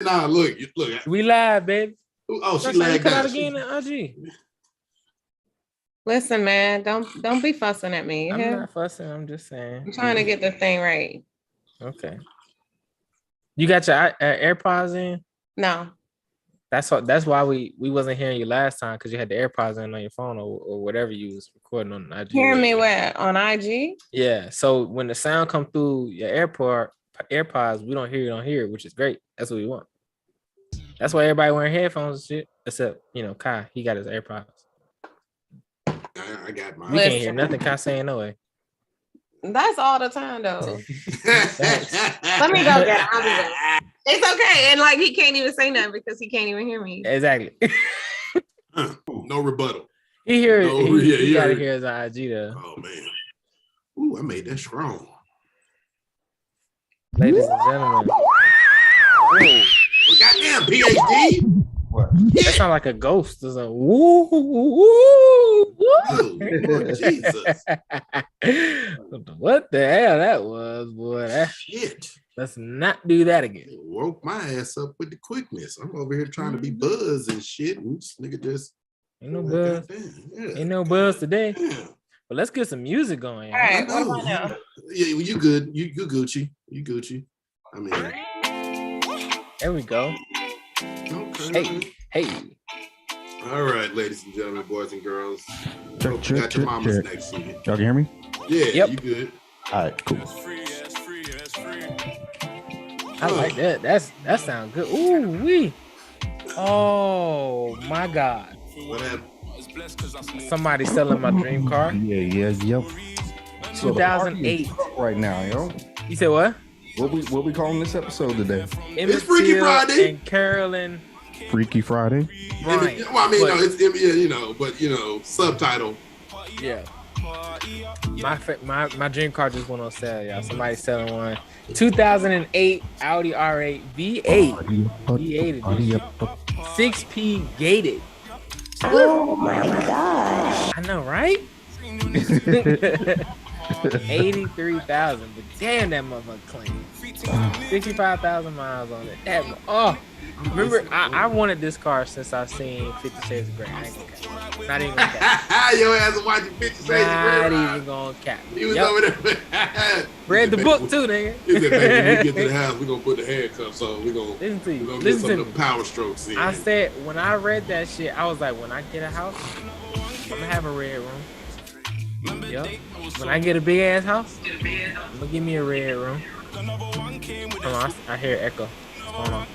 Nah, look. We live, baby. Oh, she lagged out out. again in IG. Listen, man, don't be fussing at me. I'm not fussing. I'm just saying. I'm trying to get the thing right. Okay. You got your AirPods in? No. That's why we wasn't hearing you last time, because you had the AirPods in on your phone or whatever you was recording on IG. Hearing me where? On IG? Yeah. So when the sound come through your AirPods, we don't hear it on here, which is great. That's what we want. That's why everybody wearing headphones and shit. Except, Kai, he got his AirPods. I got mine. We can't hear nothing Kai saying no way. That's all the time though. Let me go get it. It's okay. And like he can't even say nothing because he can't even hear me. Exactly. No rebuttal. He gotta hear his IG though. Oh man. Ooh, I made that strong. Ladies and gentlemen. Ooh. Goddamn PhD. What? That sounds like a ghost. It's like woo, woo, woo. Lord Jesus. What the hell that was, boy? Shit. Let's not do that again. It woke my ass up with the quickness. I'm over here trying to be buzz and shit. And this nigga just ain't no buzz. Ain't no buzz today. But let's get some music going. All right, what about now? Yeah, you good. You Gucci. You Gucci. I mean, there we go. Okay. Hey. All right, ladies and gentlemen, boys and girls. Check, got your mamas next to you. Y'all can hear me? Yeah, yep. You good. All right, cool. I like that. That sounds good. Ooh wee. Oh my God. What happened? Somebody selling my dream car. Yeah. 2008. Right now, yo. You said what? What we calling this episode today? Emmett, it's Freaky Friday. And Carolyn. Freaky Friday. Right. Well, I mean, it's subtitle. Yeah. My dream car just went on sale, y'all. Somebody's selling one. 2008 Audi R8 V8. V8 edition. 6P gated. Oh my gosh. I know, right? 83,000, but damn, that motherfucker clean. 65,000 miles on it. Remember, I wanted this car since I seen 50 Shades of Grey. I ain't gonna cap. Not even gonna cap. Your ass is watching 50 Shades of Grey. Not even gonna cap. He was over there. Read the book too, nigga. He said, baby, when we get to the house, we're gonna put the handcuffs on. We're gonna get some of the power strokes in. I said, when I read that shit, I was like, when I get a house, I'm gonna have a red room. Yep. When I get a big ass house, I'm gonna give me a red room. Hold on, I hear echo. Hold on.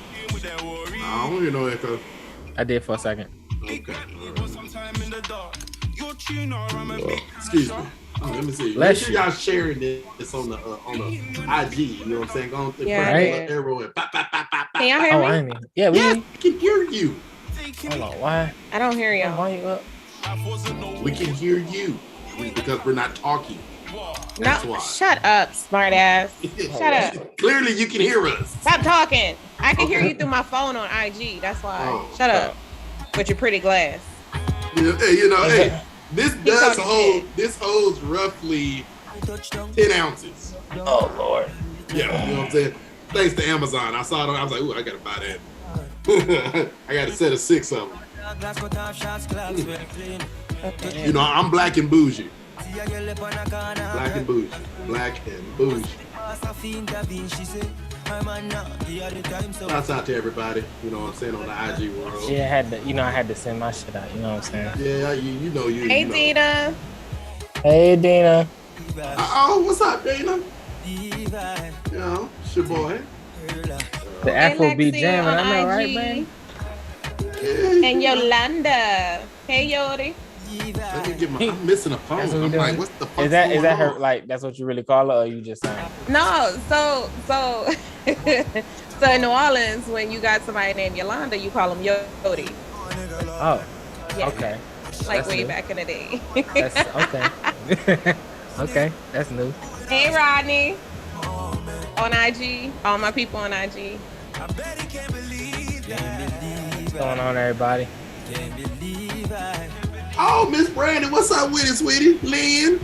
I don't hear no echo. I did for a second. Okay. Excuse me. Let me see. Make sure y'all sharing this on the IG. You know what I'm saying? Go on right. Arrow and pop, pop, pop, pop, pop. Can y'all hear me? I mean, yeah, we can hear you. Hold on, why? I don't hear y'all. Why you up? We can hear you because we're not talking. That's why. Shut up, smart ass. Shut up. Clearly you can hear us. Stop talking. I can hear you through my phone on IG. That's why. Shut up. With your pretty glass. Hey, this does hold. This holds roughly 10 ounces. Oh Lord. Yeah, you know what I'm saying? Thanks to Amazon. I saw it. I was like, ooh, I gotta buy that. I got a set of 6 of them. You know, I'm black and bougie. Black and bougie. Black and bougie. Shouts out to everybody, you know what I'm saying, on the IG world. Yeah, I had to send my shit out, you know what I'm saying? Yeah, you know. Hey, Dina. Hey, Dina. What's up, Dina? You know, it's your boy. The Afrobeat jamming, I know, right, man? And Yolanda. Hey, Yodi. Let me get I'm missing a phone. I'm like, what's the fuck? Is that her? Like, that's what you really call her, or you just saying? No, so in New Orleans, when you got somebody named Yolanda, you call them Yodi. Oh, yeah. Okay. Like that's way new. Back in the day. That's okay. Okay, that's new. Hey, Rodney. On IG, all my people on IG. What's going on, everybody? Oh, Miss Brandon, what's up with it, sweetie? Lynn.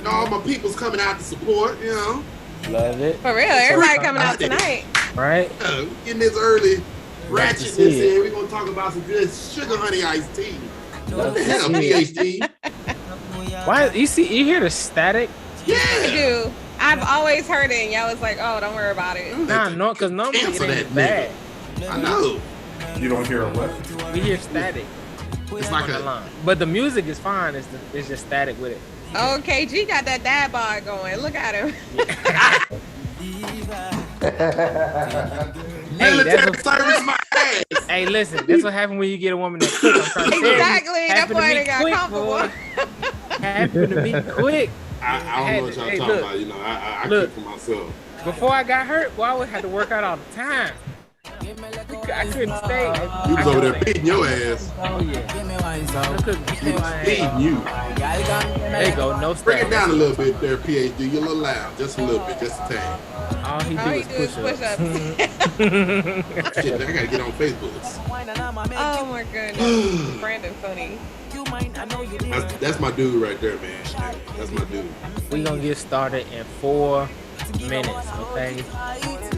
All my people's coming out to support, you know. Love it. For real, everybody coming out tonight. right? We getting this early. Love to Ratchetness see here. We're gonna talk about some good sugar honey iced tea. What Love the to hell, see it. PhD? Why you hear the static? I Yeah. do. I've always heard it, and y'all was like, "Oh, don't worry about it." Nah, no, because normally it Cancel ain't that bad. I know. You don't hear a what? We hear static It's like on the a line, but the music is fine. It's just static with it. Okay, G got that dad bod going. Look at him. military that's service my ass. Hey, listen, that's what happens when you get a woman that quick. I'm trying to tell you. Exactly. That's Happened to why me they got quick, comfortable. boy. Happened to me quick. I don't know what y'all Hey, talking look. about. You know, I Look. keep for myself. Before I got hurt, well, I would have to work out all the time. I couldn't stay. You was over there beating your ass. Oh yeah. I couldn't He stay was my beating ass. you. There you go. No Bring it step. down a little bit there, PhD. You're a little loud. Just a little bit. Just a tad. All he All do he is do is push push ups. ups. Shit, I gotta get on Facebook. Oh my goodness. Brandon funny. That's my dude right there, man. That's my dude. We gonna get started in 4 minutes, okay?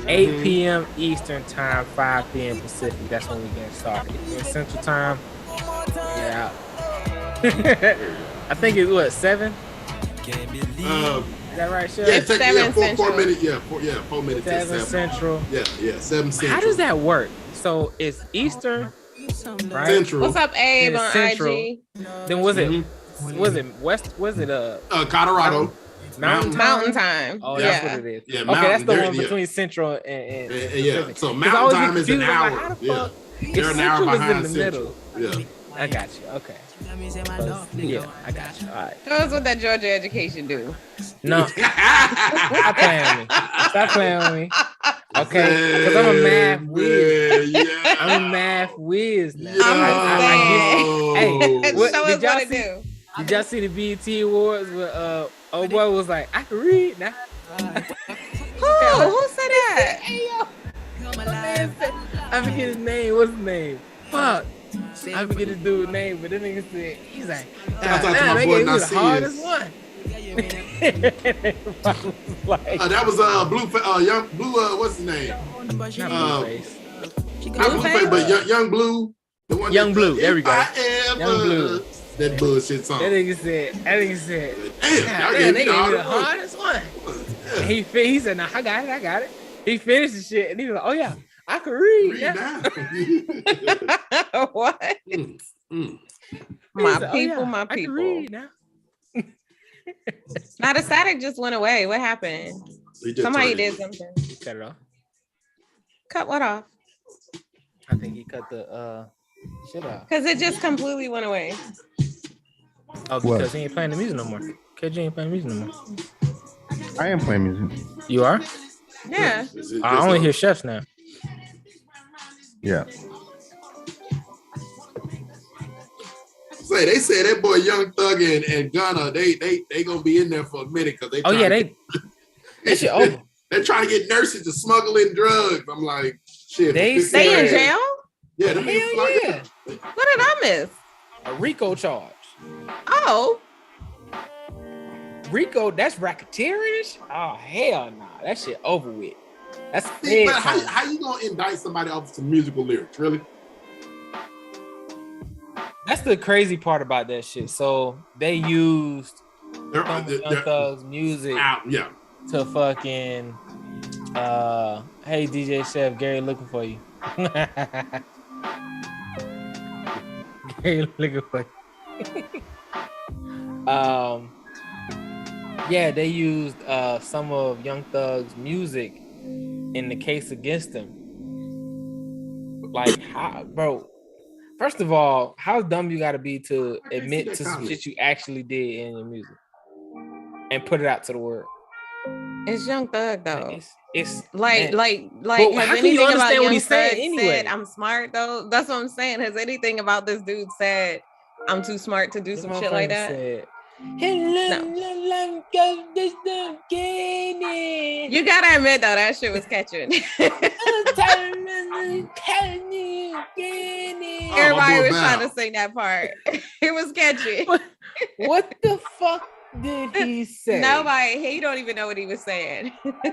8 p.m. Eastern time, 5 p.m. Pacific. That's when we get started. In Central Time, yeah. I think it's what 7. Is that right, Chef? Yeah, It's take, 7 4 Central. minutes. Yeah, 4 minutes. 7 Central. Yeah, 7 Central. How does that work? So it's Eastern, right? Central. What's up, Abe It's on Central. IG? Then was it West? Was it Colorado. Mountain Time? Mountain time. Oh, yeah. that's what it is. Yeah, Okay, that's the Mountain, one yeah. between Central and Yeah. Pacific. So 'Cause I Mountain always get Time is an confused, I'm like, hour. how the Yeah. fuck? They're an hour Central is in behind the Central. middle. Yeah. I got you. Okay. Yeah, I got you. All right. Show us what that Georgia education do. No, stop playing with me. Stop playing with me. Okay, because I'm a math whiz. Yeah. I'm a math whiz now. Yo. I get, hey, what, Show us did y'all what it see? do. Did y'all see the BET Awards where old boy was like, I can read now. Who said that? I forget his name. What's his name? Fuck. I forget his dude's name, but that nigga said, he's like, Shout out to my they boy gave me the Nasir. hardest one. I was like, That was young blue. What's his name? not Blueface. Not Blueface, but young blue. The one Young that- Blue, there we If go. I ever- Young Blue. That bullshit song. That nigga said, Damn, y'all they gave me gave me the the hardest one. And he said, nah, I got it. He finished the shit, and he was like, oh yeah, I can read. Read Yeah. now. What? My My I can people. read now. Now the static just went away. What happened? He just Somebody turned did it. something. Cut it off. Cut what off? I think he cut the shit off. Because it just completely went away. Oh, What? because he ain't playing the music no more. KJ ain't playing music no more. I am playing music. You are? Yeah. I only hear chefs now. Yeah. Say they said that boy Young Thug and Gunna they gonna be in there for a minute because they. Oh yeah, that shit over. They're trying to get nurses to smuggle in drugs. I'm like, shit. They for 50 say They in grand. jail? Yeah, them niggas Hell like yeah. What did I miss? A RICO charge. Oh, RICO, that's racketeering? Oh hell no, that shit over with. That's See, bad but time. how you gonna indict somebody off some musical lyrics? Really? That's the crazy part about that shit. So they used They're, some of they're, Young Thug's music out. Yeah. to fucking hey DJ Chef, Gary looking for you. Gary looking for you. Yeah, they used some of Young Thug's music in the case against him. Like, how, bro? First of all, how dumb you gotta be to I can't admit see to that some comment. shit you actually did in your music and put it out to the world? it's Young Thug though. It's Like, man. like, But has how can you anything about understand what Young he's saying Thug anyway? said I'm smart though? That's what I'm saying. Has anything about this dude said I'm too smart to do This some shit like motherfucker that? said, You gotta admit though, that shit was catching. Everybody was trying to sing that part. It was catchy. What the fuck did he say? Nobody, he don't even know what he was saying.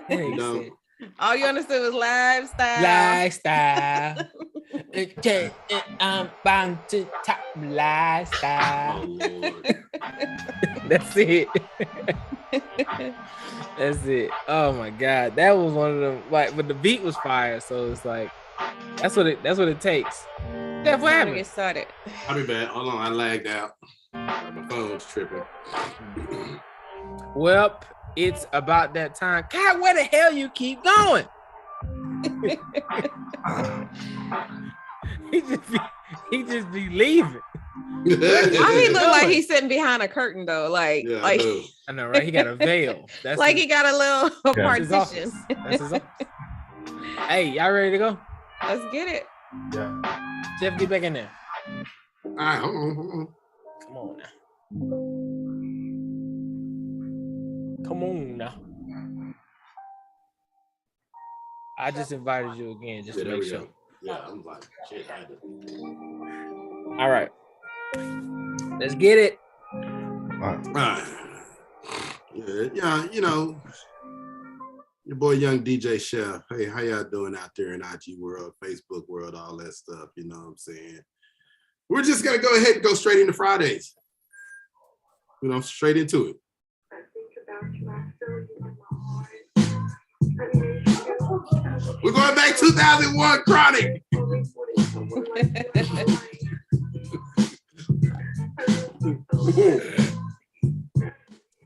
He No. said, All you understood was lifestyle. Lifestyle. Okay, I'm bound to top lifestyle. Oh Lord. That's it. That's it. Oh my god, that was one of them. Like, but the beat was fire, so it's like that's what it takes. Jeff, what happened? Get started. I'll be back. Hold on, I lagged out. My phone's tripping. Well, it's about that time. God, where the hell you keep going? he just be leaving. Why he look like he's sitting behind a curtain though? Like, Yeah, like I know, right? He got a veil. That's like he got a little That's his partition. office. That's his office. Hey, y'all ready to go? Let's get it. Yeah. Jeff, get back in there. All right, hold on. Come on now. Come on now. I just invited you again just to there make we sure. go. Yeah, I'm like, shit, I had to. All right. Let's get it. All right. Right. Yeah, you know, your boy Young DJ Chef. Hey, how y'all doing out there in IG world, Facebook world, all that stuff, you know what I'm saying? We're just gonna go ahead and go straight into Fridays. You know, straight into it. We're going back 2001 Chronic.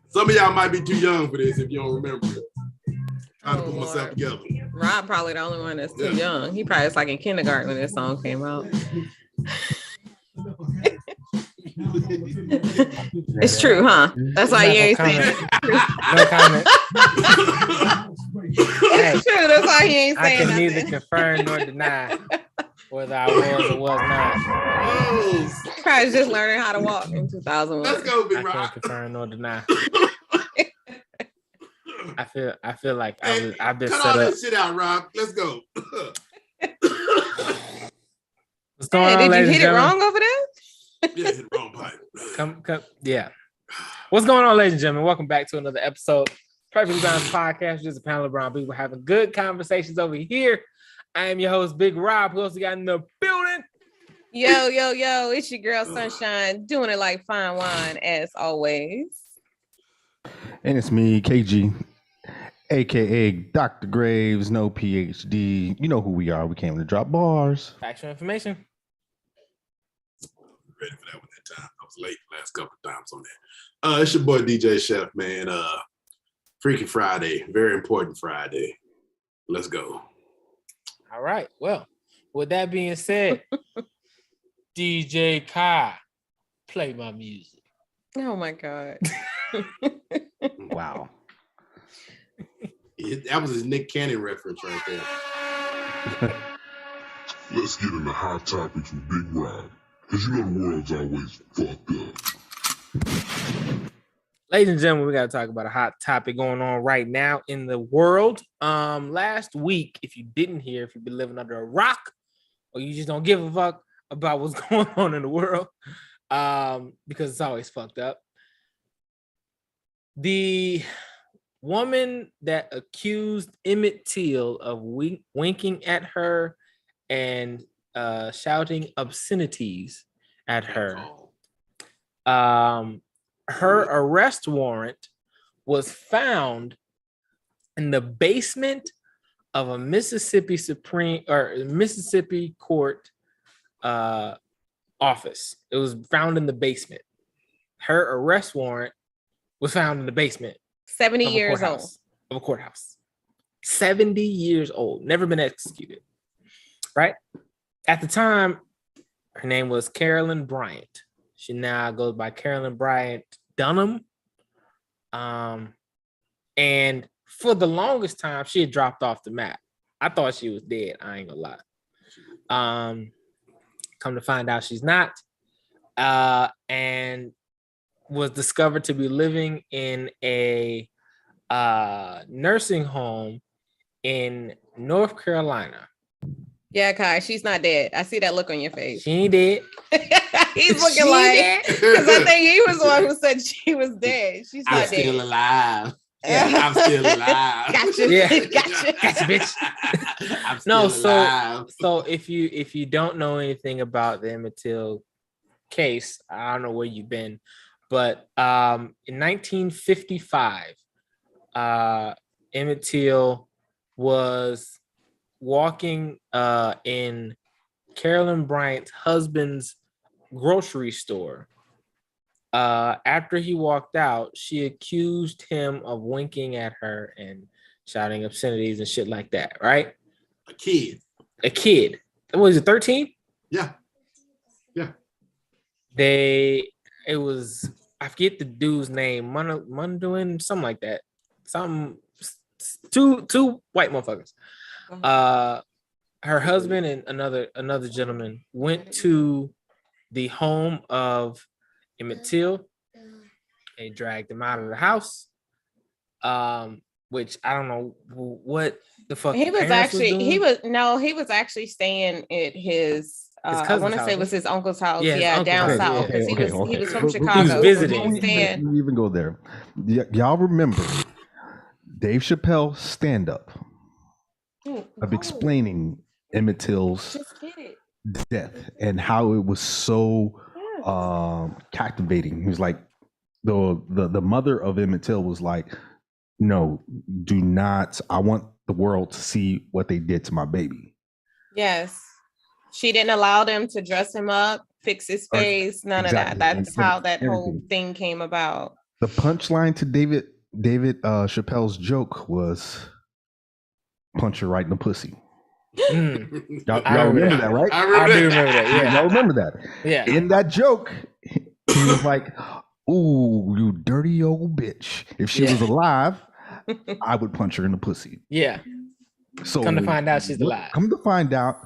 Some of y'all might be too young for this if you don't remember it. Trying to put myself together. Rob probably the only one that's too young. He probably was like in kindergarten when this song came out. It's true, huh? That's why you ain't saying it. No comment. It's true. That's why he ain't I saying can nothing. neither confirm nor deny whether I was or was not. Probably was just learning how to walk in 2001. Let's go, I Big can't Rock. confirm nor deny. I feel like I've been Cut set all up. that shit out, Rob. Let's go. What's going Hey, on, did you ladies and hit it gentlemen? wrong over there? Yeah, hit the wrong pipe. Come, yeah. What's going on, ladies and gentlemen? Welcome back to another episode. Perfectly Balanced Podcast. Just a panel of brown people having good conversations over here. I am your host, Big Rob. Who else we got in the building? Yo, it's your girl Sunshine, doing it like fine wine as always. And it's me, KG, aka Dr. Graves, no PhD. You know who we are. We came to drop bars. Factual information. Ready for that one that time. I was late last couple of times on that. It's your boy DJ Chef, man. Freaky Friday, very important Friday. Let's go. All right. Well, with that being said, DJ Kai, play my music. Oh my God. Wow. That was his Nick Cannon reference right there. Let's get into hot topics with Big Rob, because you know the world's always fucked up. Ladies and gentlemen, we got to talk about a hot topic going on right now in the world. Last week, if you didn't hear, if you've been living under a rock, or you just don't give a fuck about what's going on in the world, because it's always fucked up. The woman that accused Emmett Till of winking at her and shouting obscenities at her. Her arrest warrant was found in the basement of a Mississippi court office. It was found in the basement. Her arrest warrant was found in the basement. 70 years old. Of a courthouse. 70 years old. Never been executed. Right? At the time, her name was Carolyn Bryant. She now goes by Carolyn Bryant Dunham. And for the longest time, she had dropped off the map. I thought she was dead. I ain't gonna lie. Come to find out she's not. And was discovered to be living in a nursing home in North Carolina. Yeah, Kai, she's not dead. I see that look on your face. She ain't dead. He's looking like, because I think he was the one who said she was dead. She's not dead. Still alive. I'm still alive. Gotcha. Yeah. Gotcha. Gotcha, bitch. I'm still alive. So if you don't know anything about the Emmett Till case, I don't know where you've been, but in 1955, Emmett Till was walking in Carolyn Bryant's husband's grocery store. After he walked out, she accused him of winking at her and shouting obscenities and shit like that, right? A kid. What was it, 13? Yeah. I forget the dude's name, Munduin, something like that. Two white motherfuckers. Her husband and another gentleman went to the home of Emmett Till. They dragged him out of the house. Which I don't know what the fuck He was actually staying at his I want to say it was his uncle's house. Yeah, down south. Because he was from Chicago. He was visiting. Before we even go there, y'all remember Dave Chappelle's stand-up of explaining Emmett Till's death and how it was so captivating. He was like, the mother of Emmett Till was like, no, do not. I want the world to see what they did to my baby. Yes. She didn't allow them to dress him up, fix his face, none of that. That's how that whole thing came about. The punchline to David Chappelle's joke was punch her right in the pussy. Y'all remember that, right? I do remember that. Yeah, y'all remember that. Yeah. In that joke, he was like, "Ooh, you dirty old bitch! If she was alive, I would punch her in the pussy." Yeah. So come to find out she's alive. Come to find out.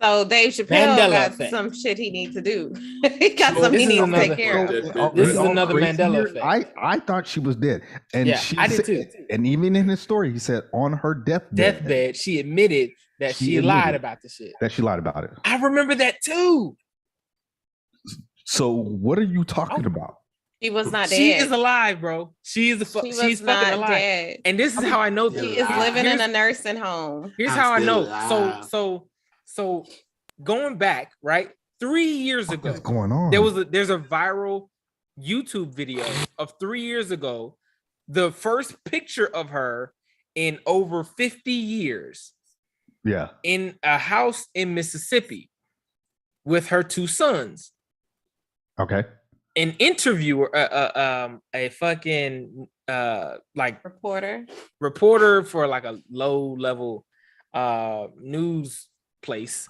So Dave Chappelle got some shit he needs to do. He got something he needs to take care of. This is another Mandela effect. I thought she was dead, and I did too. And even in his story, he said on her deathbed, she admitted that she lied about the shit. That she lied about it. I remember that too. So what are you talking about? She was not dead. She is alive, bro. She's fucking alive. Dead. And this is how I know she is living in a nursing home. Here's how I know. So going back, right? 3 years ago, what's going on? There's a viral YouTube video of 3 years ago, the first picture of her in over 50 years. Yeah. In a house in Mississippi with her two sons. Okay. An interviewer, a fucking like reporter for like a low level news place,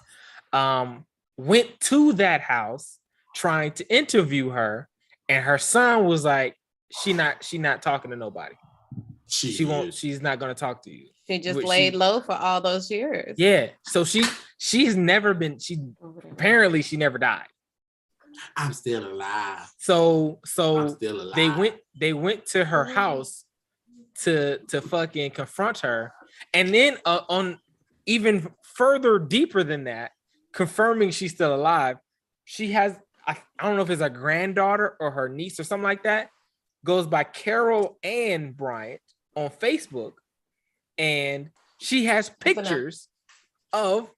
went to that house trying to interview her, and her son was like, she not talking to nobody. She's not gonna talk to you. She just laid low for all those years. Yeah. So she's never been, apparently she never died. I'm still alive. So I'm still alive. they went to her house to fucking confront her, and then on even further deeper than that, confirming she's still alive, she has I don't know if it's a granddaughter or her niece or something like that, goes by Carolyn Bryant on Facebook, and she has pictures of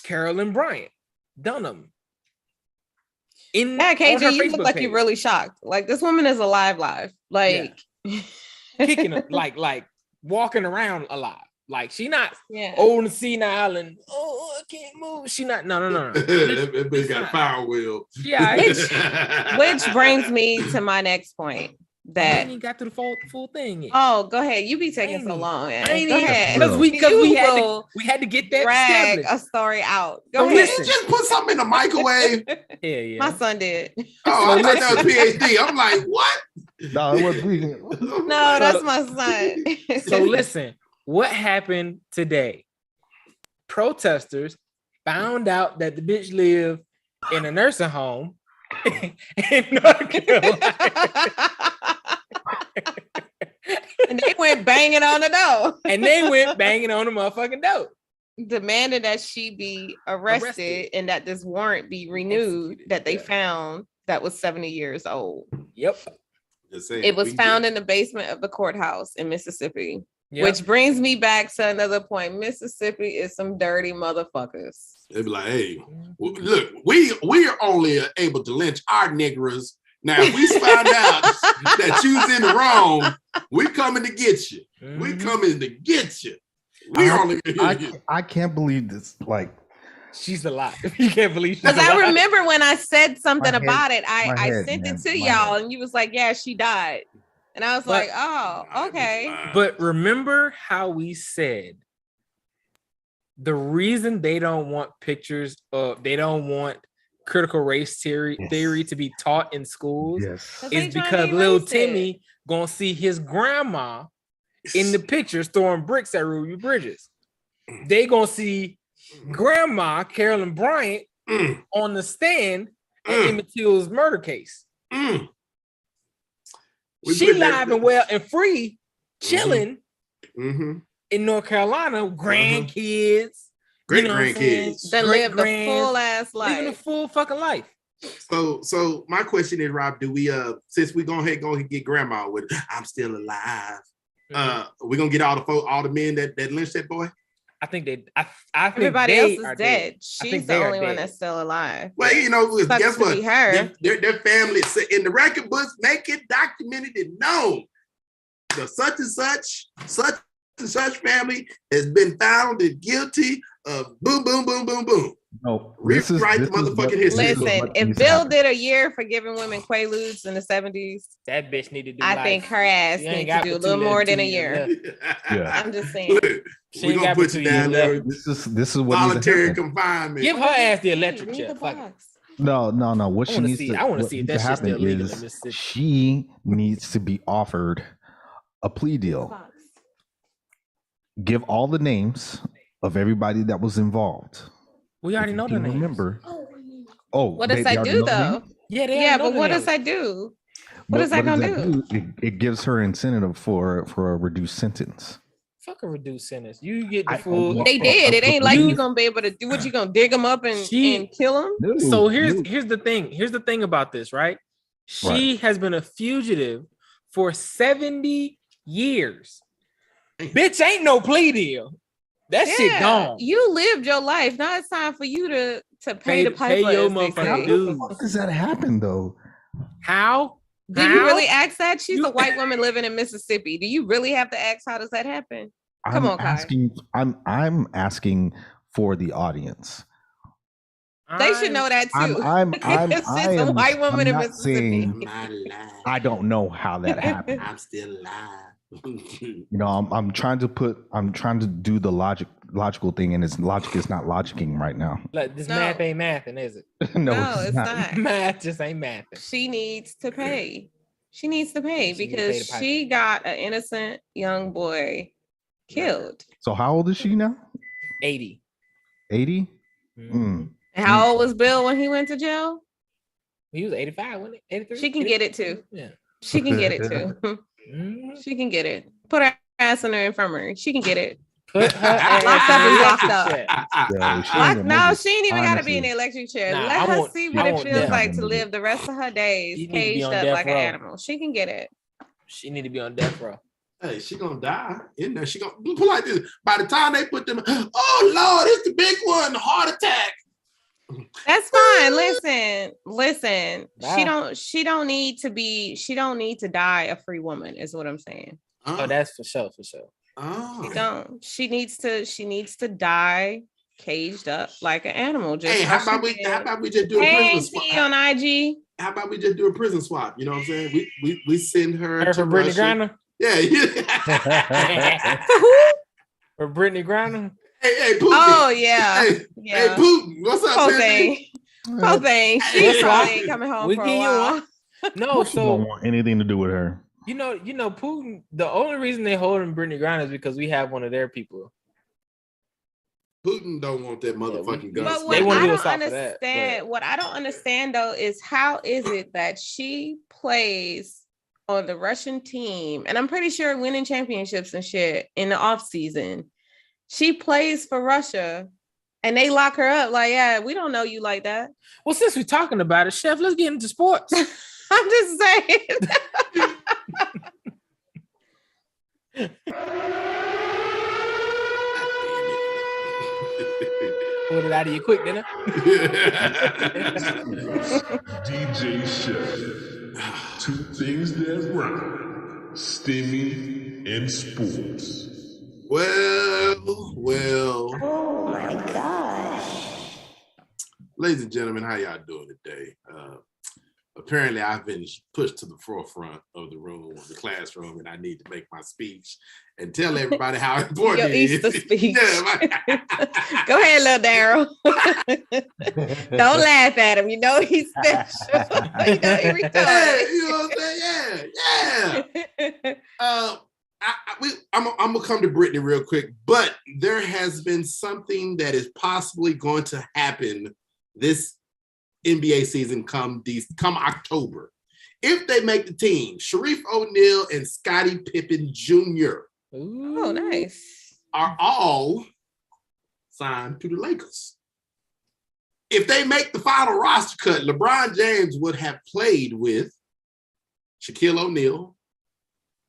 Carolyn Bryant Dunham. KG, you look like you're really shocked. Like, this woman is alive, like kicking her, like walking around alive. Like, she not old and senile and I can't move. She not no. That bitch got a power wheel. Yeah, which brings me to my next point. That I ain't got to the full thing yet. Oh, go ahead. You be taking so long. Go ahead. Because we had to get that drag a story out. Go ahead. Did you just put something in the microwave? Yeah. My son did. Oh, I thought that was PhD. I'm like, what? No, it wasn't. No, that's my son. So listen, what happened today? Protesters found out that the bitch lived in a nursing home in North Carolina. And they went banging on the door. And they went banging on the motherfucking door, demanding that she be arrested and that this warrant be renewed that they found that was 70 years old. Yep. It was found in the basement of the courthouse in Mississippi. Yep. Which brings me back to another point. Mississippi is some dirty motherfuckers. They'd be like, hey, look, we're only able to lynch our niggers. Now, if we find out that you's in the wrong, we coming to get you. We coming to get you. I can't believe this. Like, she's alive. You can't believe she's because alive. I remember when I said something about it, I sent it to y'all, and you was like, "Yeah, she died," and I was like, "Oh, okay." But remember how we said the reason they don't want pictures of, they don't want critical race theory to be taught in schools is because little Timmy gonna see his grandma in the pictures throwing bricks at Ruby Bridges. They gonna see Grandma Carolyn Bryant on the stand in Emmett Till's murder case. She live and well and free, chilling in North Carolina, grandkids, great grandkids, that live the full ass life, living a full fucking life. So my question is, Rob, do we since we go ahead and get grandma with I'm still alive, we gonna get all the men that lynched that boy? I think I think everybody else is dead. She's the only one that's still alive. Well, you know, guess what? Her. Their family in the record books make it documented and known. The such and such family has been found guilty of boom, boom, boom, boom, boom. No, rewrite the motherfucking history. Listen, if Bill did a year for giving women quaaludes in the 70s, that bitch needed to do I think her ass needs to do a little more than a year. Yeah. I'm just saying. We're gonna put you down there. This is what voluntary confinement. Give her ass the electric chair. No. What she needs I want to see if that shit's still legal in Mississippi. She needs to be offered a plea deal. Give all the names of everybody that was involved. We already know the names. Remember? Oh, what does that do though? Yeah, but what does that do? What is that gonna do? It gives her incentive for a reduced sentence. Fuck a reduced sentence. You get the full. They did. It ain't like you gonna be able to do what you gonna dig them up and kill them. No, so here's the thing. Here's the thing about this, right? She has been a fugitive for 70 years. Bitch, ain't no plea deal. That shit gone. You lived your life. Now it's time for you to pay the piper. Pay your motherfucking dues. How does that happen though? How? Did you really ask that? She's a white woman living in Mississippi. Do you really have to ask how does that happen? Come on, Kai. I'm asking for the audience. They should know that too. I'm a white woman in Mississippi. I don't know how that happened. I'm still alive. You know, I'm trying to do the logical thing, and logic is not logicking right now. Like this math ain't mathing, is it? No, it's not. Math just ain't mathing. She needs to pay. She needs to pay because she got an innocent young boy killed. So how old is she now? 80. 80? And how old was Bill when he went to jail? He was 85, wasn't he? 83? She can get it too. Yeah. She can get it too. She can get it. Put her ass in her infirmary. She can get it. Put her ass locked up and locked up. No, she ain't even got to be in the electric chair. Let her see what it feels like to live the rest of her days caged up like an animal. She can get it. She need to be on death row. Hey, she gonna die in there. She gonna put like this. By the time they put them, oh Lord, it's the big one, heart attack. That's fine. Listen. She don't need to die a free woman, is what I'm saying. Oh, that's for sure. Oh. She needs to die caged up like an animal. Just how about we just do a prison swap on IG? How about we just do a prison swap? You know what I'm saying? We send her to Brittany Griner. Yeah. For Brittany Griner. Hey, Putin. Oh yeah. Hey, Putin. What's up, Poor thing. She probably ain't coming home for a while. No, so don't want anything to do with her. You know, Putin. The only reason they hold him Brittany Griner is because we have one of their people. Putin don't want that motherfucking gun. But what I don't understand though is how is it that she plays on the Russian team, and I'm pretty sure winning championships and shit in the off season. She plays for Russia, and they lock her up. Like, yeah, we don't know you like that. Well, since we're talking about it, Chef, let's get into sports. I'm just saying. Pulled it out of you quick, didn't I? DJ Chef. Two things that's right. Stimming and sports. Well. Oh my gosh. Ladies and gentlemen, how y'all doing today? Apparently, I've been pushed to the forefront of the room, the classroom, and I need to make my speech and tell everybody how important Your it Easter is. speech. Yeah, Go ahead, little Daryl. Don't laugh at him. You know he's special. You know he retarded. you know what I'm saying? Yeah. I'm gonna come to Brittany real quick, but there has been something that is possibly going to happen this NBA season come October. If they make the team, Sharif O'Neal and Scottie Pippen Jr. Oh, nice. Are all signed to the Lakers. If they make the final roster cut, LeBron James would have played with Shaquille O'Neal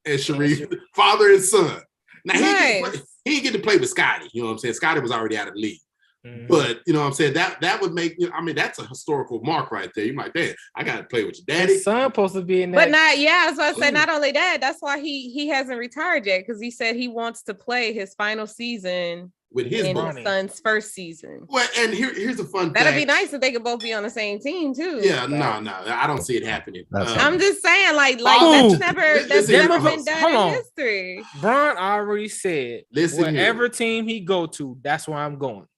and Sharif, father and son. Now, he didn't get to play with Scottie. You know what I'm saying? Scottie was already out of the league. Mm-hmm. But, you know what I'm saying? That would make, that's a historical mark right there. You might think, I got to play with your daddy. His son supposed to be in that. But I was about to say, not only that, that's why he hasn't retired yet, because he said he wants to play his final season with his son's first season. Well, and here's a fun That'd fact. be nice if they could both be on the same team too. Yeah, no, I don't see it happening. I'm just saying, like that's never been done in history. Bron already said, whatever team he go to, that's where I'm going.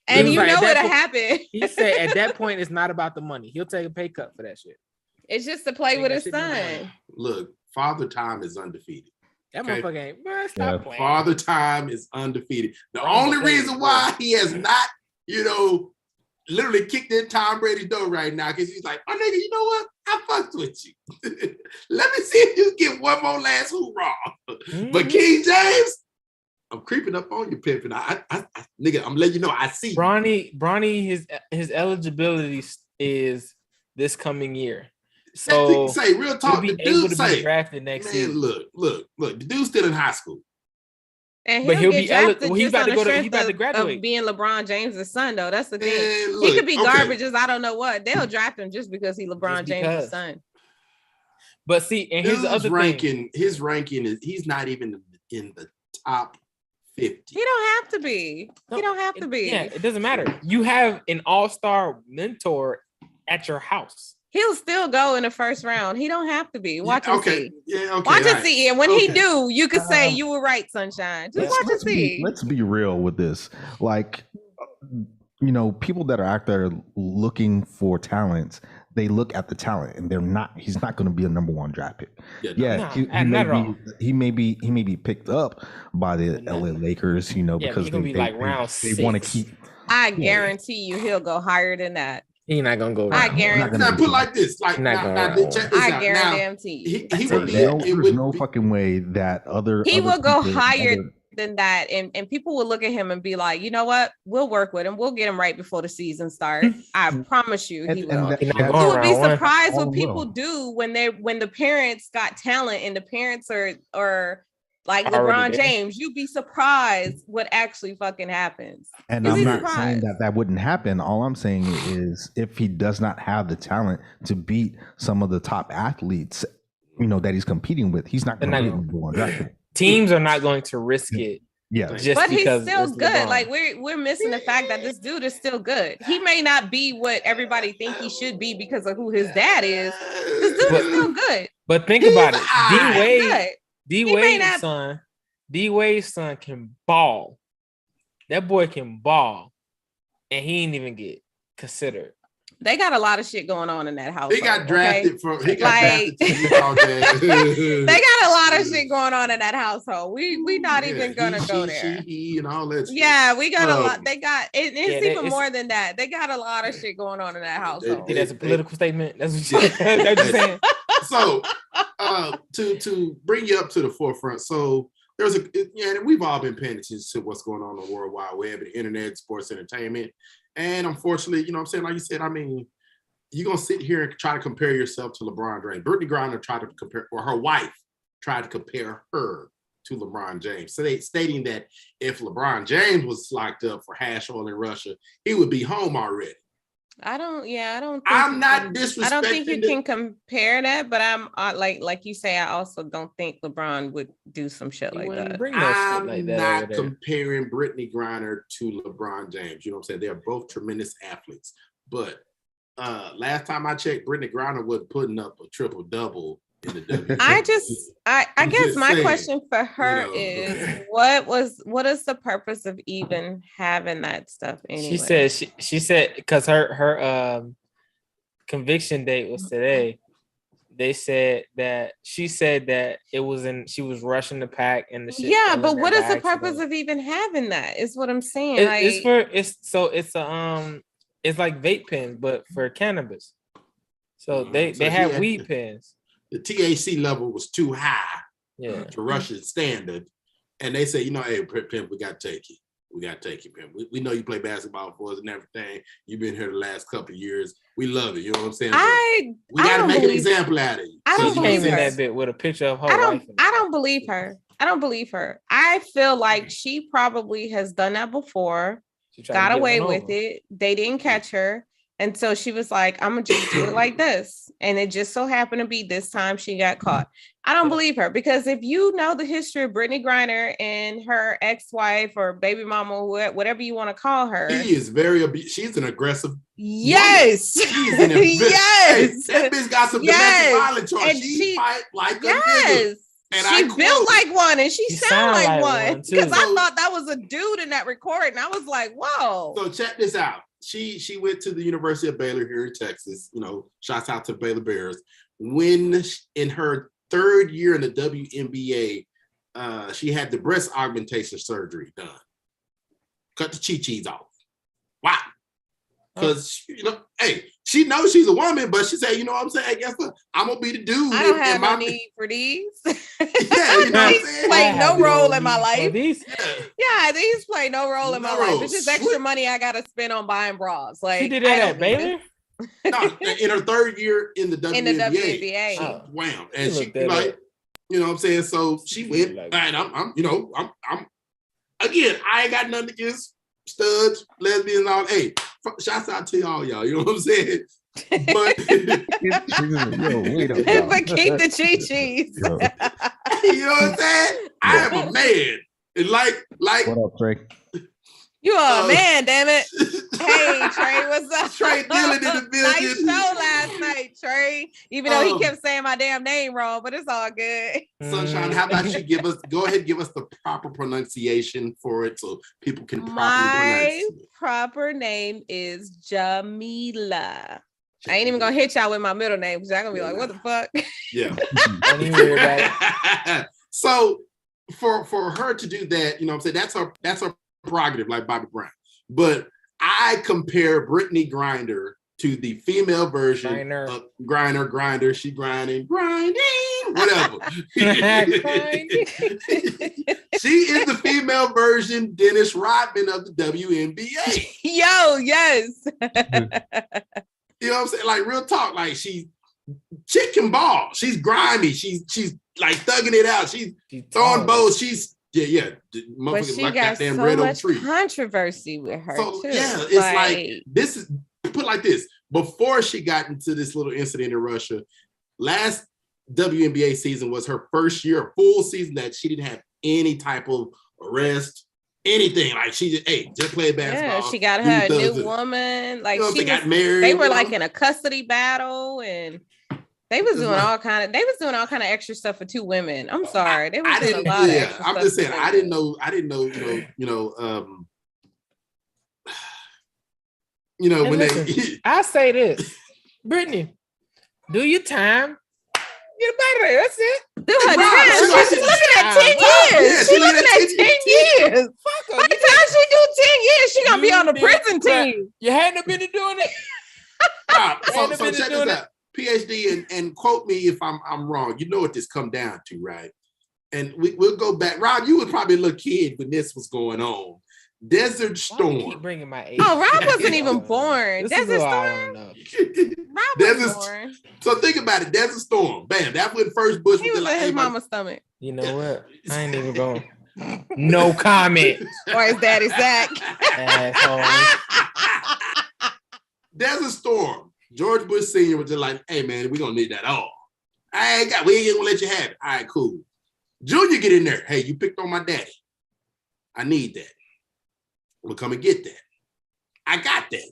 And you know what'll happen. He said at that point, it's not about the money. He'll take a pay cut for that shit. It's just to play with his son. Look, Father Time is undefeated. That motherfucker ain't. Bro, stop playing. Father Time is undefeated. The only reason why he has not, literally kicked in Tom Brady's door right now, because he's like, my nigga, you know what? I fucked with you. Let me see if you get one more last hoorah. Mm-hmm. But King James, I'm creeping up on you, Pimpin. Nigga, I'm letting you know I see you. Bronny, his eligibility is this coming year. So say real talk. The dude say drafted next season. Look. The dude's still in high school, and he'll be eligible. He's about to go to. He's about to graduate. Of being LeBron James' son, though, that's the thing. He could be garbage as I don't know what. They'll draft him just because he's LeBron James' son. But see, and his other ranking, his ranking is he's not even in the top 50. He don't have to be. He don't have to be. Yeah, it doesn't matter. You have an all-star mentor at your house. He'll still go in the first round. He don't have to be. Watch and see. Yeah, okay. Watch and see. And when he do, you could say you were right, Sunshine. Just watch and see. Let's be real with this. Like, people that are out there looking for talents, they look at the talent and he's not going to be a number one draft pick. He may be picked up by the LA Lakers, because they want to keep. I guarantee you he'll go higher than that. He's not gonna go. I guarantee. Now put like this, like I guarantee. There's no fucking way that he will go higher than that, and people will look at him and be like, you know what? We'll work with him. We'll get him right before the season starts. I promise you, he will. You would be surprised what people do when the parents got talent and the parents are. Like LeBron James, you'd be surprised what actually fucking happens. And I'm not saying that wouldn't happen. All I'm saying is if he does not have the talent to beat some of the top athletes, that he's competing with, he's not going to be number one drafted. Teams are not going to risk it. Yeah, but he's still good. LeBron. Like we're missing the fact that this dude is still good. He may not be what everybody think he should be because of who his dad is. This dude is still good. But think about it. D Wade's son can ball. That boy can ball, and he ain't even get considered. They got a lot of shit going on in that house. He got drafted from. He got drafted. They got a lot of shit going on in that household. We not even gonna go there. He and all that. Yeah, we got a lot. They got it's even more than that. They got a lot of shit going on in that household. That's a political statement. That's what you're saying. So, to bring you up to the forefront, so there's we've all been paying attention to what's going on the World Wide Web, the internet, sports, entertainment, and unfortunately, like you said, you're gonna sit here and try to compare yourself to LeBron James. Brittany Griner tried to compare, or her wife tried to compare her to LeBron James, stating that if LeBron James was locked up for hash oil in Russia, he would be home already. I don't think I'm not disrespecting. I don't think you can compare that, but I'm like you say, I also don't think LeBron would do some shit like that. I'm not comparing Brittany Griner to LeBron James. You know what I'm saying? They're both tremendous athletes. But last time I checked, Brittany Griner was putting up a triple-double in the WWE. I guess my question for her is what is the purpose of even having that stuff anyway? She said because her conviction date was today. They said that she said that she was rushing the pack and the shit. Yeah, but what is the purpose of even having that? Is what I'm saying. It's like vape pens, but for cannabis. So they have weed pens. The THC level was too high to Russian standard. And they say, hey, Pimp, we got to take you. We got to take you, Pimp. We know you play basketball for us and everything. You've been here the last couple of years. We love it. You know what I'm saying? We got to make an example out of you. I don't believe her. That bit with a picture of her wife. I don't believe her. I don't believe her. I feel like she probably has done that before, got away with it. They didn't catch her. And so she was like, I'm going to just do it like this. And it just so happened to be this time she got caught. I don't believe her because if you know the history of Brittany Griner and her ex-wife or baby mama, whatever you want to call her. She's an aggressive. Yes. Yes. That bitch got some domestic violence charge. And she fight like a nigga. And she built like one and she sound like one. Because I thought that was a dude in that recording. I was like, whoa. So check this out. She went to the University of Baylor here in Texas. Shouts out to Baylor Bears. When in her third year in the WNBA, she had the breast augmentation surgery done. Cut the chi-chis off. Why? Because, she knows she's a woman, but she said, you know what I'm saying? Guess what? I'm going to be the dude. I don't have no need for these. Yeah, you know what I'm saying? Play no role in my life. These play no role in my life. It's just extra money I got to spend on buying bras. Like, she did that at Baylor? No, in her third year in the WNBA. She wham. And she like, you know what I'm saying? So she went, and I'm again, I ain't got nothing against studs, lesbians, all. Hey, shouts out to y'all, you know what I'm saying? But but keep the chi-chis. You know what I'm saying? I am a man. And like what up, Trey? You are a man, damn it. Hey, Trey, what's up? Trey Dillon in the building. Nice show last night, Trey. Even though he kept saying my damn name wrong, but it's all good. Sunshine, how about you give us the proper pronunciation for it so people can properly pronounce it. My proper name is Jamila. I ain't even gonna hit y'all with my middle name because y'all gonna be like, what the fuck? Yeah. So for her to do that, you know what I'm saying? That's her prerogative, like Bobby Bryant. But I compare Brittany Griner to the female version of Grinder, she grinding, whatever. She is the female version Dennis Rodman of the WNBA. Yo, yes. You know what I'm saying? Like real talk, like she's chicken ball. She's grimy. She's like thugging it out. She's throwing bows. She's but she like got so much controversy with her too. Yeah, it's like this is put like this. Before she got into this little incident in Russia, last WNBA season was her first year, full season that she didn't have any type of arrest, anything. Like she just played basketball. Yeah, she got her a new woman. Like she got married. They were like in a custody battle and they was doing all kind of extra stuff for two women. I'm sorry. They was doing a lot of extra stuff. I'm just saying, I didn't know, when listen, I say this, Brittany, do your time. Get back there. That's it. Do her time. She's looking at 10 years. She's looking at 10 years. By the time she do 10 years, she's gonna be on the prison team. You hadn't been doing it. So check this out. PhD and quote me if I'm wrong. You know what this come down to, right? And we'll go back. Rob, you was probably a little kid when this was going on. Desert Storm. Keep bringing my age. Oh, Rob wasn't even born. Desert Storm. Rob was born. So think about it. Desert Storm. Bam. That's when first Bush was in his mama's stomach. You know what? I ain't even going. No comment. Or his daddy Zach. Desert Storm. George Bush Sr. was just like, hey man, we gonna need that all. We ain't gonna let you have it. All right, cool. Junior get in there. Hey, you picked on my daddy. I need that. I'm gonna come and get that. I got that.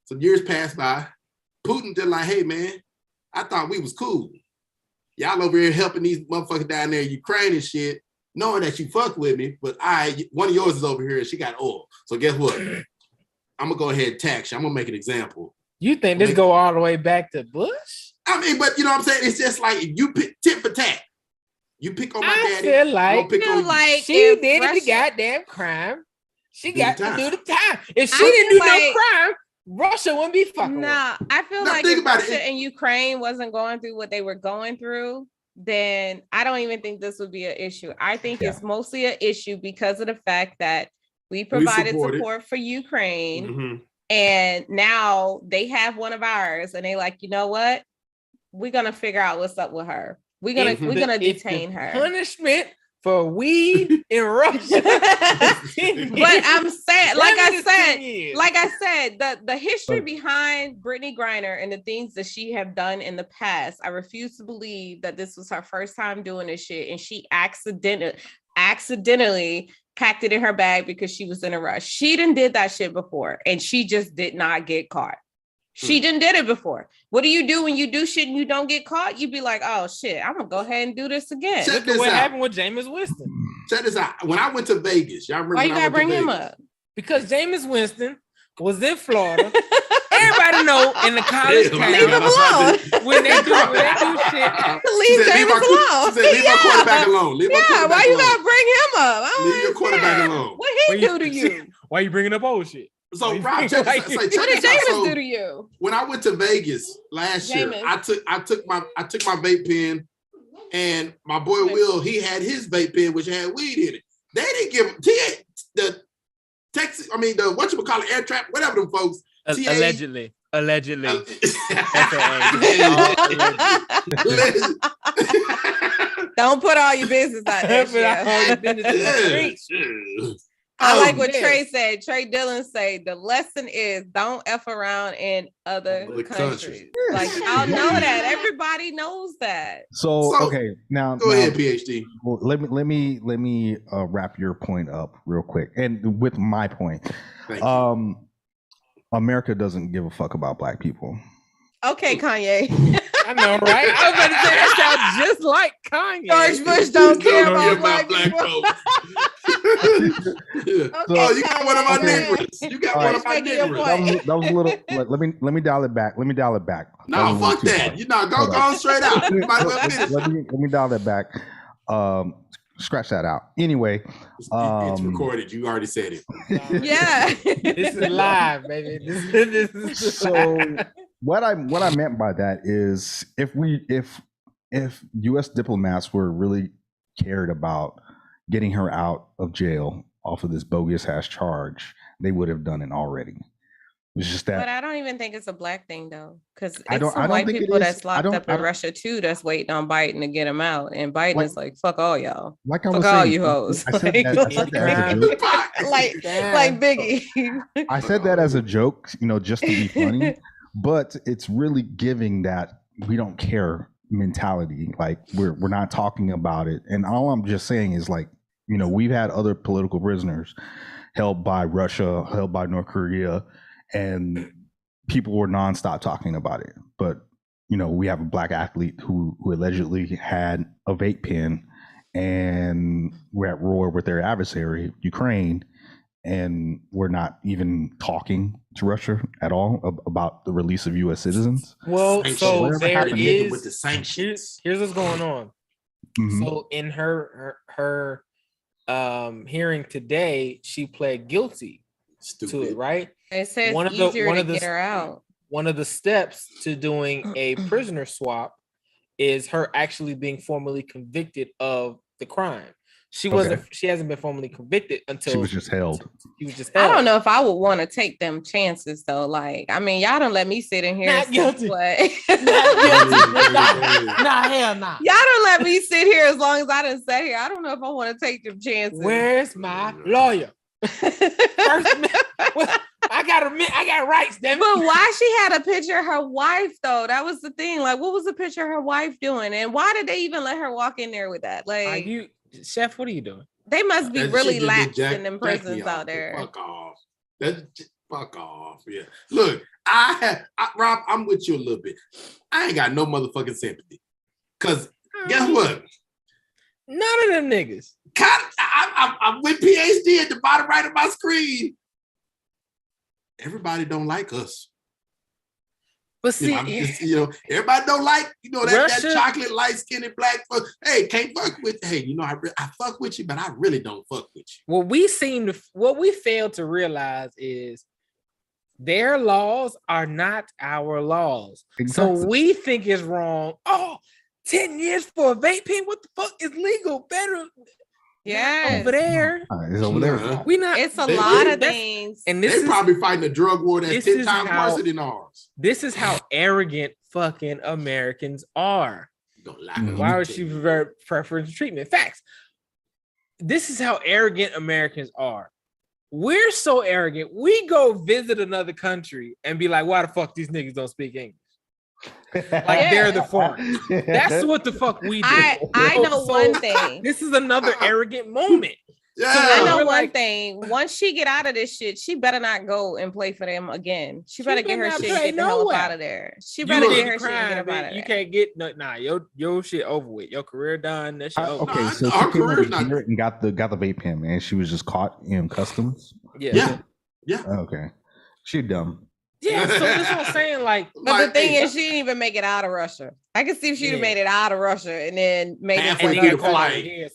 Some years passed by. Putin just like, hey man, I thought we was cool. Y'all over here helping these motherfuckers down there in Ukraine and shit, knowing that you fuck with me, but one of yours is over here and she got oil. So guess what? I'm gonna go ahead and tax you. I'm gonna make an example. You think this go all the way back to Bush? I mean, but you know what I'm saying? It's just like if you pick tit for tat. You pick on my daddy. Feel like she did Russia, the goddamn crime. She got to do the time. If she didn't didn't do no crime, Russia wouldn't be fucking. Nah, I feel like if Russia and Ukraine wasn't going through what they were going through, then I don't even think this would be an issue. I think it's mostly an issue because of the fact that we provided support for Ukraine. Mm-hmm. And now they have one of ours, and they like, you know what? We're gonna figure out what's up with her. We're gonna detain her. Punishment for weed in Russia. But I'm saying, like I said, the history behind Brittany Griner and the things that she have done in the past, I refuse to believe that this was her first time doing this shit, and she accidentally packed it in her bag because she was in a rush. She done did that shit before, and she just did not get caught. She done did it before. What do you do when you do shit and you don't get caught? You be like, oh shit, I'm gonna go ahead and do this again. Look at what happened with Jameis Winston. Check this out. When I went to Vegas, y'all remember? Why you gotta bring him up? Because Jameis Winston was in Florida. Everybody know in the college town. Leave him alone. When they do shit. Leave Jameis alone. She said, leave my quarterback alone. Why you gotta bring him up? Leave your quarterback alone. What he do to you? Why you bringing up old shit? So, Rob, what did Jameis do to you? When I went to Vegas last year, I took my vape pen, and my boy Will, he had his vape pen, which had weed in it. They didn't give the Texas, I mean, the whatchamacallit air trap, whatever them folks. Allegedly. Don't put all your business out there. I like what Trey said. Trey Dillon said the lesson is don't F around in other countries. Like, y'all know that. Everybody knows that. So okay, now go ahead, PhD. Well, let me wrap your point up real quick, and with my point. America doesn't give a fuck about black people. Okay, Kanye. I know, right? I was about to say that sounds just like Kanye. George Bush don't care about black people. Okay, you got one of my neighbors. You got one of my neighbors. That was a little. Let me dial it back. No, fuck that. You know, go straight out. Let me dial that back. Scratch that out. Anyway, it's recorded. You already said it. Yeah, this is live, baby. This is so live. What I meant by that is if U.S. diplomats were really cared about getting her out of jail off of this bogus ass charge, they would have done it already. It's just that. But I don't even think it's a black thing though, because it's some white people that's locked up in Russia too that's waiting on Biden to get him out, and Biden is like, "Fuck all y'all, fuck all saying, you hoes." I said that as a joke. like Biggie. I said that as a joke, just to be funny, but it's really giving that we don't care mentality. Like we're not talking about it, and all I'm just saying is like, we've had other political prisoners held by Russia, held by North Korea. And people were nonstop talking about it. But, we have a black athlete who allegedly had a vape pen and we're at war with their adversary, Ukraine, and we're not even talking to Russia at all about the release of U.S. citizens. Well, so there is with the sanctions. Here's what's going on. Mm-hmm. So in her hearing today, she pled guilty to it, right? It says easier to get her out. One of the steps to doing a prisoner swap is her actually being formally convicted of the crime. She wasn't. She hasn't been formally convicted until she was just held. She was just held. I don't know if I would want to take them chances though. Like, I mean, y'all don't let me sit in here. Not guilty. What? Nah, hell nah. Y'all don't let me sit here as long as I done sat here. I don't know if I want to take them chances. Where's my lawyer? I got rights, damn it. But why she had a picture of her wife though? That was the thing. Like, what was the picture of her wife doing? And why did they even let her walk in there with that? Like, Chef, what are you doing? They must be really lax in them prisons out there. Fuck off. Fuck off. Yeah. Look, Rob, I'm with you a little bit. I ain't got no motherfucking sympathy. Cause guess what? None of them niggas. I'm with PhD at the bottom right of my screen. Everybody don't like us. But see, everybody don't like, that chocolate, light-skinned black fuck. Hey, can't fuck with. Hey, I fuck with you, but I really don't fuck with you. What we fail to realize is their laws are not our laws. Exactly. So we think it's wrong. Oh, 10 years for a vape pen? What the fuck is legal? Better. Yeah, over there. It's over there. We not. It's a lot of things. And they're probably fighting a drug war that's 10 times worse than ours. This is how arrogant fucking Americans are. Why would she preferential treatment? Facts. This is how arrogant Americans are. We're so arrogant. We go visit another country and be like, why the fuck these niggas don't speak English? Like they're the foreigners. That's what the fuck we do. I know one thing. This is another arrogant moment. Yeah. So I know one thing. Once she get out of this shit, she better not go and play for them again. She better get her shit and get the hell up out of there. She better get her shit and get up out of there. You can't get your shit over with. Your career done. That shit over. Okay, so she came over here and got the vape pen, man. She was just caught in customs. Yeah. Okay, she dumb. Yeah, so that's what I'm saying. Like, but the thing is, she didn't even make it out of Russia. I can see if she'd have made it out of Russia and then made it to the flight. She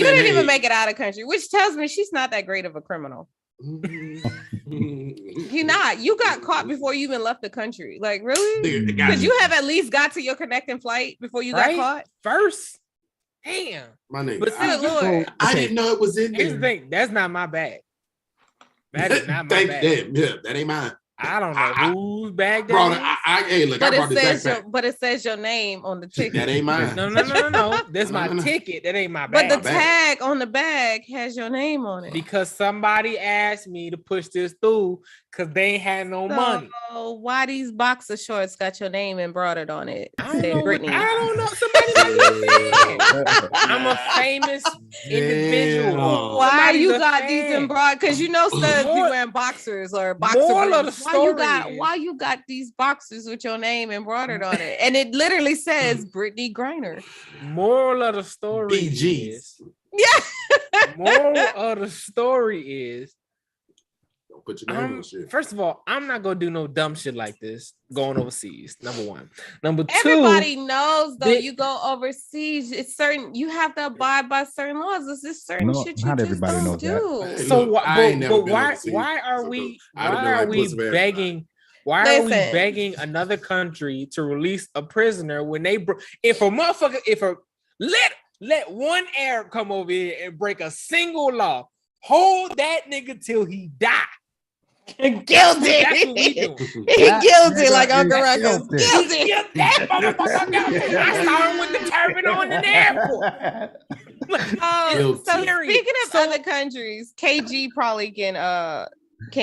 didn't even make it out of country, which tells me she's not that great of a criminal. You're not. You got caught before you even left the country. Like, really? Because you have at least got to your connecting flight before you got caught first. Damn, my name. But Lord, I didn't know it was in there. Here's the thing. That's not my bag. That is not my bag. Yeah, that ain't mine. I don't know whose bag that is. But it says your name on the ticket. That ain't mine. No. That's my ticket. That ain't my bag. But the tag on the bag has your name on it. Because somebody asked me to push this through because they ain't had no money. Why these boxer shorts got your name embroidered on it? I don't know. Somebody I'm a famous individual. Why you got these embroidered? Because stuff you wearing boxers or boxers. Why you got these boxes with your name embroidered on it? And it literally says Brittany Griner. Moral of the story is moral of the story is don't put your name on shit. First of all, I'm not gonna do no dumb shit like this going overseas. Number one. Number two, everybody knows though, you go overseas, it's certain you have to abide by certain laws. It's just certain shit you not just everybody don't knows do. That. So why are we begging? Why are we begging another country to release a prisoner when they let one Arab come over here and break a single law, hold that nigga till he die. Guilty. That's what we do. Guilty like Uncle Ruckus. Guilty. That motherfucker. I saw him with the turban on in the airport. So speaking of other countries, KG probably can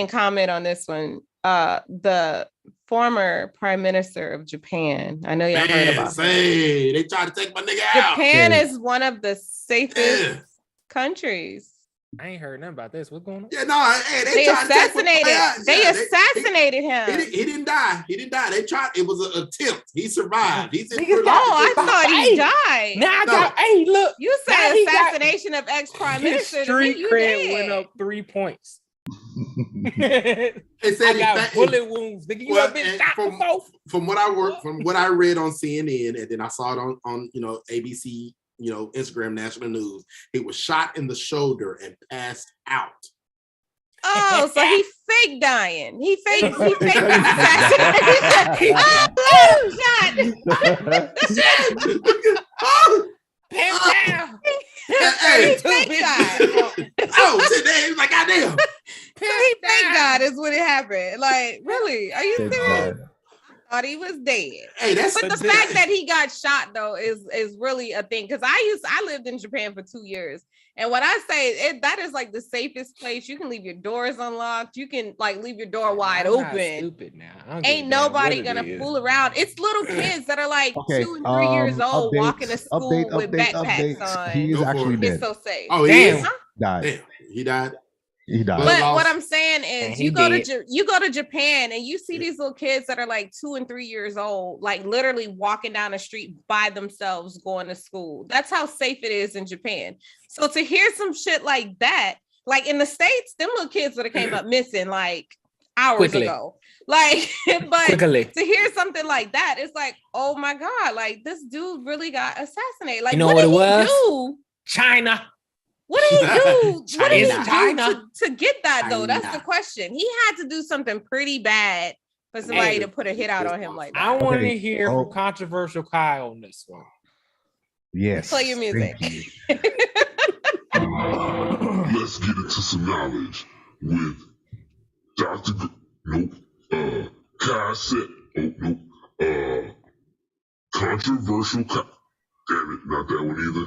comment on this one. The former prime minister of Japan. I know y'all heard about that. They tried to take my nigga out. Japan is one of the safest countries. I ain't heard nothing about this. What's going on? Yeah, no, they assassinated. They assassinated him. He didn't die. They tried. It was an attempt. He survived. He's in prison. I thought he died. Hey, look. You said assassination of ex-prime minister. His street cred went up 3 points. They said I got bullet wounds. Nigga, you have been shot before. From what I read on CNN, and then I saw it on ABC, Instagram National News. He was shot in the shoulder and passed out. Oh, so he fake dying. He fake assassination. Pam down. Hey, thank God. Oh, shit, they was like, goddamn. He thank God is what it happened. Like, really? Are you Thank serious? God. I thought he was dead. Hey, that's But the fact that he got shot though is really a thing. Because I lived in Japan for 2 years. And when I say that is like the safest place. You can leave your doors unlocked. You can like leave your door wide open. Stupid now. Ain't nobody gonna fool around. It's little kids that are like 2 and 3 years old walking to school with backpacks on. He is actually dead. It's so safe. Oh, he Damn. is? Died. Damn, he died. He died. But what I'm saying is, he you go to Japan and you see these little kids that are like 2 and 3 years old, like literally walking down the street by themselves going to school. That's how safe it is in Japan. So to hear some shit like that, like in the States, them little kids would have came up missing like hours ago. Like, but to hear something like that, it's like, oh my God, like this dude really got assassinated. Like, you know what it was? Do? China. What did he do? What did he do China. to get that though? That's the question. He had to do something pretty bad for somebody to put a hit out on him like that. I want to hear from Controversial Kyle on this one. Yes. Play your music. Let's get into some knowledge with Dr. Cassette. Oh, no. Controversial Kyle. Damn it, not that one either.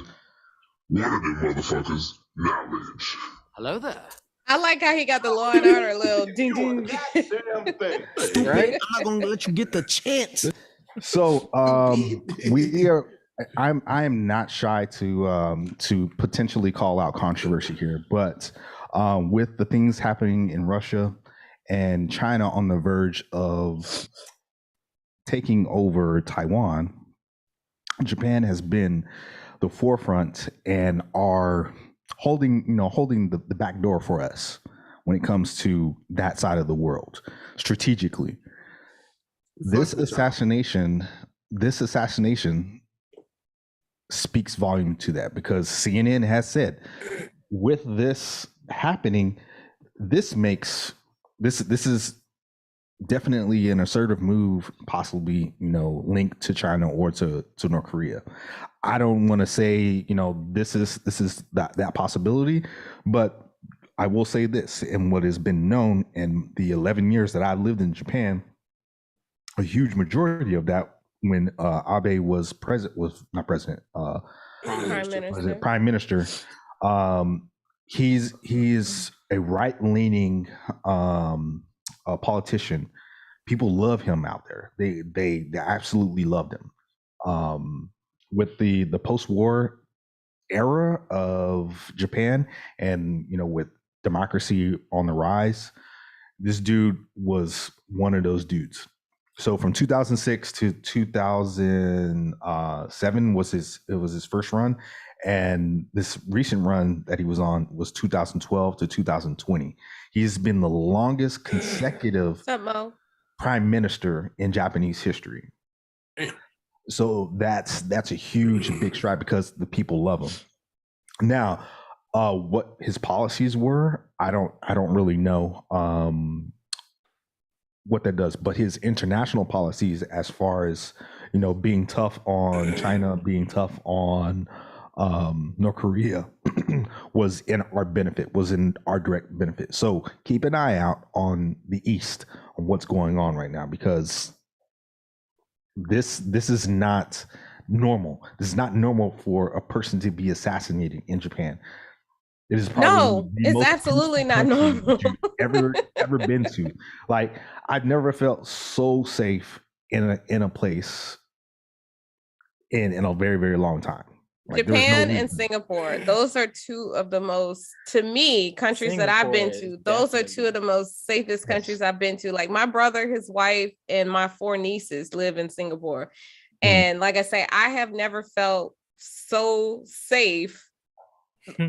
One of them motherfuckers, knowledge. Hello there. I like how he got the Law and Order little ding ding. Right? I'm not gonna let you get the chance. So I am not shy to potentially call out controversy here, but with the things happening in Russia and China on the verge of taking over Taiwan, Japan has been the forefront and are holding the back door for us when it comes to that side of the world strategically. This assassination speaks volume to that, because CNN has said with this happening, this is definitely an assertive move, possibly linked to China or to North Korea. I don't want to say this is that possibility, but I will say this, and what has been known in the 11 years that I lived in Japan, a huge majority of that, when Abe was prime minister, he's a right-leaning politician. People love him out there. They absolutely loved him. With the post-war era of Japan, and with democracy on the rise, this dude was one of those dudes. So from 2006 to 2007 was his first run, and this recent run that he was on was 2012 to 2020. He's been the longest consecutive prime minister in Japanese history. So that's a huge, big stride, because the people love him. Now, what his policies were, I don't really know what that does, but his international policies, as far as being tough on China, being tough on North Korea, was in our benefit, was in our direct benefit. So keep an eye out on the East, on what's going on right now, because this is not normal. This is not normal for a person to be assassinated in Japan. It is probably it's absolutely not normal ever been to. Like, I've never felt so safe in a place in a very, very long time. Like, Japan and Singapore, those are two of the most, to me, countries that I've been to. Those are two of the most safest countries I've been to. Like, my brother, his wife, and my 4 nieces live in Singapore. And like I say, I have never felt so safe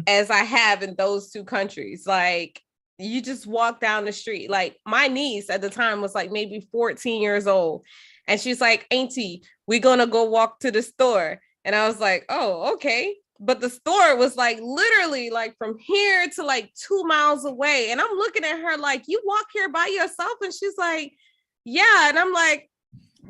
as I have in those 2 countries. Like, you just walk down the street. Like, my niece at the time was like maybe 14 years old. And she's like, Auntie, we're going to go walk to the store. And I was like, oh, okay. But the store was like literally like from here to like 2 miles away. And I'm looking at her like, you walk here by yourself? And she's like, yeah. And I'm like,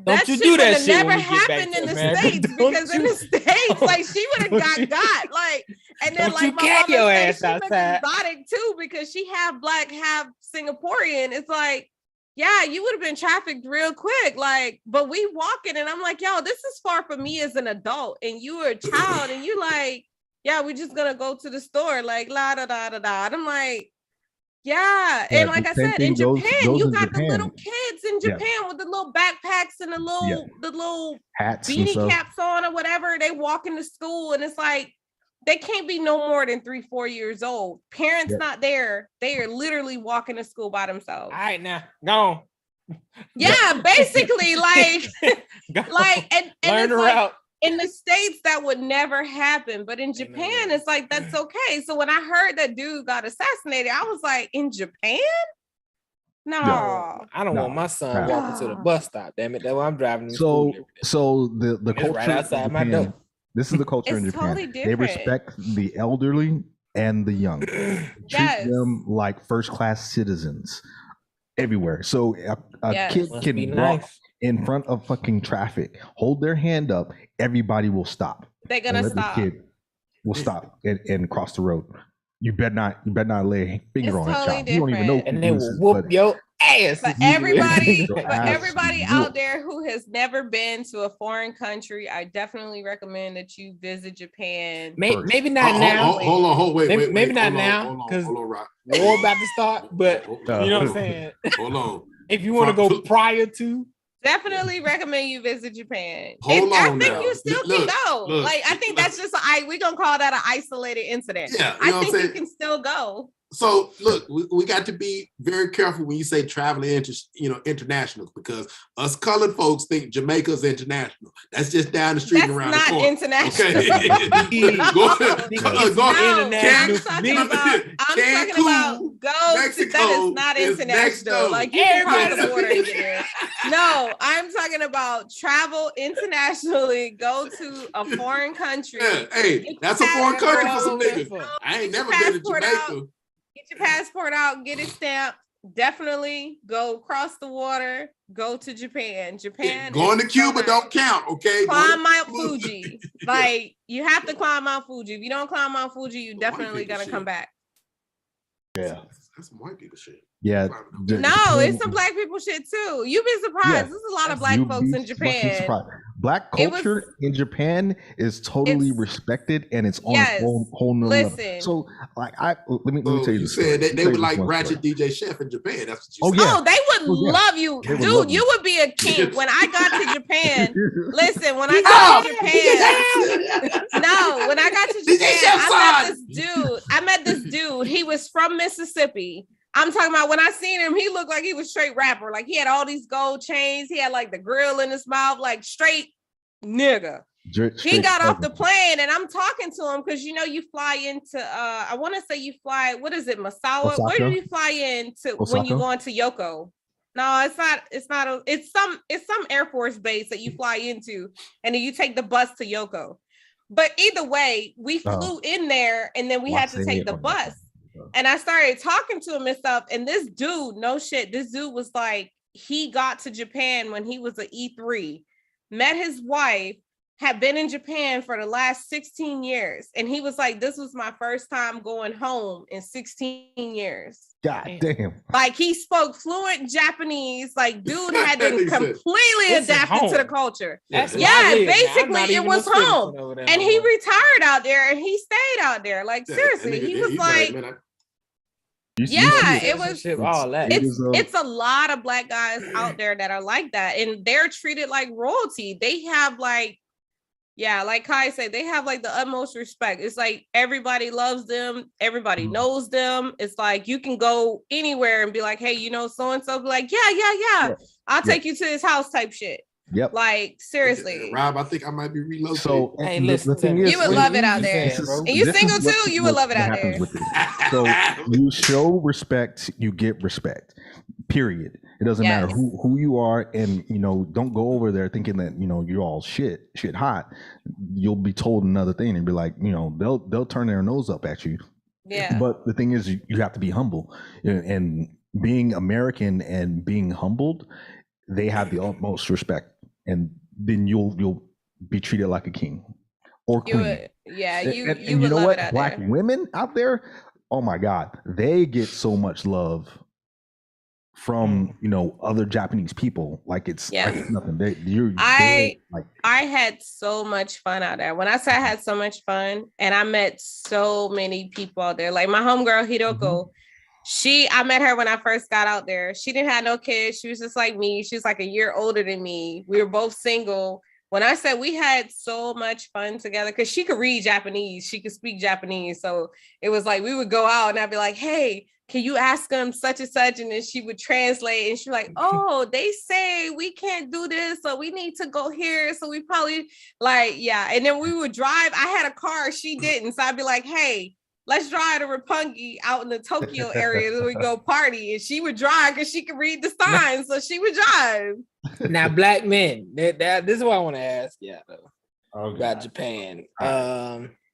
that shit would have never happened in the States, because in the States, like, she would have got. Like, And then Don't like you my get mama your said, ass she looks outside. exotic too because she half black, half Singaporean. It's like, yeah, you would have been trafficked real quick. Like, but we walking, and I'm like, yo, this is far for me as an adult, and you were a child, and you like, yeah, we're just gonna go to the store, like la da da da da. And I'm like, yeah, and like I said, in Japan, you got the little kids in Japan with the little backpacks and the little hats, beanie caps on or whatever. They walk into school, and it's like they can't be no more than 3-4 years old. Parents not there. They are literally walking to school by themselves. All right, now go on. Yeah, basically, like, like, and learn it's the like, route. in the States, that would never happen. But in Japan, it's like, that's okay. So when I heard that dude got assassinated, I was like, in Japan? No. I don't want my son walking to the bus stop. Damn it. That's why I'm driving. So the culture right outside in my Japan, door. This is the culture in Japan. Totally they respect the elderly and the young. Treat them like first class citizens everywhere. So a kid can walk in front of fucking traffic, hold their hand up, everybody will stop. They're gonna stop. The kid will stop and cross the road. You better not lay a finger on a child. You don't even know. And they will whoop your ass. For everybody out there who has never been to a foreign country, I definitely recommend that you visit Japan. Maybe not now. Wait. Maybe not now because war about to start. But you know what I'm saying. Hold on. If you want to go prior to. Definitely recommend you visit Japan. I think you still can go. Like, I think that's just we're gonna call that an isolated incident. Yeah, I think you can still go. So look, we got to be very careful when you say traveling international, because us colored folks think Jamaica's international. That's just down the street and around the corner. International. Okay. I'm talking about go Mexico, that is not international. Like, you can cross the border and get there. No, I'm talking about travel internationally. Go to a foreign country. Yeah, hey, that's a foreign country for some niggas. I ain't never been to Jamaica. Get your passport out, get it stamped. Definitely go across the water, go to Japan. Going to Cuba don't count, okay? Climb Mount Fuji. Like, you have to climb Mount Fuji. If you don't climb Mount Fuji, you definitely gotta come back. Yeah. That's some white people shit. Yeah. No, it's some black people shit too. You'd be surprised. Yeah. There's a lot of black folks in Japan. Black culture in Japan is totally respected, and it's on its own whole new level. So, like, let me tell you. You said they would like Ratchet DJ Chef in Japan. That's what you said. Oh, they would love you, dude. You would be a king. When I got to Japan, listen. When I got to Japan, when I got to Japan, I met this dude. He was from Mississippi. I'm talking about, when I seen him, he looked like he was straight rapper. Like, he had all these gold chains. He had like the grill in his mouth, like straight nigga. He got off the plane, and I'm talking to him because you fly into I want to say you fly, what is it, Masawa? Osaka? Where do you fly into when you go into Yoko? No, it's some Air Force base that you fly into, and then you take the bus to Yoko. But either way, we flew in there, and then we had to take the bus. And I started talking to him and stuff. And this dude, this dude was like, he got to Japan when he was an E3, met his wife, had been in Japan for the last 16 years. And he was like, this was my first time going home in 16 years. God damn. Like, he spoke fluent Japanese. Like, dude had been completely adapted to the culture. Basically it was home. And he retired out there, and he stayed out there. Like, seriously, he was like... it was all that. It's a lot of black guys out there that are like that, and they're treated like royalty. They have like Kai said, they have like the utmost respect. It's like everybody loves them, everybody knows them. It's like you can go anywhere and be like, hey, so and so, be like, yeah, I'll take you to his house type shit. Yep. Like, seriously. Rob, I think I might be relocated. So, hey, listen, the thing is, you would love it out there. And you single too, you would love it out there. So you show respect, you get respect. Period. It doesn't matter who you are, and don't go over there thinking that you're all shit hot. You'll be told another thing and be like, they'll turn their nose up at you. Yeah. But the thing is, you have to be humble, and being American and being humbled, they have the utmost respect, and then you'll be treated like a king. or queen. And you you would know love what? it out Black there. women out there, oh my God, they get so much love from other Japanese people. Like it's nothing. I had so much fun out there. When I say I had so much fun, and I met so many people out there. Like my homegirl Hiroko, I met her when I first got out there. She didn't have no kids. She was just like me. She was like a year older than me. We were both single. When I said we had so much fun together, because she could read Japanese, she could speak Japanese. So it was like we would go out and I'd be like, hey, can you ask them such and such? And then she would translate and she's like, oh, they say we can't do this, so we need to go here. So we probably and then we would drive. I had a car, she didn't. So I'd be like, hey, let's drive to Roppongi out in the Tokyo area. Then we go party. And she would drive because she could read the signs. So she would drive. Now, black men, this is what I want to ask you about Japan.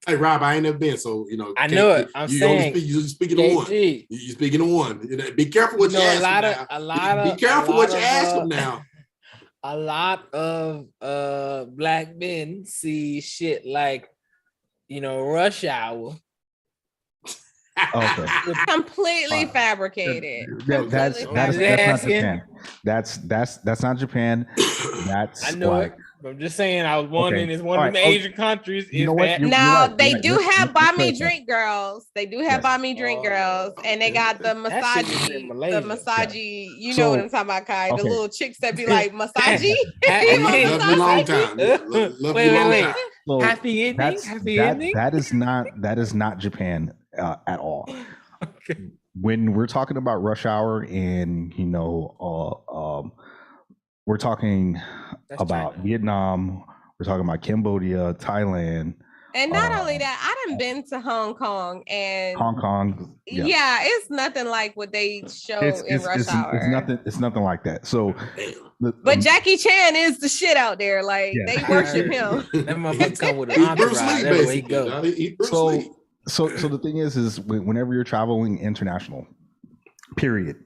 Hey Rob, I ain't never been, so I know it. I'm saying you're speaking to one. You're speaking to one. Be careful what you ask them. Be careful what you ask them now. A lot of black men see shit like Rush Hour. Okay. Completely fabricated. That's not Japan. That's not Japan. That's I know it. I'm just saying. I was wondering. It's one of the Asian countries. You know what? Now they do have buy me drink girls. They do have buy me drink girls, and they got the massage. You know what I'm talking about, Kai? The little chicks that be like massage. Love you long time. Love you long time. So happy ending. Happy ending. That is not Japan at all. Okay. When we're talking about Rush Hour and we're talking about China. Vietnam, we're talking about Cambodia, Thailand. And not only that, I done been to Hong Kong and Hong Kong. Yeah, it's nothing like what they show in Rush Hour. It's nothing like that. So but Jackie Chan is the shit out there. Like they worship him. That motherfucker come with an entourage. That's where he go. So the thing is whenever you're traveling international, period,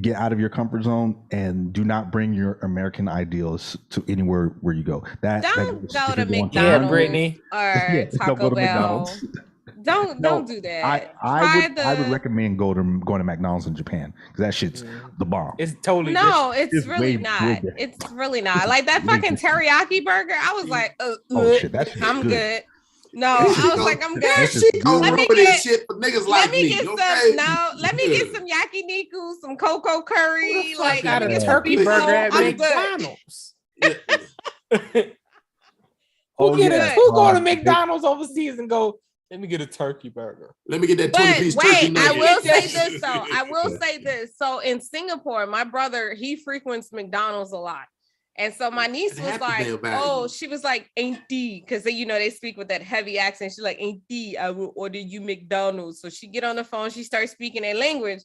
get out of your comfort zone and do not bring your American ideals to anywhere where you go. Don't go to McDonald's, Brittany, or Taco Bell. Don't do that. I would recommend going to McDonald's in Japan because that shit's the bomb. It's totally it's really not. It's really not. Like that fucking teriyaki burger. I was like, I'm good. No, I was like, I'm good. Let me get shit for niggas like me. Let me get some yakiniku, some cocoa curry. Like, got a turkey burger at McDonald's. Who go to McDonald's overseas and go, let me get a turkey burger. Let me get that 20-piece turkey nugget. I will say this though. I will say this. So in Singapore, my brother, he frequents McDonald's a lot. And so my niece was like, she was like, auntie, because they speak with that heavy accent. She's like, auntie, I will order you McDonald's. So she get on the phone, she starts speaking their language.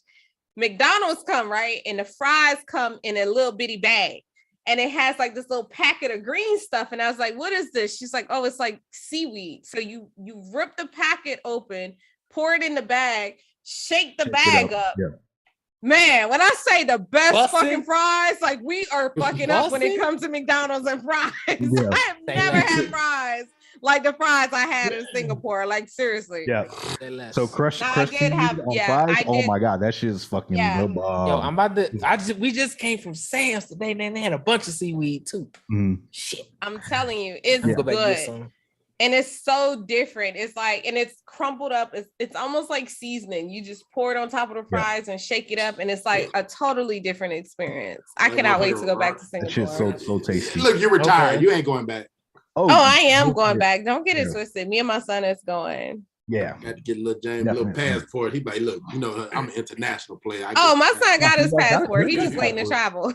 McDonald's come, right? And the fries come in a little bitty bag. And it has like this little packet of green stuff. And I was like, what is this? She's like, oh, it's like seaweed. So you rip the packet open, pour it in the bag, shake the bag up. Yeah. Man, when I say the best fucking fries, like we are fucking up when it comes to McDonald's and fries. Yeah. I have never had fries like the fries I had in Singapore. Like seriously. Yeah. So crushed seaweed on fries. Oh my god, that shit is fucking. Yo, I'm about to. We just came from Sam's today, and they had a bunch of seaweed too. Shit, I'm telling you, it's good. And it's so different. It's like, and it's crumpled up. It's almost like seasoning. You just pour it on top of the fries and shake it up, and it's like a totally different experience. I cannot wait to go back to Singapore. That shit's so tasty. Look, you're retired. Okay. You ain't going back. Oh, I am going back. Don't get it twisted. Me and my son is going. Yeah, got to get little James a little passport. He like, look, I'm an international player. My son got his passport. He's just waiting to travel.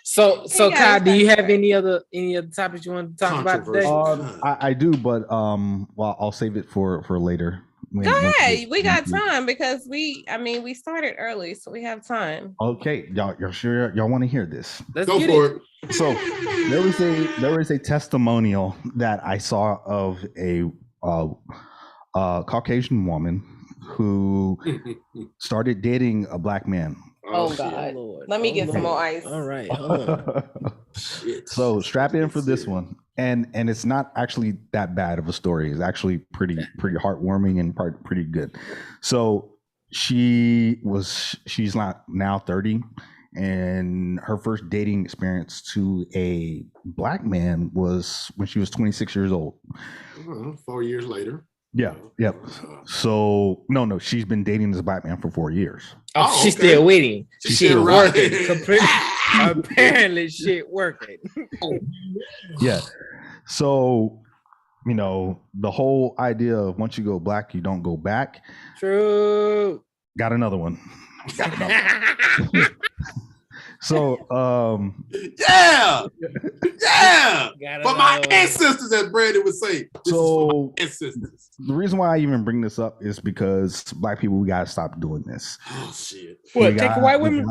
So Kai, do you have any other topics you want to talk about today? I do, but I'll save it for later. Go ahead. We got time because we started early, so we have time. Okay, y'all sure y'all want to hear this? Let's go for it. So there was a testimonial that I saw of a Caucasian woman who started dating a black man. Oh God! Lord. Let me get some more ice. All right. So strap in for this one. and it's not actually that bad of a story. It's actually pretty heartwarming and pretty good. So she's not now 30, and her first dating experience to a black man was when she was 26 years old. 4 years later. Yeah. Yep. So no, she's been dating this black man for 4 years. Oh, she's still waiting. She's Shit still working. right. Apparently, shit working. Yeah. So, the whole idea of once you go black, you don't go back. True. Got another one. So, yeah. Got For my another one. ancestors, as Brandon would say. This is for my ancestors. the reason why I even bring this up is because black people, we gotta stop doing this. Oh shit. What? Take white women?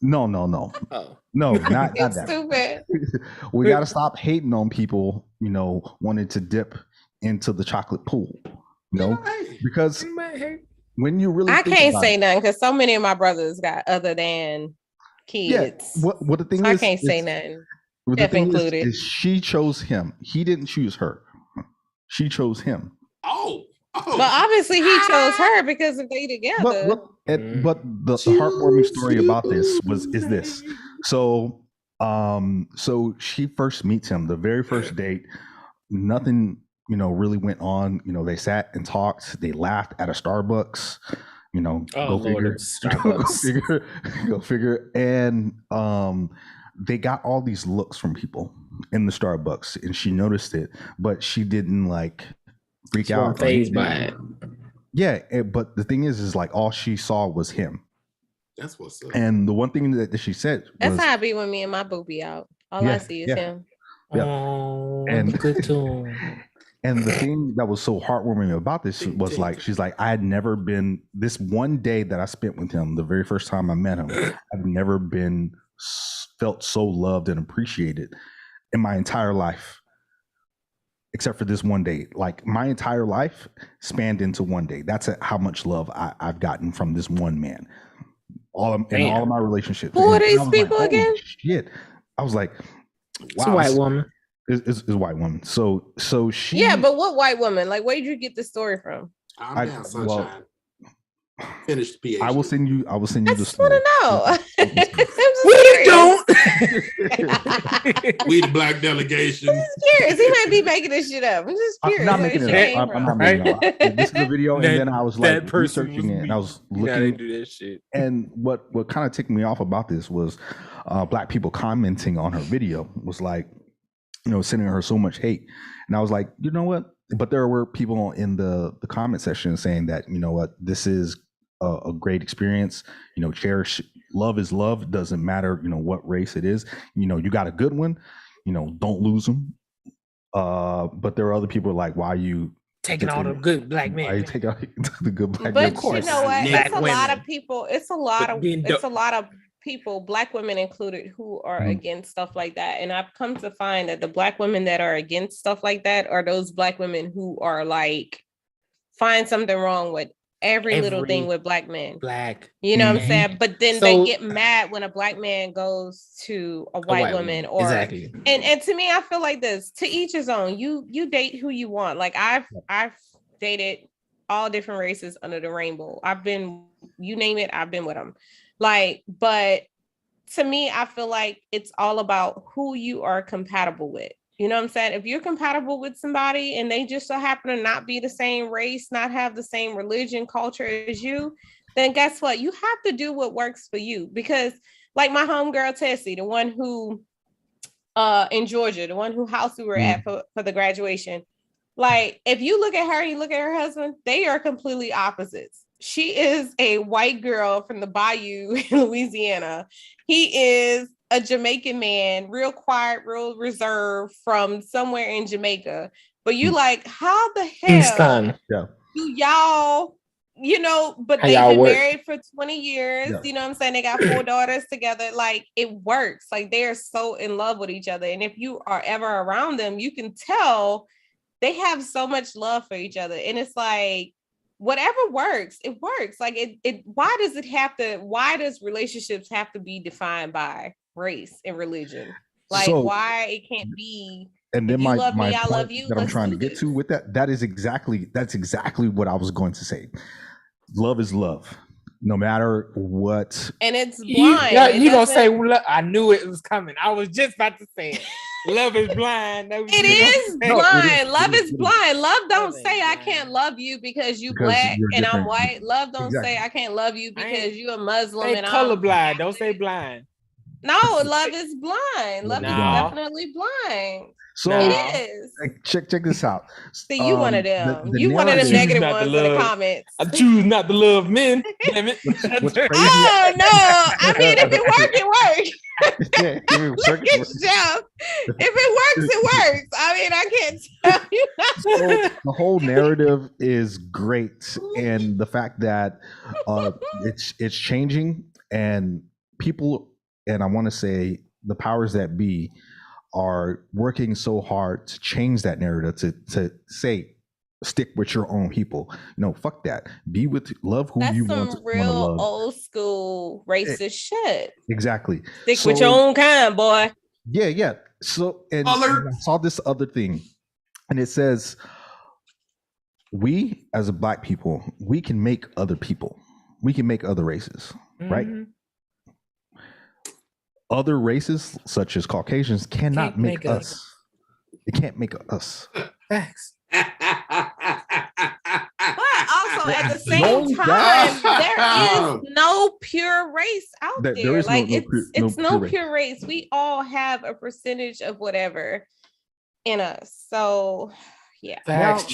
No. Oh, No, not It's that. stupid. We gotta stop hating on people, wanting to dip into the chocolate pool. Because when you really I think can't about say it, nothing because so many of my brothers got other than kids. what the thing So is, I can't say nothing. what the Jeff thing included. is she chose him. He didn't choose her. She chose him. Oh. But obviously he chose her because if they together. But the heartwarming story about this is this. So she first meets him the very first date. Nothing really went on. They sat and talked. They laughed at a Starbucks. Go figure. Go figure. And they got all these looks from people in the Starbucks, and she noticed it, but she didn't freak out. Phased by it. Yeah, but the thing is like all she saw was him. That's what's up. And the one thing that she said That's was, how I be when me and my boo be out. All I see is him. Yeah. Oh, And- good tune. and the thing that was so heartwarming about this was she's like, I had never been, this one day that I spent with him, the very first time I met him, I've never felt so loved and appreciated in my entire life, except for this one day. Like my entire life spanned into one day. That's how much love I've gotten from this one man. All of my relationships. Who are And these I was people like, again? Shit. I was like, wow. It's a white woman. It's a white woman. So she. Yeah, but what white woman? Like, where did you get the story from? I'm down, sunshine. Finished PhD. I will send you. I the just story. want to know. We the black delegation. I'm just curious. He might be making this shit up. I'm just I'm curious. not where making this it shit up. came I'm from. not making it up. This is a video, and then I was like that person researching it, and I was Yeah, they looking. do that shit. And what kind of ticked me off about this was black people commenting on her video was like, sending her so much hate. And I was like, you know what? But there were people in the comment section saying that, you know what, this is a great experience. Cherish, love is love. Doesn't matter, what race it is. You got a good one. Don't lose them. But there are other people like, why are you Taking all the good black men. Why are you taking out the good black But men? you know what? Black It's a lot women. of people. It's a lot But of. being It's dope. a lot of people, black women included, who are Mhm. against stuff like that. And I've come to find that the black women that are against stuff like that are those black women who are like find something wrong with every little Every thing with black men. Black. You know what Mhm. I'm saying? But then So- they get mad when a black man goes to a white woman or exactly. and to me, I feel like this, to each his own. You date who you want. Like I've dated all different races under the rainbow. I've been, you name it, I've been with them. Like, but to me, I feel like it's all about who you are compatible with. You know what I'm saying? If you're compatible with somebody and they just so happen to not be the same race, not have the same religion, culture as you, then guess what? You have to do what works for you. Because like my homegirl Tessie, the one who in Georgia, the one who house we were at for the graduation. Like if you look at her, you look at her husband, they are completely opposites. She is a white girl from the Bayou in Louisiana. He is a Jamaican man, real quiet, real reserved from somewhere in Jamaica. But you like, how the hell Kingston. do y'all, but How they've y'all been work? married for 20 years. Yeah. You know what I'm saying? They got 4 daughters together. Like it works. Like they're so in love with each other. And if you are ever around them, you can tell they have so much love for each other. And it's like, whatever works, it works. Like why does relationships have to be defined by race and religion? Like So- why it can't be And then my I point love you, that I'm trying to get to with that's exactly what I was going to say. Love is love, no matter what. And it's blind. You don't say. I knew it was coming. I was just about to say it. Love is blind. It is blind. Love is blind. Love don't say I can't love you because you black and I'm white. Love don't say I can't love you because you a Muslim and I'm colorblind. Don't say blind. No, love is blind. Love is definitely blind. So it is. Check this out. See, you one of them. You one of them negative ones in the comments. I choose not to love men. Damn it. Oh no! I mean, if it works, it works. Look at Chef. If it works, it works. I mean, I can't tell you. So the whole narrative is great, and the fact that it's changing, and people, and I want to say the powers that be, are working so hard to change that narrative to say stick with your own people. No, fuck that. Be with love who you want to love. That's some real old school racist shit. Exactly. Stick with your own kind, boy. Yeah. So and I saw this other thing, and it says we as a black people, we can make other people. We can make other races, right? Other races, such as Caucasians, cannot make us. It can't make us. Thanks. But also at the same time, there is no pure race out there. Like it's no pure race. We all have a percentage of whatever in us. So yeah. Thanks,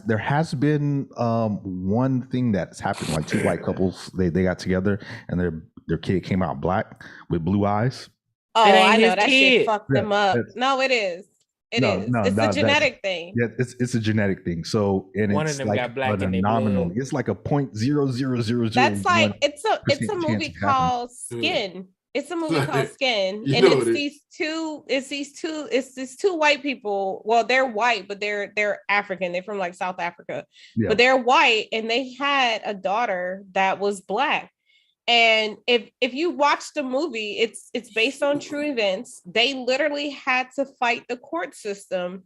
there has been one thing that's happened, like two white couples, they got together and their kid came out black with blue eyes. Oh, I know that shit fucked them up. No, it is. It's a genetic thing. Yeah, it's a genetic thing. So and one it's of them like got black in nominal. It's like a 0.0000. That's like it's a movie called Skin. It's a movie called Skin, and it's these two white people. Well, they're white, but they're African. They're from like South Africa, but they're white, and they had a daughter that was black. And if you watch the movie, it's based on true events. They literally had to fight the court system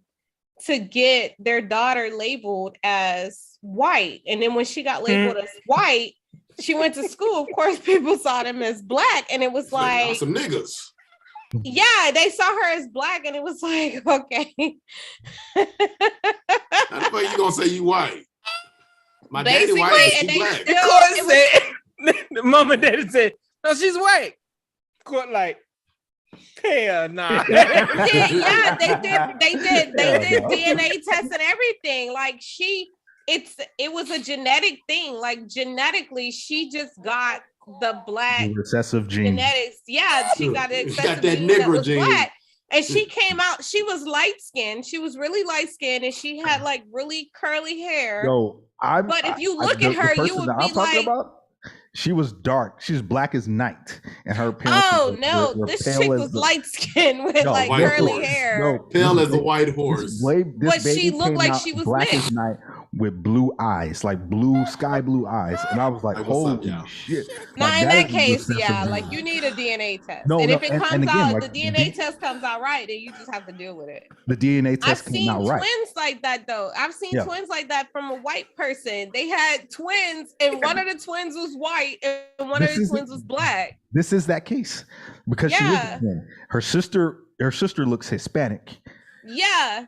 to get their daughter labeled as white. And then when she got labeled as white, she went to school. Of course, people saw them as black, and it was like some niggas. Yeah, they saw her as black, and it was like, okay. How the fuck you gonna say you white? My daddy Basically, white and she black. The court said, the mom and daddy said, no, she's white. Court like, hell nah. Yeah, they did DNA tests and everything. Like it was a genetic thing. Like genetically, she just got the black recessive gene. Genetics. Yeah, she got the excessive that gene nigger that was gene. black. And she came out, she was light skinned. She was really light skinned, and she had like really curly hair. But if you look at her, you would be like, she was dark. She's black as night, and her parents. Oh no, this chick was light skinned with like curly hair. Pale as a white horse. But she looked like she was black as night with blue eyes, like sky blue eyes, and I was like, holy shit! Now in that case, like you need a DNA test, and if it comes out, the DNA test comes out right, then you just have to deal with it. The DNA test came out right. I've seen twins like that though. I've seen twins like that from a white person. They had twins, and one of the twins was white, and one of the twins was black. This is that case because she is her sister. Her sister looks Hispanic. Yeah.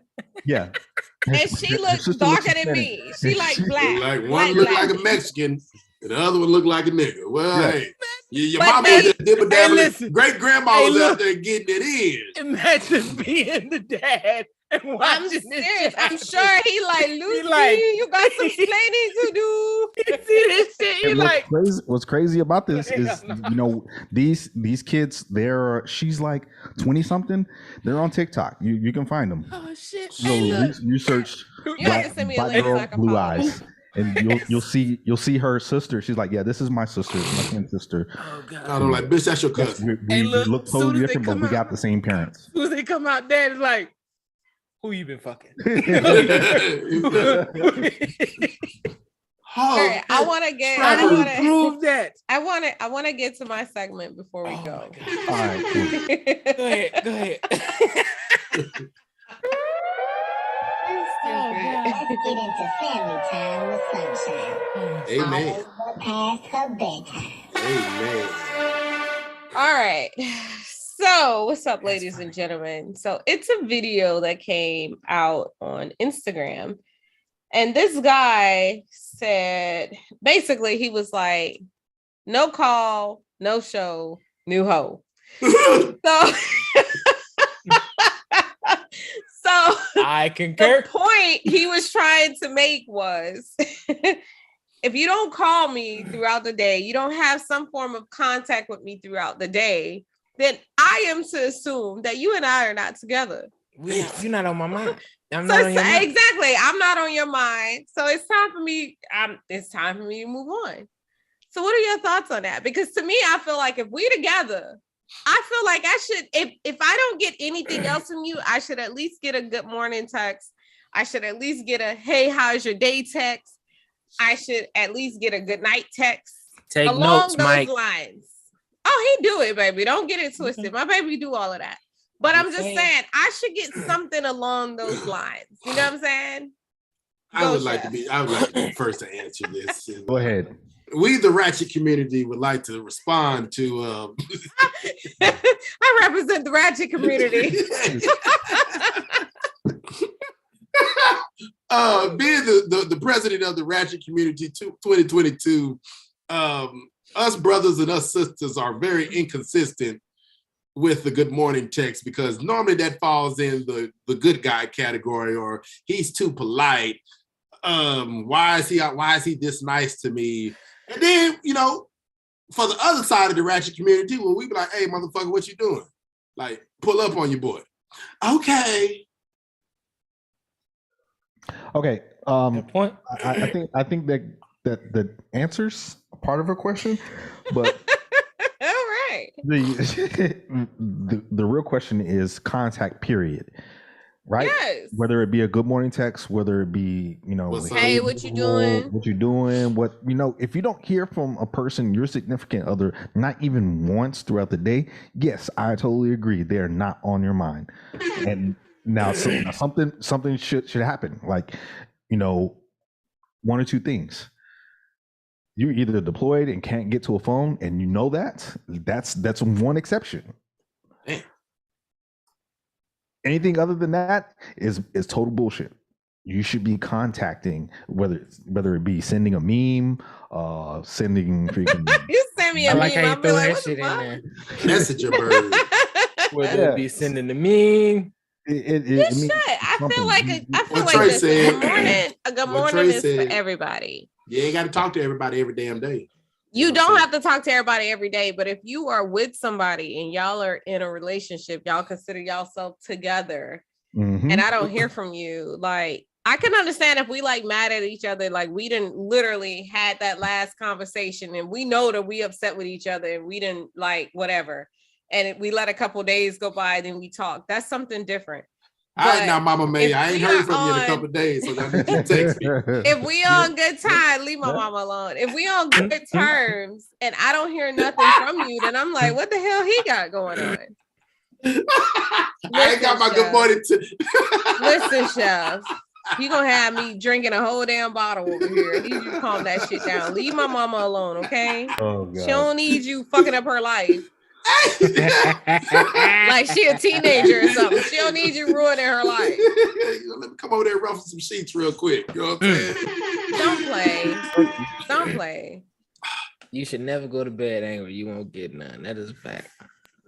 And she looks darker than me. She like black. Like one look like a Mexican, and the other one look like a nigga. Well, hey, your mama just dibba great grandma was out there getting it in. Imagine being the dad and watching I'm serious. I'm sure he like Lucy. You got some explaining to do. You see this shit? He like what's crazy about this is these kids. She's like 20 something. They're on TikTok. You can find them. Oh shit! So you search black girl, blue eyes. And you'll see her sister. She's like, yeah, this is my sister, my twin sister. Oh god! I'm like, bitch, that's your cousin. We look totally different, but we got the same parents. As soon as they come out, dad is like, who you been fucking? Right, I want to get. Prove that. I want to get to my segment before we go. All right, cool. Go ahead. Amen. Amen. All right. So, what's up, ladies and gentlemen? So, it's a video that came out on Instagram. And this guy said, basically, he was like, no call, no show, new hoe. So, I concur. The point he was trying to make was, if you don't call me throughout the day, you don't have some form of contact with me throughout the day, then I am to assume that you and I are not together. You're not on my mind. Exactly. I'm not on your mind. So it's time for me. It's time for me to move on. So what are your thoughts on that? Because to me, I feel like if we together, I feel like I should, if I don't get anything else from you, I should at least get a good morning text. I should at least get a, hey, how's your day text? I should at least get a good night text. Take along notes, those Mike. lines. Oh, he do it, baby. Don't get it twisted. My baby do all of that. But I'm just saying, I should get something along those lines. You know what I'm saying? I would like to be first to answer this. Go ahead. We, the Ratchet community, would like to respond to. I represent the Ratchet community. Being the president of the Ratchet community 2022, us brothers and us sisters are very inconsistent with the good morning text, because normally that falls in the good guy category, or he's too polite. Why is he this nice to me? And then, for the other side of the Ratchet community, well, we be like, hey, motherfucker, what you doing? Like, pull up on your boy. Okay. Okay. Good point. I think that the answer's part of her question, but all right. The real question is contact, period. Right? Yes. Whether it be a good morning text, whether it be, like, hey, what you doing? What you doing? What, if you don't hear from a person, your significant other, not even once throughout the day, yes, I totally agree. They're not on your mind. And now something should happen. Like, one or two things. You're either deployed and can't get to a phone, and that's one exception. Damn. Anything other than that is total bullshit. You should be contacting, whether it be sending a meme, sending freaking. You send me a I like meme. how you I'll be throw like, that what shit the in fuck? there. Messenger bird. Whether it be sending the meme. You should. I feel like a good morning is for everybody. You ain't got to talk to everybody every damn day. You don't have to talk to everybody every day, but if you are with somebody and y'all are in a relationship, y'all consider yourself together, and I don't hear from you, like, I can understand if we like mad at each other, like we didn't literally had that last conversation and we know that we upset with each other and we didn't like whatever, and we let a couple days go by, then we talk. That's something different. All right, now, Mama May, I ain't heard from you in a couple of days, so I need you to text me. If we on good time, leave my mama alone. If we on good terms and I don't hear nothing from you, then I'm like, what the hell he got going on? I ain't got my good morning. Listen, Chef, you gonna have me drinking a whole damn bottle over here. I need you to calm that shit down. Leave my mama alone, okay? Oh, God. She don't need you fucking up her life. Like she a teenager or something. She don't need you ruining her life. Let me come over there and ruffle some sheets real quick. You know what I'm saying? Don't play. You should never go to bed angry. You won't get none. That is a fact.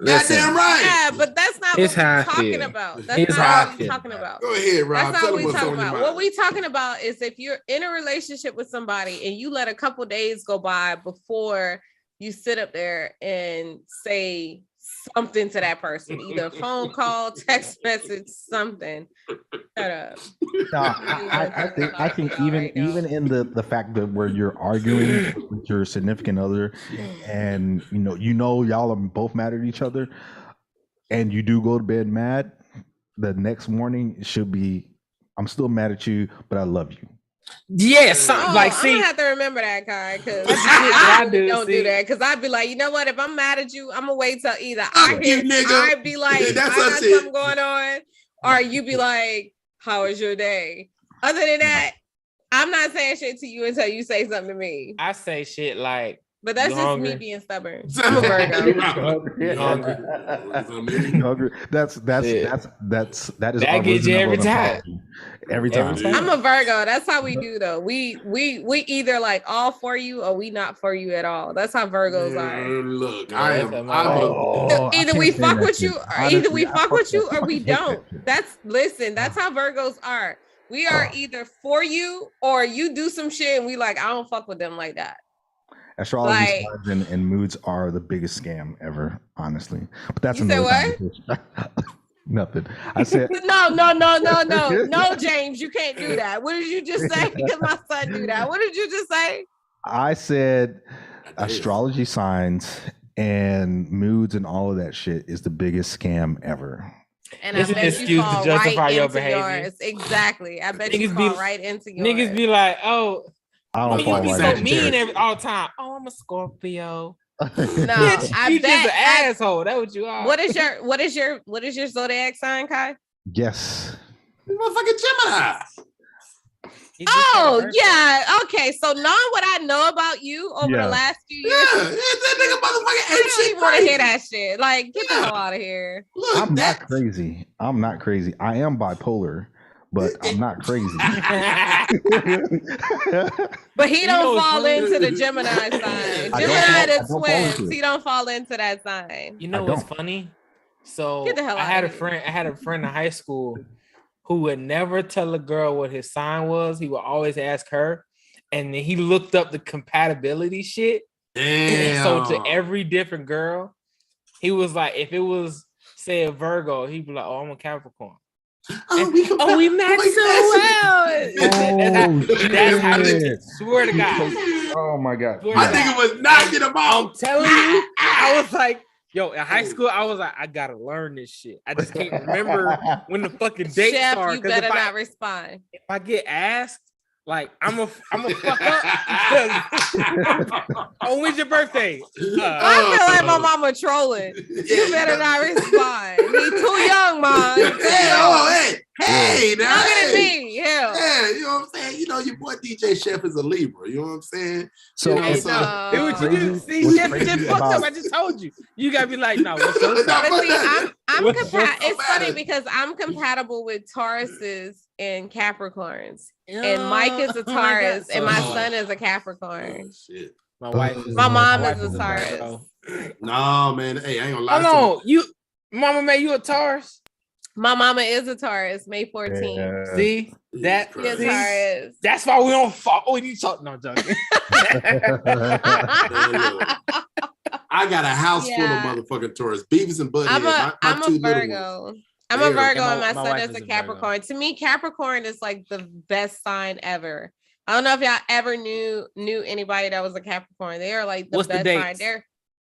Goddamn right. Yeah, but that's not what we're talking about. That's not what we're talking about. Go ahead, Rob. That's not what we're talking about. What we're talking about is if you're in a relationship with somebody and you let a couple days go by before you sit up there and say something to that person, either a phone call, text message, something. Shut up. No, I think even in the fact that where you're arguing with your significant other, and y'all are both mad at each other, and you do go to bed mad, the next morning it should be, I'm still mad at you, but I love you. Yes, I'm gonna have to remember that, guy, because I don't do that. Because I'd be like, you know what? If I'm mad at you, I'm gonna wait till either I'd be like, I got something going on, or you be like, how was your day? Other than that, I'm not saying shit to you until you say something to me. I say shit like, but that's just hungry? Me being stubborn. I'm a Virgo. You hungry? That is that gets you every time. Every time. I'm a Virgo. That's how we do though. We either like all for you or we not for you at all. That's how Virgos are. Look, either we fuck with you, or either we fuck with you or we don't. That's how Virgos are. We are either for you or you do some shit and we like, I don't fuck with them like that. Astrology signs and moods are the biggest scam ever, honestly. But that's you said what? Nothing. I said no, James, you can't do that. What did you just say? Because my son do that. What did you just say? I said astrology signs and moods and all of that shit is the biggest scam ever. And I bet you fall right your behavior. Yours. Exactly. I bet you fall right into yours. Niggas be like, oh, I don't fall you right so mean all the time. Oh, I'm a Scorpio. No, bitch, you just an asshole. That's what you are. What is your zodiac sign, Kai? Yes. Motherfucking Gemini. Oh yeah, okay. So knowing what I know about you over the last few years, that nigga motherfucking ain't shit. Want to hear that shit? Like, get the hell out of here. Look, I'm not crazy. I am bipolar, but I'm not crazy. But he don't fall into the Gemini sign. Gemini is twins. He don't fall into that sign. You know what's funny? So I had a friend in high school who would never tell a girl what his sign was. He would always ask her, and then he looked up the compatibility shit. Damn. So to every different girl, he was like, if it was say a Virgo, he'd be like, "Oh, I'm a Capricorn." We match so well. That's how it swear to God. Oh my God. I think it was knocking him out. I'm telling you, I was like, yo, in high school, I was like, I gotta learn this shit. I just can't remember when the fucking date starts. You better not respond. If I get asked, like I'm a fuck up because oh, when's your birthday? I feel like my mama trolling. You better not respond. He too young, mom. Hey, now, look at me. Yeah, you know what I'm saying? You know, your boy DJ Chef is a Libra. You know what I'm saying? So, I just told you. You gotta be like, no, what's so it's funny because I'm compatible with Tauruses and Capricorns. And Mike is a Taurus, and my son is a Capricorn. Oh, shit. My mom is a Taurus. No, man. Hey, I ain't gonna lie. Hold on. Mama made you a Taurus? My mama is a Taurus, May 14th. Yeah. See? Taurus. That's why we don't fuck. Oh, you talk. No, I'm joking. I got a house full of motherfucking Taurus. Beavis and Butthead. I'm a Virgo. I'm a Virgo and my son is a Capricorn. To me, Capricorn is like the best sign ever. I don't know if y'all ever knew anybody that was a Capricorn. They are like the best sign.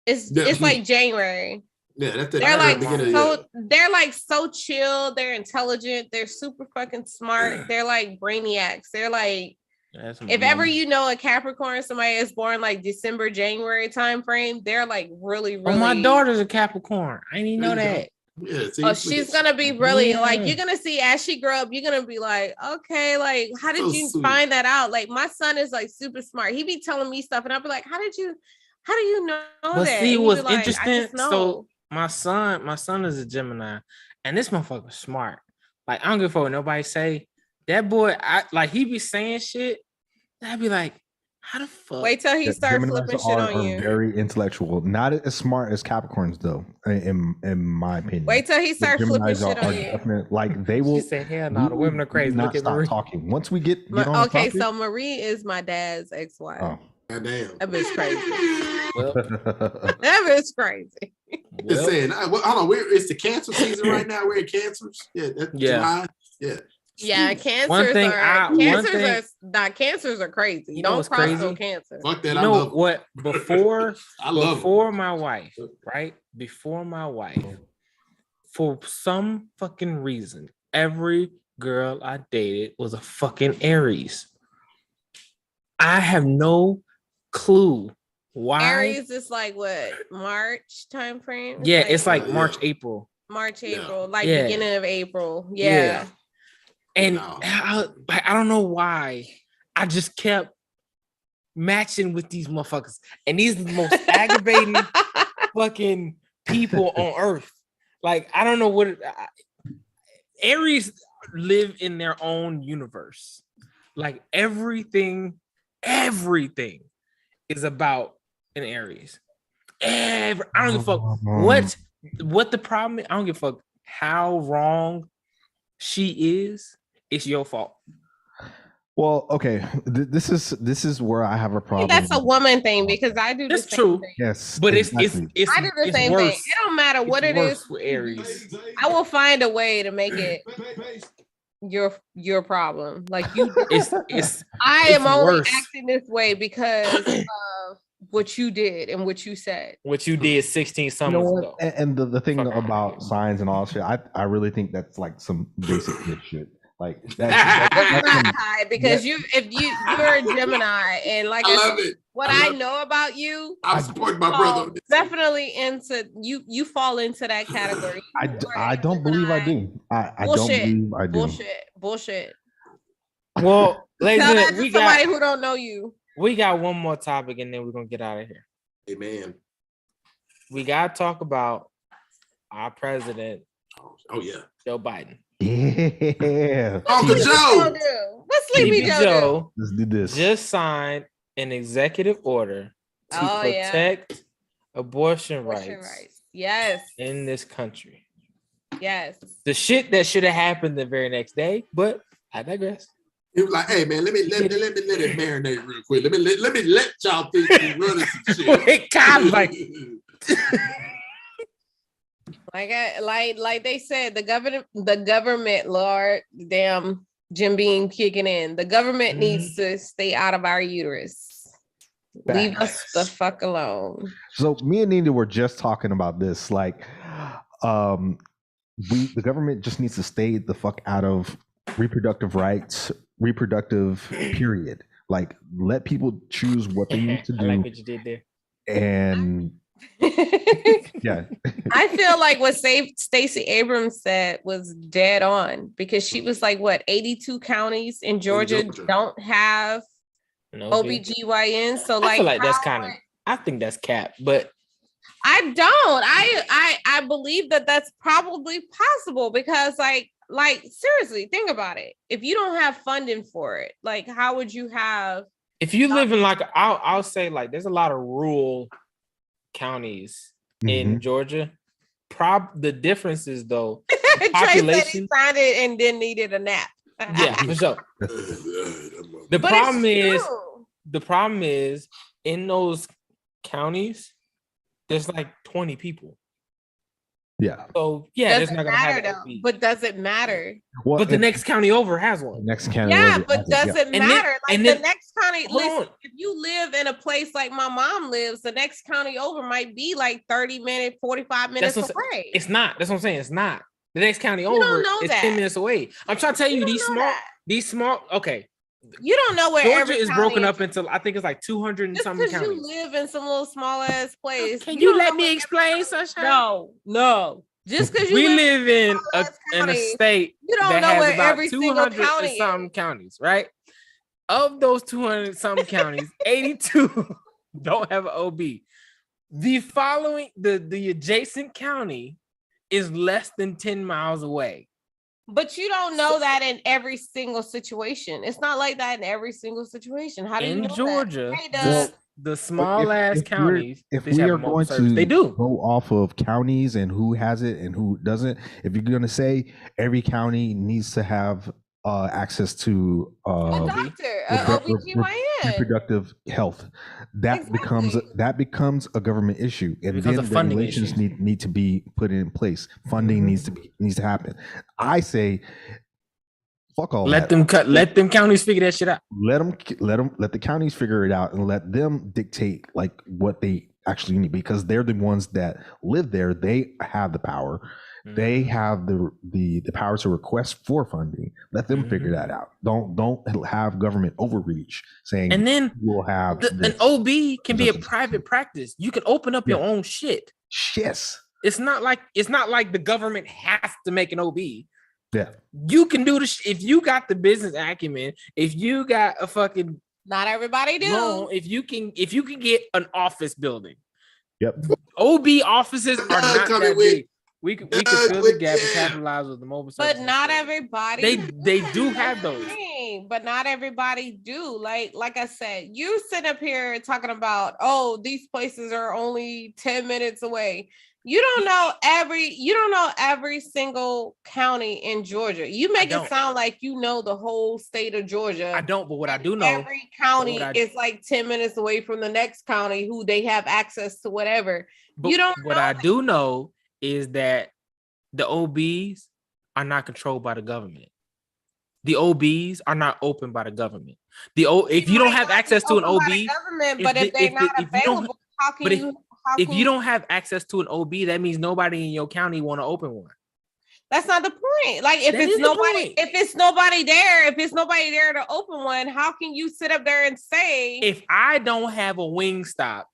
It's like January. Yeah, they're like so chill. They're intelligent. They're super fucking smart. They're like brainiacs. They're like, if ever you know a Capricorn, somebody is born like December, January time frame, they're like really. Oh, my daughter's a Capricorn. I didn't even know that. Yeah, she's gonna be really like, you're gonna see as she grow up, you're gonna be like, okay, like how did you find that out? Like my son is like super smart. He be telling me stuff, and I'll be like, how do you know that? See, what's interesting? So my son is a Gemini, and this motherfucker's smart. Like I don't give a fuck what nobody say. That boy, he be saying shit. I'd be like, how the fuck? Wait till he starts flipping shit on you. Very intellectual, not as smart as Capricorns, though. In my opinion. Wait till he starts flipping shit on you. Like they will. She said, "Hell no, the women are crazy." Look at Marie. Talking. Once we get on okay, so Marie is my dad's ex-wife. Oh, goddamn, that bitch crazy. Well, that bitch crazy. Just saying. Hold on, it's the Cancer season right now. We're in Cancers. Yeah, that's July. Yeah. Yeah, cancers are crazy. You don't cross no cancer. Fuck that. You know what? Before my wife, right? Before my wife, for some fucking reason, every girl I dated was a fucking Aries. I have no clue why. Aries is like what, March time frame? Yeah, it's like March, April. Beginning of April. Yeah. And I don't know why. I just kept matching with these motherfuckers, and these are the most aggravating fucking people on earth. Like, I don't know what Aries live in their own universe. Like, everything is about an Aries. I don't give a fuck what the problem is. I don't give a fuck how wrong she is. It's your fault. Well, okay. This is where I have a problem. That's a woman thing because I do the same thing. Yes, but exactly. it's I do the same worse. thing. It don't matter what it is for Aries. I will find a way to make it your problem. Like you, I am only acting this way because of what you did and what you said. What you did 16 summers ago. And the thing about signs and all shit, I really think that's like some basic shit. Like that's not high because you're a Gemini and like I love it. What I know about you, I'm supporting my brother. Definitely into you fall into that category. I don't believe I do. I don't believe I do. Bullshit. Well, ladies, we got somebody who don't know you. We got one more topic and then we're gonna get out of here. Amen. We gotta talk about our president. Oh yeah, Joe Biden. Yeah. Uncle Joe. What's Sleepy Joe? Let's do this. Just signed an executive order to protect abortion rights. Yes. In this country. Yes. The shit that should have happened the very next day, but I digress. He was like, "Hey man, let me let it marinate real quick. Let me let y'all think we running some shit." Like they said, the government, Lord, damn Jim Beam kicking in. The government needs to stay out of our uterus. Leave us the fuck alone. So me and Nina were just talking about this. Like, the government just needs to stay the fuck out of reproductive rights, reproductive period. Like, let people choose what they need to do. I like what you did there. And yeah, I feel like what Stacey Abrams said was dead on because she was like, what, 82 counties in Georgia don't have OBGYN. So like, I feel like that's I think that's cap, but I don't. I believe that that's probably possible because like seriously, think about it. If you don't have funding for it, like how would you have? If you live in like, I'll say like, there's a lot of rural counties in Georgia. The difference is though, population. Trey said he signed it and then needed a nap. Yeah, for sure. The problem is in those counties, there's like 20 people. Yeah. So yeah, it's not gonna matter. But does it matter? Well, but the next county over has one. Next county. Yeah, but does it matter? Like the next county. Listen, if you live in a place like my mom lives, the next county over might be like 30 minutes, 45 minutes away. It's not. That's what I'm saying. It's not. The next county over is 10 minutes away. I'm trying to tell you, these small. Okay. You don't know where Georgia is broken up into, I think it's like 200 and something counties. You live in some little small ass place. Can you let me explain, Sunshine? No. Just because we live in a state you don't know where every single county and some counties, right? Of those 200 some counties, 82 don't have an OB. The adjacent county is less than 10 miles away. But you don't know that in every single situation. It's not like that in every single situation. How do you know Georgia, that? the small ass counties, if we are going to go off of counties and who has it and who doesn't, if you're going to say every county needs to have access to a doctor, OBGYN, reproductive health, that becomes a government issue, and then regulations need to be put in place. Funding needs to happen. I say, fuck all. Let them counties figure that shit out. Let the counties figure it out and let them dictate like what they actually need, because they're the ones that live there. They have the power. They have the power to request for funding. Let them figure that out. Don't have government overreach saying, and then we'll have an OB can be a private practice. You can open up your own shit. Yes. It's not like the government has to make an OB. Yeah. You can do this if you got the business acumen, if you got a fucking not everybody do. loan, if you can get an office building. Yep. OB offices are not that big. We could fill the gap and capitalize with the mobile service. But not everybody. They do have those. But not everybody do. Like I said, you sit up here talking about, oh, these places are only 10 minutes away. You don't know every single county in Georgia. You make it sound like you know the whole state of Georgia. I don't, but what I do know, every county is like 10 minutes away from the next county who they have access to whatever. But what I do know is that the OBs are not controlled by the government. The OBs are not open by the government. If you don't have access to an OB, but if they're not available, how can you? If you don't have access to an OB, that means nobody in your county want to open one. That's not the point. Like if it's nobody there to open one, how can you sit up there and say, if I don't have a Wingstop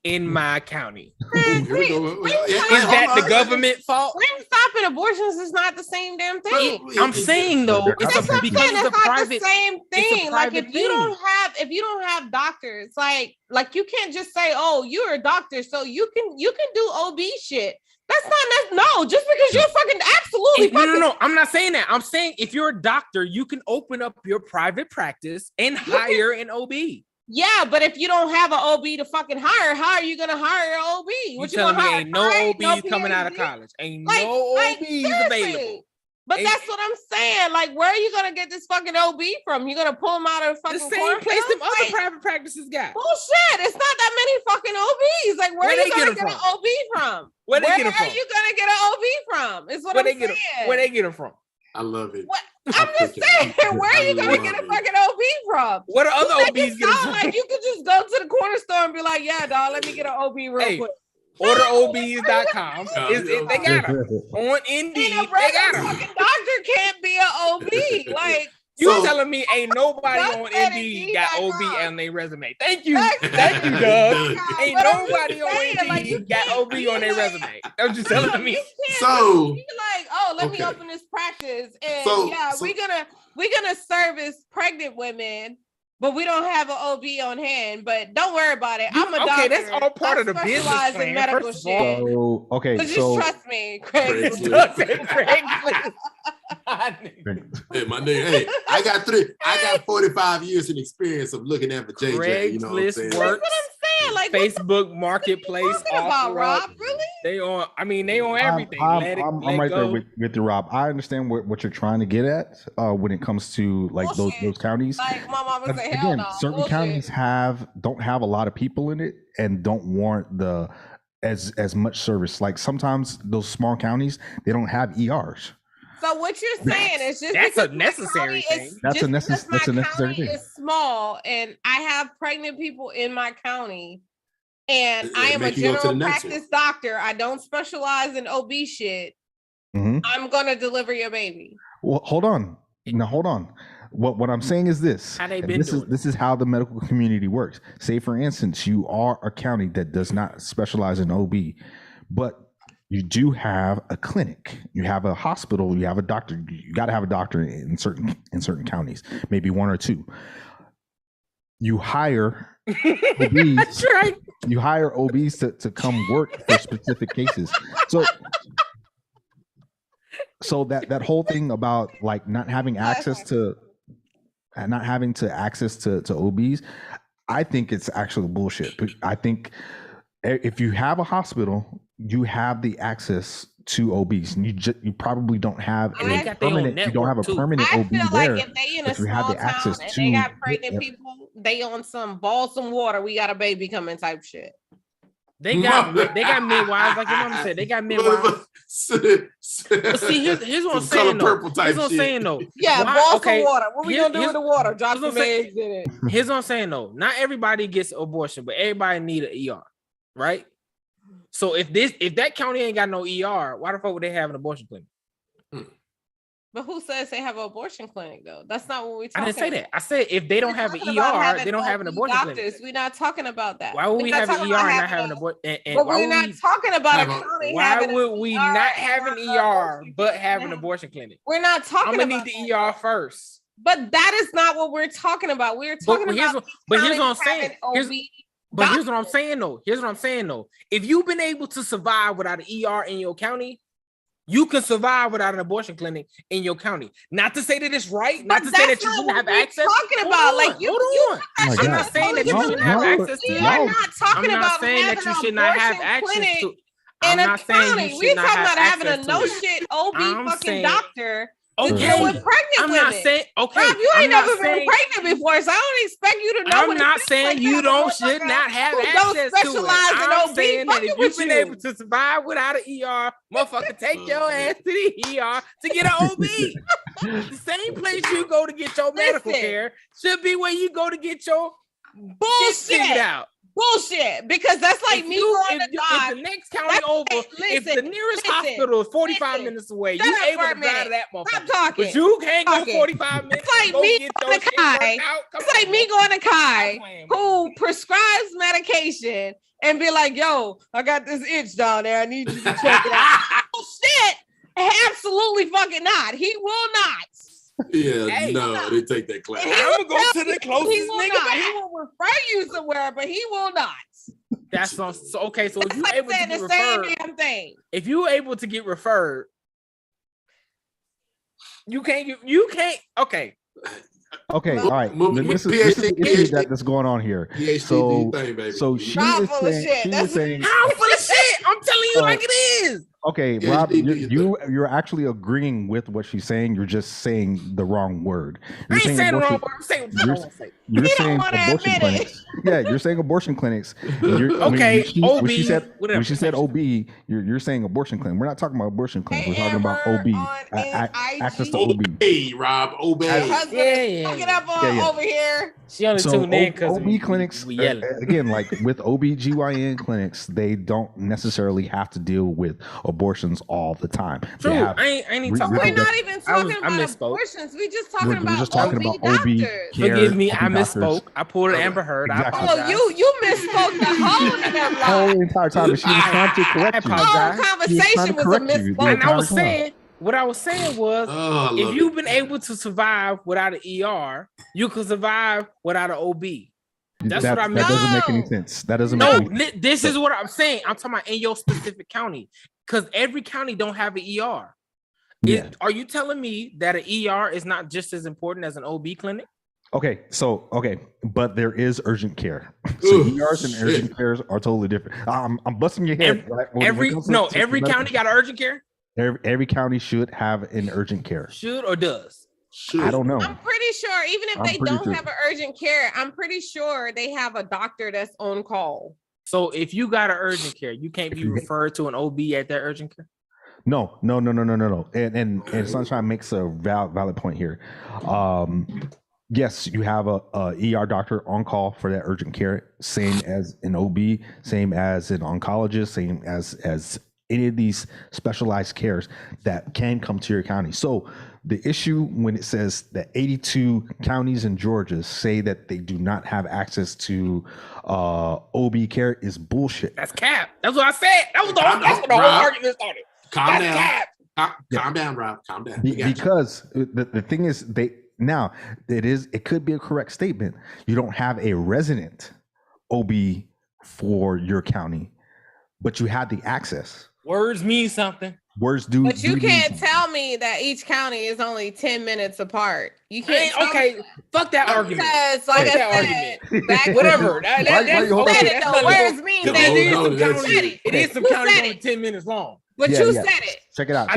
in my county, is that the government fault? Wingstop and abortions is not the same damn thing. I'm saying though, it's not the same thing. Like if you don't have doctors, like you can't just say, oh, you're a doctor, so you can do OB shit. That's not just because you're fucking absolutely no. I'm not saying that. I'm saying if you're a doctor, you can open up your private practice and hire an OB. Yeah, but if you don't have an OB to fucking hire, how are you gonna hire an OB? What you telling me ain't no OBs coming out of college? Ain't no OBs available. But that's what I'm saying. Like, where are you gonna get this fucking OB from? You gonna pull them out of fucking the same place them other private practices got? Bullshit! It's not that many fucking OBs. Like, where are you gonna get an OB from? Where are you gonna get an OB from? Is what I'm saying. Where they get them from? I love it. I'm just saying, where are you gonna get a fucking OB from? What are other OBs getting from? Like you could just go to the corner store and be like, yeah, dog, let me get an OB real quick. OrderOBs.com. They got them. On Indeed, they got them. Fucking doctor can't be an OB. Like, you telling me ain't nobody on Indeed got OB on their resume? Thank you, Doug. Ain't nobody on Indeed got OB on their resume. That's you telling me. So you like, oh, let me open this practice, and we're gonna service pregnant women. But we don't have an OB on hand. But don't worry about it. I'm a doctor. Okay, that's all part of the business plan. In medical shit. So, okay, so just trust me, Craig. Craig, please. Hey, my nigga. Hey, I got 45 years in experience of looking at the JJ. You know what I'm saying? That's what I'm saying. Like Facebook Marketplace. What are you about, Rob? Really? They on everything. I'm right there with you, Rob. I understand what you're trying to get at when it comes to like those counties. Like my mama said, again, certain counties don't have a lot of people in it and don't warrant as much service. Like sometimes those small counties, they don't have ERs. So what you're saying is just that's a necessary thing. That's a necessary thing. It's small, and I have pregnant people in my county, and I am a general practice doctor. I don't specialize in OB shit. Mm-hmm. I'm gonna deliver your baby. Well, hold on. Now, hold on. What I'm saying is this. This is how the medical community works. Say, for instance, you are a county that does not specialize in OB, but you do have a clinic, you have a hospital, you have a doctor. You got to have a doctor in certain counties, maybe one or two. You hire OBs. That's right. You hire OBs to come work for specific cases. So that whole thing about like not having access to OBs, I think it's actually bullshit. I think if you have a hospital, you have the access to OBs. You probably don't have a permanent. You don't have a permanent OB there. I feel like if they in a small town and they got pregnant people, they on some balsam water. We got a baby coming type shit. They got midwives, like your mama said. They got midwives. But see, here's what I'm saying though. Here's what I'm saying though. Yeah, balsam water. What we gonna do with the water? Drop some eggs in it. Here's what I'm saying though. Not everybody gets abortion, but everybody need an ER, right? So if that county ain't got no ER, why the fuck would they have an abortion clinic? But who says they have an abortion clinic though? That's not what we're talking about. I didn't say that. I said if they don't have an ER, they don't have an abortion clinic. We're not talking about that. Why would we have an ER and not have an abortion? But we're not talking about a county. Why would we not have an ER but have an abortion clinic? We're not talking about. I'm gonna need the ER first. But that is not what we're talking about. We're talking about. But here's what I'm saying. Here's what I'm saying though. If you've been able to survive without an ER in your county, you can survive without an abortion clinic in your county. Not to say that it's right, not to say that you shouldn't have access. Talking about hold on. I'm not saying that you shouldn't have access to it. I'm not talking about saying that you should not have access to. I'm not saying we're talking about having a no shit OB fucking doctor. Okay, with pregnant I'm women. Not saying okay. Rob, you ain't never been pregnant before, so I don't expect you to know. I'm not saying you should not have access to it. I'm saying that if you've been able to survive without an ER, motherfucker, take your ass to the ER to get an OB. The same place you go to get your medical care should be where you go to get your bullshit figured out. Bullshit, because that's like me going to die. If the next county if the nearest hospital is 45 minutes away, you able to drive to that motherfucker. Stop talking. But you can't go 45 minutes. It's like me going to Kai. It's like me going to Kai, who prescribes medication and be like, "Yo, I got this itch down there. I need you to check it out." Bullshit. Absolutely fucking not. He will not. Yeah, no, they take that class. I'm gonna go to the closest nigga. He will refer you somewhere, but he will not. That's so okay. So if you're able to get referred, if you're able to get referred, you can't. Okay. Okay, all right. This is the issue that's going on here. So she is saying, how full of shit? I'm telling you like it is. Okay, Rob, you're actually agreeing with what she's saying. You're just saying the wrong word. I ain't saying the wrong word. I'm saying you're saying abortion clinics. Yeah, you're saying abortion clinics. Okay, OB. When she said OB, you're saying abortion clinic. We're not talking about abortion clinics. We're talking about OB. Access to OB. Hey, Rob, OB. Look it up over here. She only tuned in because OB clinics, again, like with OB/GYN clinics, they don't necessarily have to deal with abortions all the time. True. I ain't talking. We're not even talking about abortions. We're just talking about OB doctors. Forgive me, I misspoke. I pulled an Amber Heard. Exactly. You misspoke the whole entire time. She was trying to correct you. The whole conversation was a misspoke. And what I was saying was, if you've been able to survive without an ER, you can survive without an OB. That's what I meant. That doesn't make any sense. That doesn't make any sense. This is what I'm saying. I'm talking about in your specific county. Because every county don't have an ER. Are you telling me that an ER is not just as important as an OB clinic? But there is urgent care. So ERs and urgent cares are totally different. I'm busting your head. Every county got an urgent care? Every county should have an urgent care. Should or does? I don't know. I'm pretty sure, even if they don't have an urgent care, I'm pretty sure they have a doctor that's on call. So if you got an urgent care, you can't be referred to an OB at that urgent care? No. And Sunshine makes a valid point here. Yes, you have a ER doctor on call for that urgent care, same as an OB, same as an oncologist, same as any of these specialized cares that can come to your county. So the issue when it says that 82 counties in Georgia say that they do not have access to OB care is bullshit. That's cap. That's what I said. That was the whole argument started. Calm down. Calm down, Rob. Calm down. Because the thing is, it could be a correct statement. You don't have a resident OB for your county, but you have the access. Words mean something. Words do. But you can't tell me that each county is only 10 minutes apart. You can't. Fuck that argument. Because, like I said, whatever. Words mean that it is some counties only 10 minutes long. But you said it. Check it out.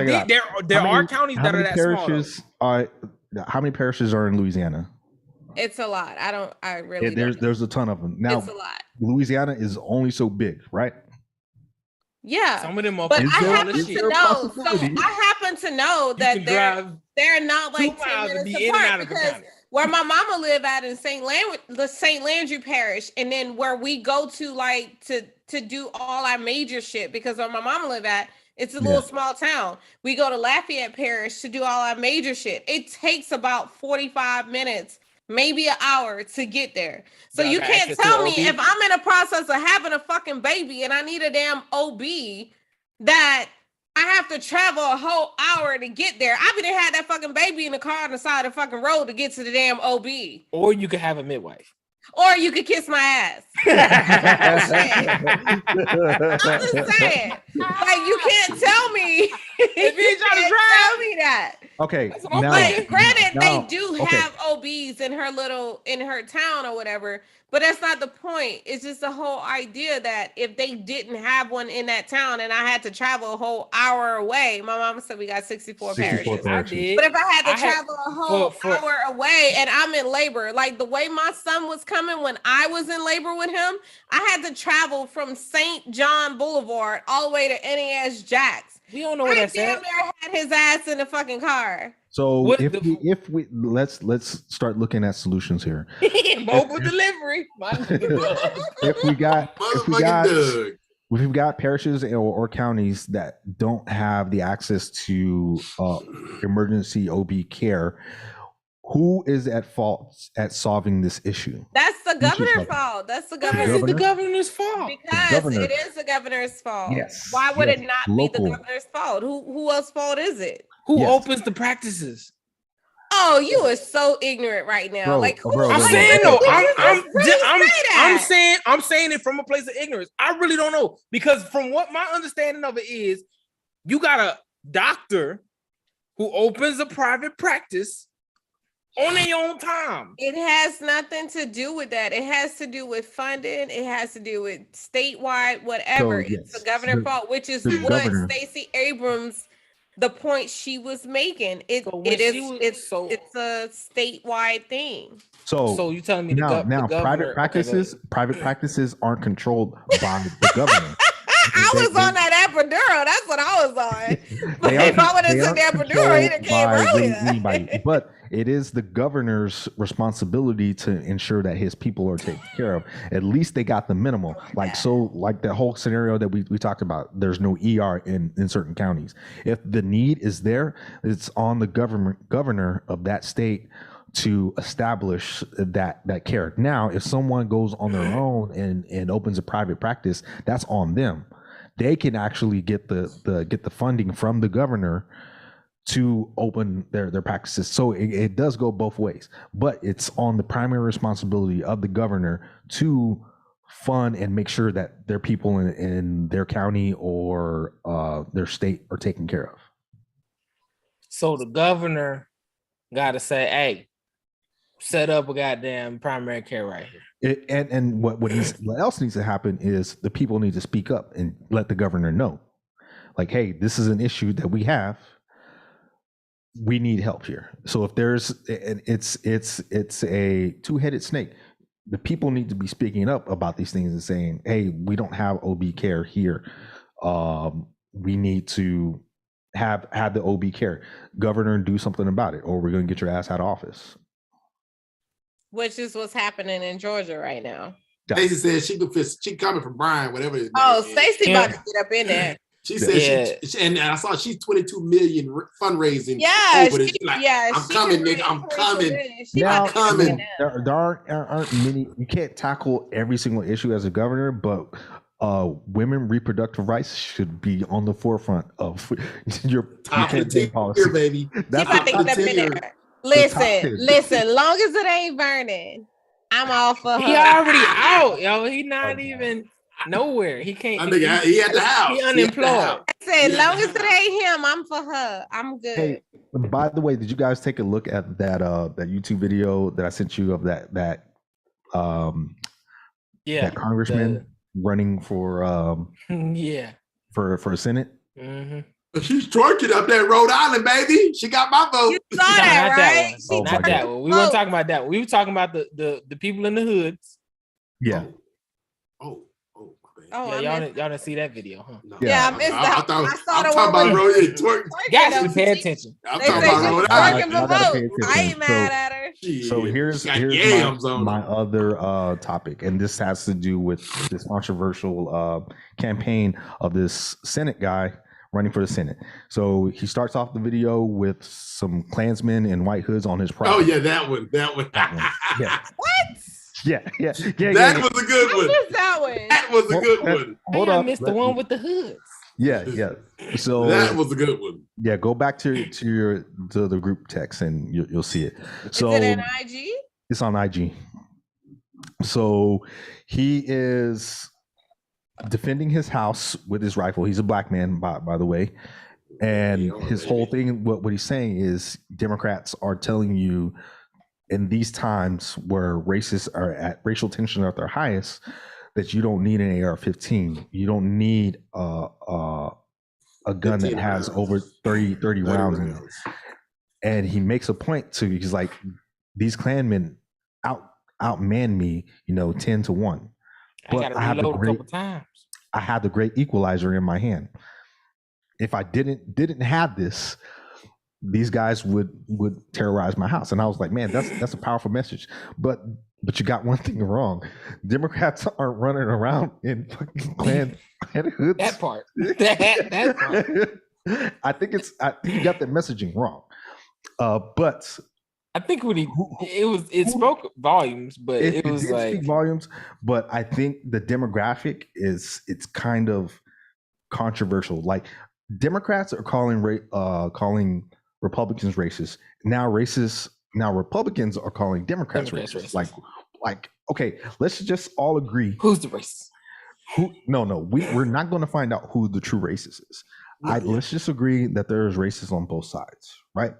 There are counties that are that small. How many parishes are in Louisiana? It's a lot. I really there's a ton of them. Now, it's a lot. Louisiana is only so big, right? Yeah, some of them are. But I happen to know that they're not like 10 minutes apart because where my mama live at in St. Landry Parish, and then where we go to like to do all our major shit, because where my mama live at, It's a little small town. We go to Lafayette Parish to do all our major shit. It takes about 45 minutes, maybe an hour to get there. So you can't tell me if I'm in a process of having a fucking baby and I need a damn OB that I have to travel a whole hour to get there. I would have had that fucking baby in the car on the side of the fucking road to get to the damn OB. Or you could have a midwife. Or you could kiss my ass. I'm just saying. Like, you can't tell me. If you trying to drive, tell me that. Okay. Like, granted, they do have OBs in her town or whatever, but that's not the point. It's just the whole idea that if they didn't have one in that town and I had to travel a whole hour away, my mama said we got 64 parishes. I did. But if I had to travel a whole hour away and I'm in labor, like the way my son was coming when I was in labor with him, I had to travel from St. John Boulevard all the way to NAS Jacks. We don't know where that's at. Had his ass in the fucking car. So if we let's start looking at solutions here. Mobile delivery. if we've got parishes or counties that don't have the access to emergency OB care, who is at fault at solving this issue? That's the governor's fault. That's the governor's the governor's fault. Because it is the governor's fault. Yes. Why would it not be the governor's fault? Who else's fault is it? Who opens the practices? Oh, you are so ignorant right now. Bro, like, I'm saying I'm saying it from a place of ignorance. I really don't know, because from what my understanding of it is, you got a doctor who opens a private practice on their own time. It has nothing to do with that. It has to do with funding. It has to do with statewide, whatever. It's the governor's fault, which is what Stacey Abrams, the point she was making. It's a statewide thing. So you telling me now private practices aren't controlled by the government. I was on that epidural. That's what I was on. But if I would have took that epidural, he'd have came earlier. But it is the governor's responsibility to ensure that his people are taken care of. At least they got the minimal. Like the whole scenario that we talked about, there's no ER in certain counties. If the need is there, it's on the governor of that state to establish that care. Now, if someone goes on their own and opens a private practice, that's on them. They can actually get the funding from the governor to open their practices. So it does go both ways, but it's on the primary responsibility of the governor to fund and make sure that their people in their county or their state are taken care of. So the governor got to say, hey, set up a goddamn primary care right here. And what else needs to happen is the people need to speak up and let the governor know, like, hey, this is an issue that we have. We need help here. So if it's a two-headed snake. The people need to be speaking up about these things and saying, hey, we don't have OB care here. We need to have the OB care. Governor, do something about it, or we're going to get your ass out of office. Which is what's happening in Georgia right now. Stacey said she coming from Bryant, whatever his name is. Stacey about to get up in there. She said and I saw she's 22 million fundraising. Yeah, I'm coming, nigga. I'm coming. I'm coming. There aren't many. You can't tackle every single issue as a governor, but women reproductive rights should be on the forefront of your campaign policy. Here, baby. That's Listen, long as it ain't burning, I'm all for her. He already out, yo. He not even nowhere. He can't. He at the house. He unemployed. I said, long as it ain't him, I'm for her. I'm good. Hey, by the way, did you guys take a look at that YouTube video that I sent you of that congressman running for for Senate? Mm-hmm. She's twerking up there in Rhode Island, baby. She got my vote. You saw that, right? Not that one. We weren't talking about that one. We were talking about the people in the hoods. Yeah. Y'all didn't see that video, huh? No. Yeah, I missed that. I'm talking about Rhode Island twerking. Guys, pay attention. I'm talking about Rhode Island. I ain't mad at her. So here's my other topic, and this has to do with this controversial campaign of this Senate guy running for the Senate. So he starts off the video with some Klansmen in white hoods on his property. Oh yeah, that one. Yeah. What? Yeah. That was a good one. That one. That was a good one. Hold I up. missed the one with the hoods. Yeah. So that was a good one. Yeah, go back to the group text and you'll see it. So is it an IG? It's on IG. So he is defending his house with his rifle. He's a black man, by the way. And his whole thing, what he's saying is Democrats are telling you in these times where racial tensions are at their highest, that you don't need an AR-15. You don't need a gun that has over 30 rounds in it. And he makes a point he's like, these Klansmen outman me, 10-1. But I have a couple times. I had the great equalizer in my hand. If I didn't have this, these guys would terrorize my house. And I was like, man, that's a powerful message. But you got one thing wrong. Democrats aren't running around in fucking Klan hoods. That part. That part. I think you got the messaging wrong. But I think it spoke volumes, but it was like volumes. But I think the demographic it's kind of controversial. Like Democrats are calling Republicans racist. Now Republicans are calling Democrats racist. Like okay, let's just all agree. Who's the racist? We're not going to find out who the true racist is. Let's just agree that there's racists on both sides, right?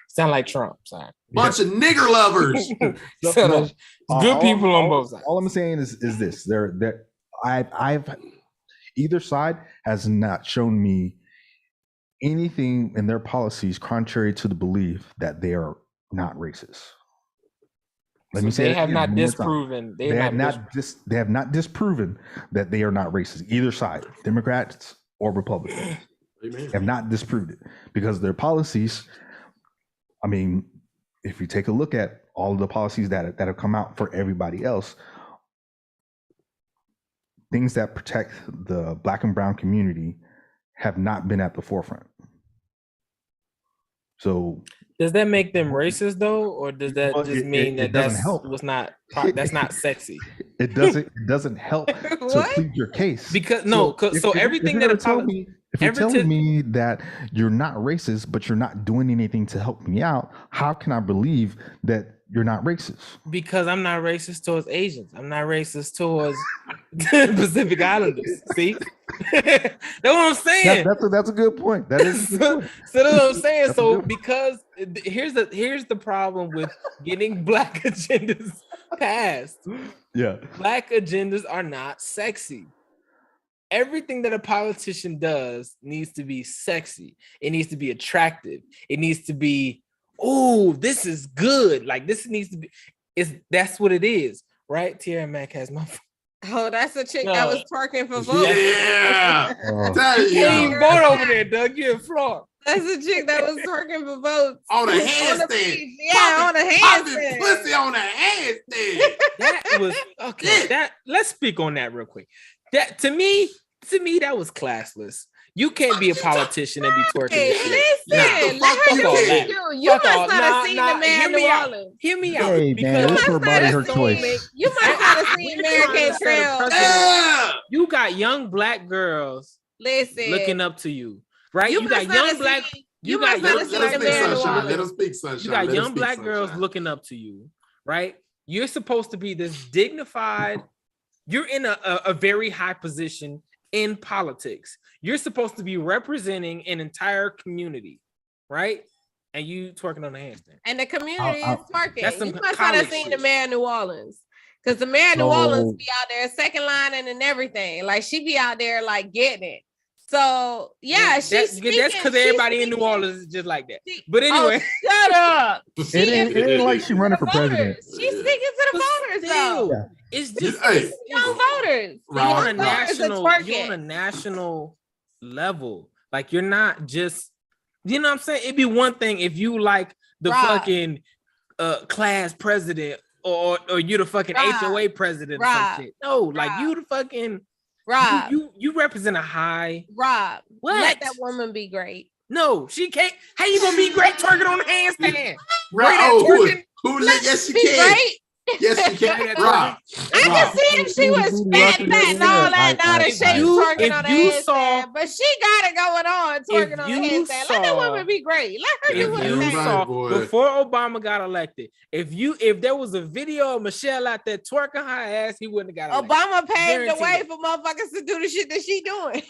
Sound like Trump. Sorry. Bunch of nigger lovers. Good people on both sides. All I'm saying is this: I've either side has not shown me anything in their policies contrary to the belief that they are not racist. Let me say they have not disproven. They have not disproven that they are not racist. Either side, Democrats or Republicans, have not disproved it because their policies. I mean, if you take a look at all of the policies that have come out for everybody else, things that protect the Black and brown community have not been at the forefront. So does that make them racist though, or does that just mean that that's help? That's not sexy? It doesn't help to plead your case because everything that if you're telling me that you're not racist, but you're not doing anything to help me out, how can I believe that you're not racist? Because I'm not racist towards Asians. I'm not racist towards Pacific Islanders. See? That's what I'm saying. That's a good point. That is so that's what I'm saying. So because here's the problem with getting black agendas passed. Yeah. Black agendas are not sexy. Everything that a politician does needs to be sexy. It needs to be attractive. It needs to be, oh, this is good. Like this needs to be. That's what it is, right? Tierra Mac has my. Oh, that's a chick that was twerking for votes. Yeah. You ain't vote over there, Doug. You're in Florida. That's a chick that was twerking for votes. On a handstand. On a handstand. Pussy on a handstand. That was okay. Let's speak on that real quick. That to me, that was classless. You can't be a politician and be twerking. Hey, listen, let her do you. Must not have seen the man New Orleans. Hear me out. Hey, man, it's her body, her choice. You must not have seen Mary Trail. Yeah. You got young black girls looking up to you, right? You got young black. You got young black girls looking up to you, right? You're supposed to be this dignified. You're in a very high position in politics. You're supposed to be representing an entire community, right? And you twerking on the handstand. And the community is twerking. That's some you must not have seen the mayor of New Orleans. Because the mayor of New Orleans be out there second line and everything. Like she be out there like getting it. So yeah, that's because everybody in New Orleans is just like that. But anyway, shut up. It ain't like she running for president. She's speaking to the voters though. Yeah. It's just young voters. You're on a national level. Like you're not just, you know what I'm saying? It'd be one thing if you like the fucking class president or you're the fucking HOA president or some shit. No, like you the fucking Rob, you represent a high. Rob, What? let that woman be great. No, she can't. How you gonna be great twerking on the handstand? Right. Great at twerking. Yes, she Be can. great. Yes, she can. Rob. I can see if she was fat and all that, and all the shit twerking on the handstand, but she got it going on twerking on the handstand. Let that woman be great. Let her do what she saw before Obama got elected. If there was a video of Michelle out there twerking her ass, he wouldn't have got elected. Obama paved the way for motherfuckers to do the shit that she doing.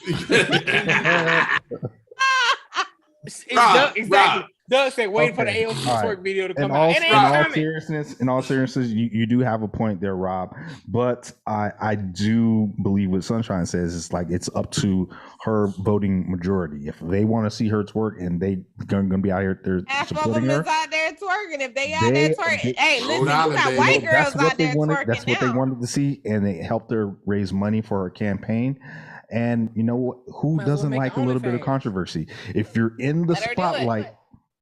Exactly. Doug said, waiting for the AOC twerk video to come out. In all seriousness, you do have a point there, Rob. But I do believe what Sunshine says is like it's up to her voting majority. If they want to see her twerk and they gonna be out here, they're supporting her. Out there twerking. If they out there twerking, hey, listen, you got white girls out there twerking. That's what they wanted to see, and they helped her raise money for her campaign. And you know what? Who doesn't like a little bit of controversy? If you're in the spotlight.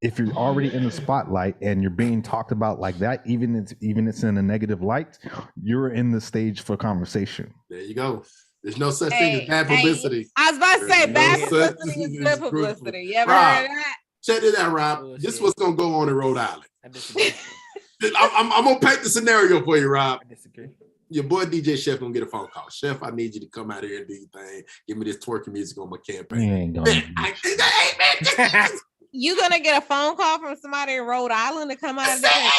If you're already in the spotlight and you're being talked about like that, even it's in a negative light, you're in the stage for conversation. There you go. There's no such thing as bad publicity. I was about to say bad publicity is good publicity. You ever heard of that? Check it out, Rob. This is what's gonna go on in Rhode Island. I'm gonna paint the scenario for you, Rob. I disagree. Your boy DJ Chef gonna get a phone call. Chef, I need you to come out here and do your thing. Give me this twerking music on my campaign. You ain't gonna. You gonna get a phone call from somebody in Rhode Island to come out of there? I'm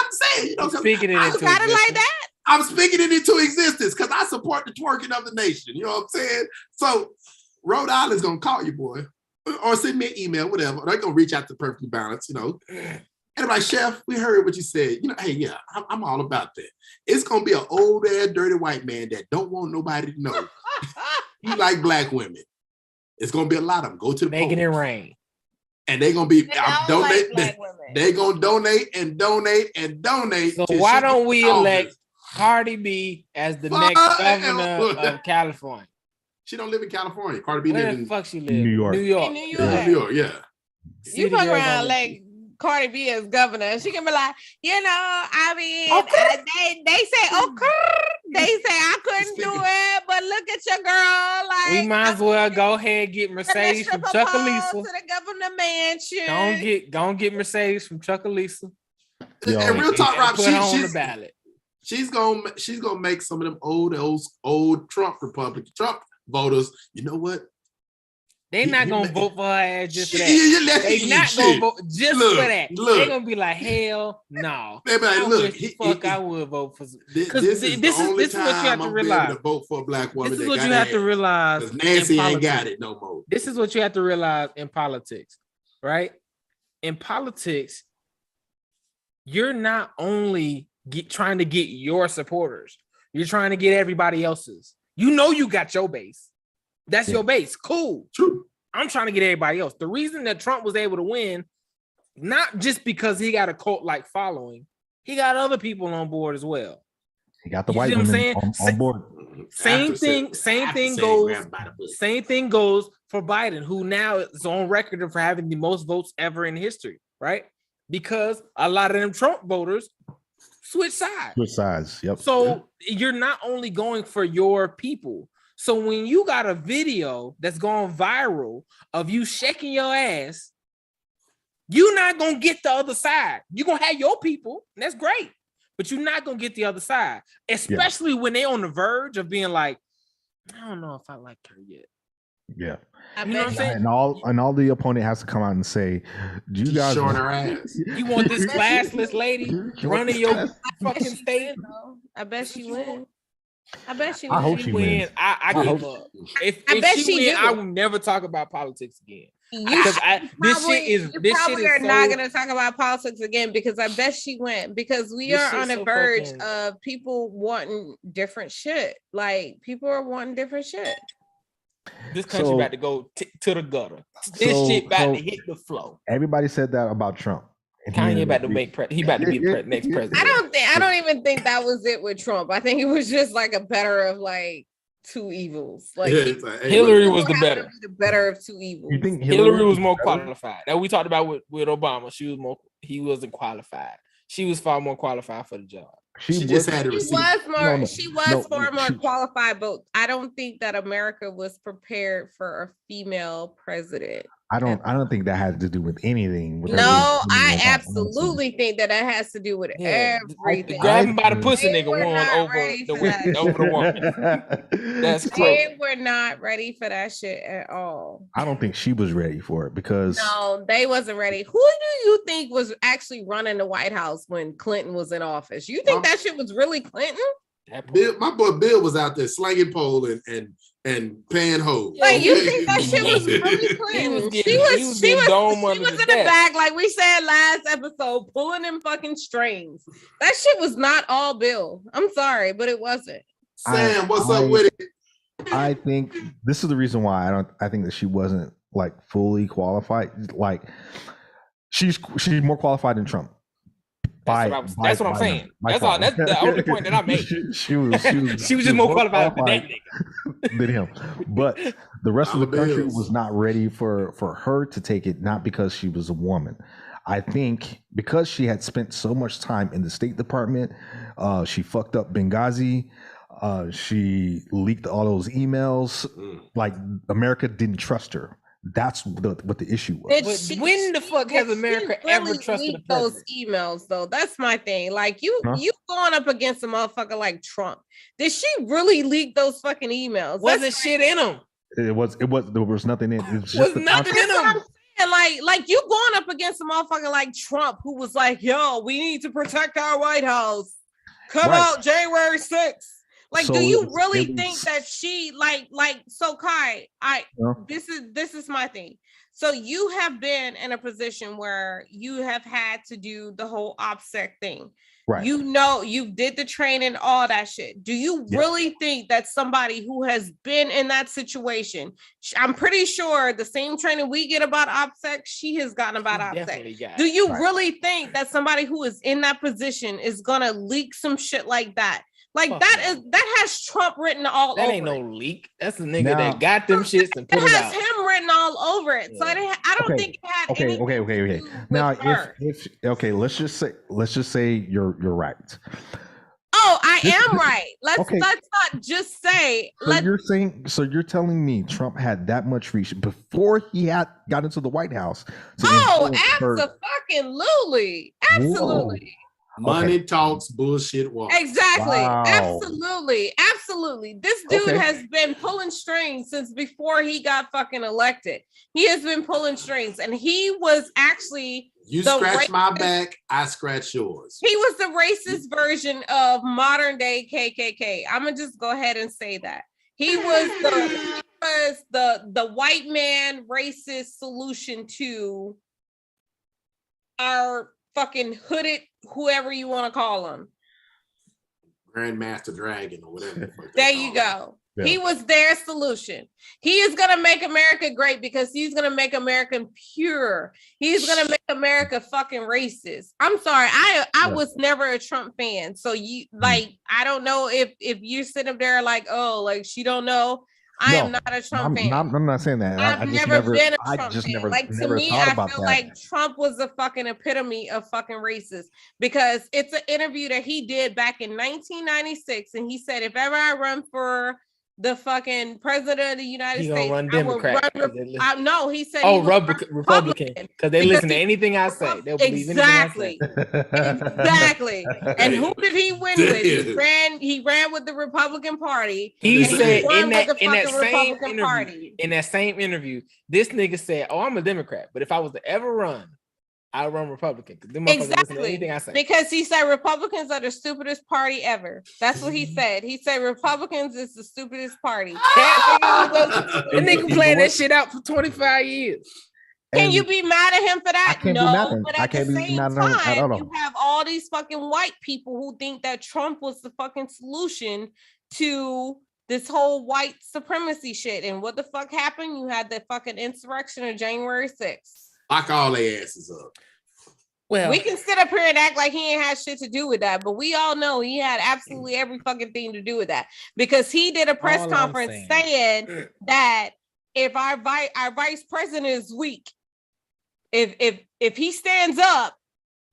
saying, speaking it into got it like that. I'm speaking it into existence because I support the twerking of the nation. You know what I'm saying? So Rhode Island's gonna call you, boy, or send me an email, whatever. They're gonna reach out to Perfectly Balanced, you know. And I'm like, Chef, we heard what you said. You know, hey, yeah, I'm all about that. It's gonna be an old ass dirty white man that don't want nobody to know he like black women. It's gonna be a lot of them. Go to the making it rain. And they're gonna be they're gonna donate and donate and donate. So why don't we elect Cardi B as the next governor of California? She don't live in California. Cardi B lives in fuck she live? New York. New York, yeah. You fuck around like Cardi B as governor. She can be like, you know, I mean, they say, they say I couldn't do it, but look at your girl. Like, we might as well go ahead and get Mercedes from Chuckalisa to the governor mansion. Don't get Mercedes from Chuckalisa. And real talk, Rob, she's on the ballot. She's gonna make some of them old Trump voters. You know what? They're not gonna vote for her ass just for that. They're not gonna vote just for that. They're gonna be like, hell no. I would vote for. This is what you have to realize. To vote for a black woman. This is what you have to realize. Because Nancy ain't got it no more. This is what you have to realize in politics, right? In politics, you're not only trying to get your supporters. You're trying to get everybody else's. You know you got your base. That's your base. Cool. True. I'm trying to get everybody else. The reason that Trump was able to win, not just because he got a cult-like following, he got other people on board as well. He got the white women on board. Same thing goes for Biden, who now is on record for having the most votes ever in history, right? Because a lot of them Trump voters switch sides. Yep. So you're not only going for your people. So when you got a video that's going viral of you shaking your ass, you're not going to get the other side. You're going to have your people, and that's great, but you're not going to get the other side, especially when they're on the verge of being like, I don't know if I like her yet. Yeah. You know what I'm saying? And all the opponent has to come out and say, do you guys showing her ass? You want this classless lady running your fucking state? I bet she will. I bet she I hope she wins. I give up. If she wins, I will never talk about politics again. This shit is not going to talk about politics again because I bet she went because we are on the verge of people wanting different shit. Like people are wanting different shit. This country about to go to the gutter. This shit about to hit the flow. Everybody said that about Trump. Kanye about to make he about to be the next president. I don't even think that was it with Trump. I think it was just like a better of like two evils. Like Hillary was the better of two evils. You think Hillary was more qualified? That we talked about with Obama. He wasn't qualified. She was far more qualified for the job. She just had to receive. She was far more qualified, but I don't think that America was prepared for a female president. I don't think that had to do with anything. With I absolutely think that has to do with everything. Grabbing by the pussy nigga won over the woman. That's crazy. They were not ready for that shit at all. I don't think she was ready for it because they wasn't ready. Who do you think was actually running the White House when Clinton was in office? You think that shit was really Clinton? Bill, my boy Bill was out there slanging pole and paying hoes. Like you think that shit was really Clinton? She was in the back, like we said last episode, pulling them fucking strings. That shit was not all Bill. I'm sorry, but it wasn't. Sam, what's up with it? I think this is the reason why I think that she wasn't like fully qualified. Like she's more qualified than Trump. That's what I'm saying. That's all. That's the only point that I made. She was just more qualified than him. But the rest of the country was not ready for her to take it. Not because she was a woman. I think because she had spent so much time in the State Department, she fucked up Benghazi. She leaked all those emails. Like America didn't trust her. That's what the issue was. When the fuck has America ever trusted those emails though? That's my thing. Like you going up against a motherfucker like Trump. Did she really leak those fucking emails? Wasn't shit in them. There was nothing in it. Was nothing in them. Like you going up against a motherfucker like Trump who was like, yo, we need to protect our White House. Come out January 6th. Like, so do you really think that she so Kai, this is my thing. So you have been in a position where you have had to do the whole OPSEC thing. Right. You know, you did the training, all that shit. Do you really think that somebody who has been in that situation, I'm pretty sure the same training we get about OPSEC, she has gotten about OPSEC. Do you really think that somebody who is in that position is gonna leak some shit like that? Like that has Trump written all over. That ain't no leak. That's the nigga that got them shits and put it out. It has him written all over it. So I don't think it had anything to do now, with her. if let's just say you're right. Oh, I am right. Let's not just say. So you're telling me Trump had that much reach before he got into the White House? Absolutely. Whoa. Money talks, bullshit walks. Exactly. Wow. Absolutely. This dude has been pulling strings since before he got fucking elected. He has been pulling strings, and he was actually scratch my back, I scratch yours. He was the racist version of modern day KKK. I'm gonna just go ahead and say that he was the white man racist solution to our fucking hooded, whoever you want to call him, Grandmaster Dragon or whatever. There you go. Yeah. He was their solution. He is gonna make America great because he's gonna make America pure. He's gonna make America fucking racist. I'm sorry, I was never a Trump fan, so you I don't know if you're sitting up there like, oh, like she don't know. I am not a Trump fan. I'm not saying that. I've never been a Trump fan. Like to me, I feel like Trump was the fucking epitome of fucking racist because it's an interview that he did back in 1996, and he said, if ever I run for the fucking president of the United States, run Democrat. No, he said Republican because they listen to anything I say. They'll believe anything I say. Exactly. And who did he win with? He ran with the Republican Party. He said in that same interview, this nigga said, "Oh, I'm a Democrat, but if I was to ever run, I run Republican." Exactly. I say. Because he said Republicans are the stupidest party ever. That's what he said. He said Republicans is the stupidest party. The nigga playing that shit out for 25 years. Can you be mad at him for that? No, but at the same time, you have all these fucking white people who think that Trump was the fucking solution to this whole white supremacy shit. And what the fuck happened? You had the fucking insurrection of January 6th. Lock all their asses up. Well, we can sit up here and act like he ain't had shit to do with that, but we all know he had absolutely every fucking thing to do with that because he did a press conference saying that if our vice president is weak, if he stands up,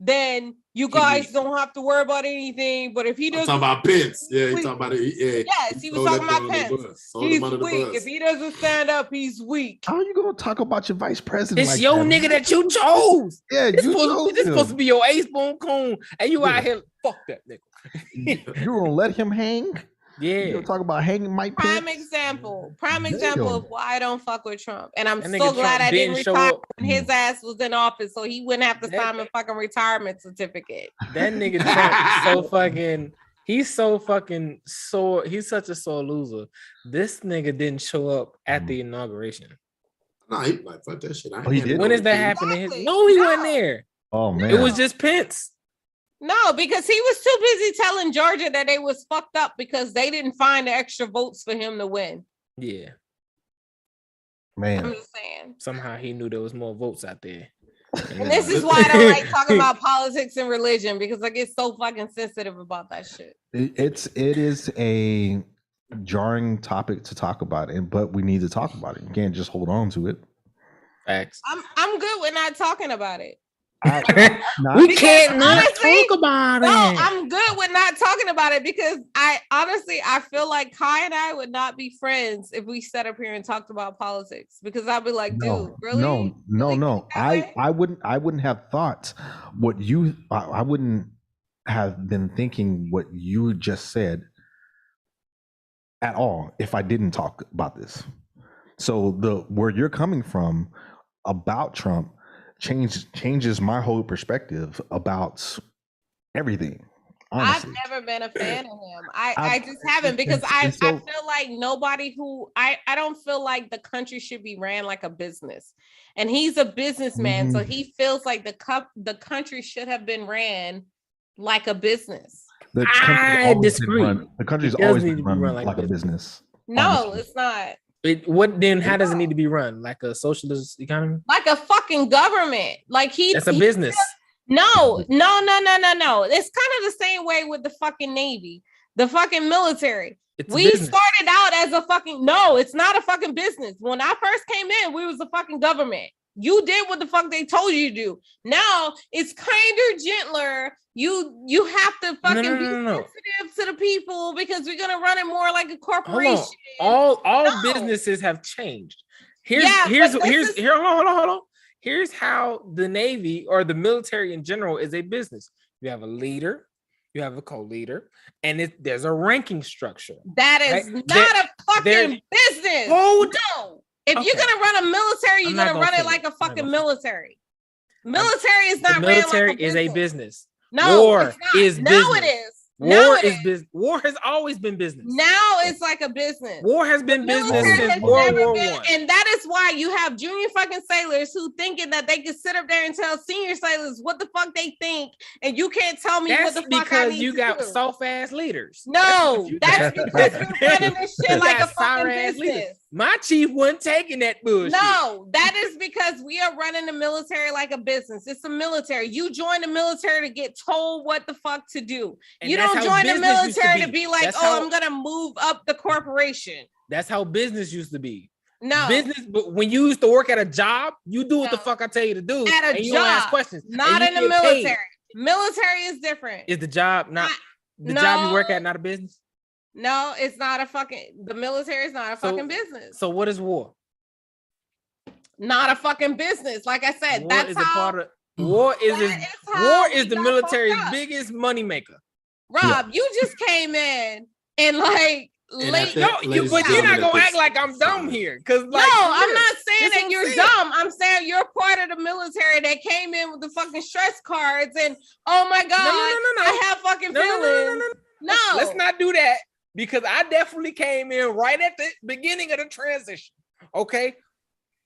then you guys don't have to worry about anything. But if he doesn't, talking about Pence. Yeah, he talking about it. Yeah. Yes, he was talking about Pence. He's weak. If he doesn't stand up, he's weak. How are you gonna talk about your vice president? It's like your nigga that you chose. Yeah, this supposed to be your ace boom coon, and you out here fuck that nigga. You gonna let him hang? Yeah. You gonna talk about hanging Mike Pence? Prime example of why I don't fuck with Trump. And I'm so glad I didn't retire when his ass was in office, so he wouldn't have to sign a fucking retirement certificate. That nigga Trump he's such a sore loser. This nigga didn't show up at the inauguration. Nah, he like fuck that shit. He did. When is that happening? Exactly. No, he wasn't there. Oh man. It was just Pence. No, because he was too busy telling Georgia that they was fucked up because they didn't find the extra votes for him to win. Yeah. Man. I'm just saying. Somehow he knew there was more votes out there. And this is why I don't like talking about politics and religion, because I get so fucking sensitive about that shit. It is a jarring topic to talk about, but we need to talk about it. You can't just hold on to it. Facts. I'm good with not talking about it. We can't not talk about it. No, I'm good with not talking about it because I feel like Kai and I would not be friends if we sat up here and talked about politics, because I'd be like, dude, really? No. I wouldn't have thought what you. I wouldn't have been thinking what you just said at all if I didn't talk about this. So where you're coming from about Trump changes my whole perspective about everything. Honestly. I've never been a fan of him. I just haven't, because I feel like I don't feel like the country should be ran like a business. And he's a businessman, so he feels like the country should have been ran like a business. I disagree. The country's always been run like a business. No, it's not. How does it need to be run? Like a socialist economy? Like a fucking government. That's a business. No. It's kind of the same way with the fucking Navy, the fucking military. We started out as it's not a fucking business. When I first came in, we was a fucking government. You did what the fuck they told you to do. Now it's kinder, gentler. You have to fucking be sensitive to the people, because we're gonna run it more like a corporation. All businesses have changed. Hold on. Here's how the Navy or the military in general is a business. You have a leader, you have a co-leader, and there's a ranking structure. That is not a fucking business. Hold on. If you're gonna run a military, you're gonna run it like a fucking military. Military is not ran like a business. Military is a business. No, war is business. No, it is. War is business. War has always been business. Now it's like a business. War has been business since World War I. And that is why you have junior fucking sailors who thinking that they can sit up there and tell senior sailors what the fuck they think, and you can't tell me what the fuck I need to do. Because you got soft ass leaders. No, that's because we're running this shit like a fucking business. My chief wasn't taking that bullshit. No, that is because we are running the military like a business. It's a military. You join the military to get told what the fuck to do. And you don't join the military to be like, I'm gonna move up the corporation. That's how business used to be. No business, but when you used to work at a job, you do what the fuck I tell you to do. At a you job, don't ask questions. Not in the military. Paid. Military is different. Is the job not job you work at not a business? No, it's not the military is not a fucking business. So what is war? Not a fucking business. Like I said, war is the military's biggest money maker. Rob, you just came in and like but you're not gonna act like I'm dumb here. I'm not saying that you're dumb. I'm saying you're part of the military that came in with the fucking stress cards and oh my god, I have fucking feelings. No, let's not do that. Because I definitely came in right at the beginning of the transition. Okay.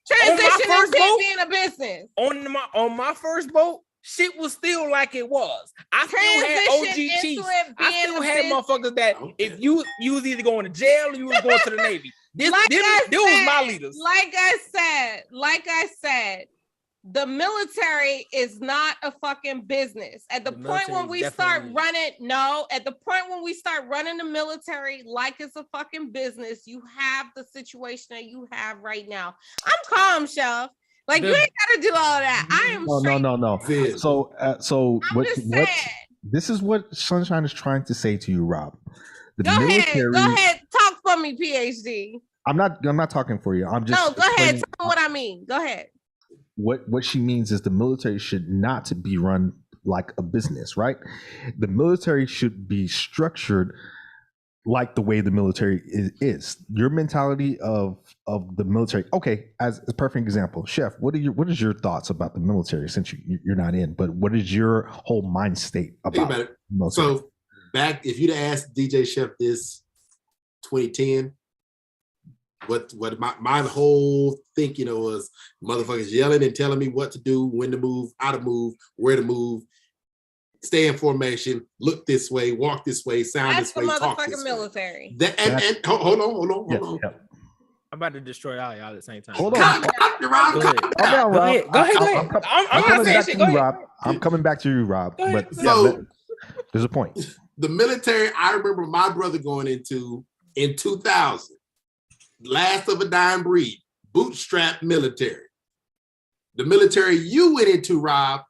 Transition is being a business. On my first boat, shit was still like it was. I still had OG chiefs. I still had motherfuckers that if you was either going to jail or you was going to the Navy. This was my leaders. Like I said, the military is not a fucking business. At the point when we start running the military like it's a fucking business, you have the situation that you have right now. I'm calm, Chef. Like, you ain't got to do all of that. I am No. So this is what Sunshine is trying to say to you, Rob. Go ahead. Talk for me, PhD. I'm not talking for you. I'm just go ahead. Tell me what I mean. Go ahead. What she means is the military should not be run like a business, right? The military should be structured like the way the military is. Your mentality of the military. Okay, as a perfect example, Chef, what is your thoughts about the military? Since you're not in, but what is your whole mind state about it? So back, if you'd asked DJ Chef this 2010, what my whole thinking was motherfuckers yelling and telling me what to do, when to move, how to move, where to move, stay in formation, look this way, walk this way, sound this way, talk this way. Military. And hold on. I'm about to destroy all y'all at the same time. Hold on. Go ahead. I'm not saying shit. Go ahead. Rob. I'm coming back to you, Rob. But there's a point. The military, I remember my brother going into in 2000, last of a dying breed, bootstrap military. The military you went into, Rob,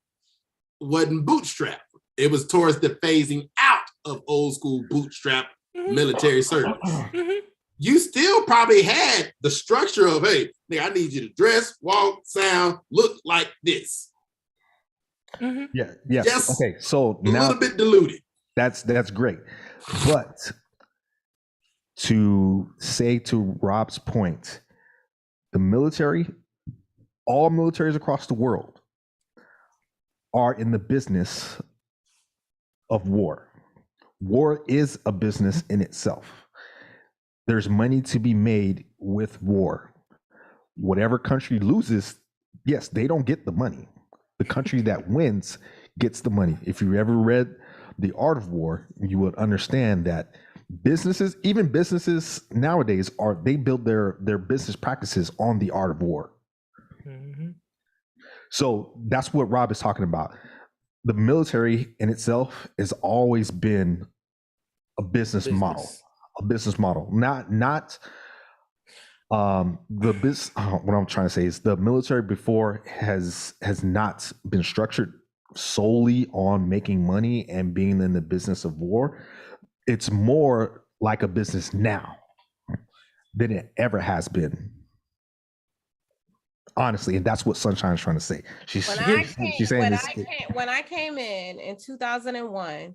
wasn't bootstrap. It was towards the phasing out of old school bootstrap military service. You still probably had the structure of, hey, nigga, I need you to dress, walk, sound, look like this. Yeah. Yes. Okay. So a little bit diluted. That's great. But to say to Rob's point, the military, all militaries across the world are in the business of war. War is a business in itself. There's money to be made with war. Whatever country loses, yes, they don't get the money. The country that wins gets the money. If you ever read The Art of War, you would understand that businesses, even businesses nowadays, they build their business practices on the art of war. So that's what Rob is talking about. The military in itself has always been a business model. Not the business. What I'm trying to say is the military before has not been structured solely on making money and being in the business of war. It's more like a business now than it ever has been. Honestly, and that's what Sunshine's trying to say. She's saying when I came in 2001,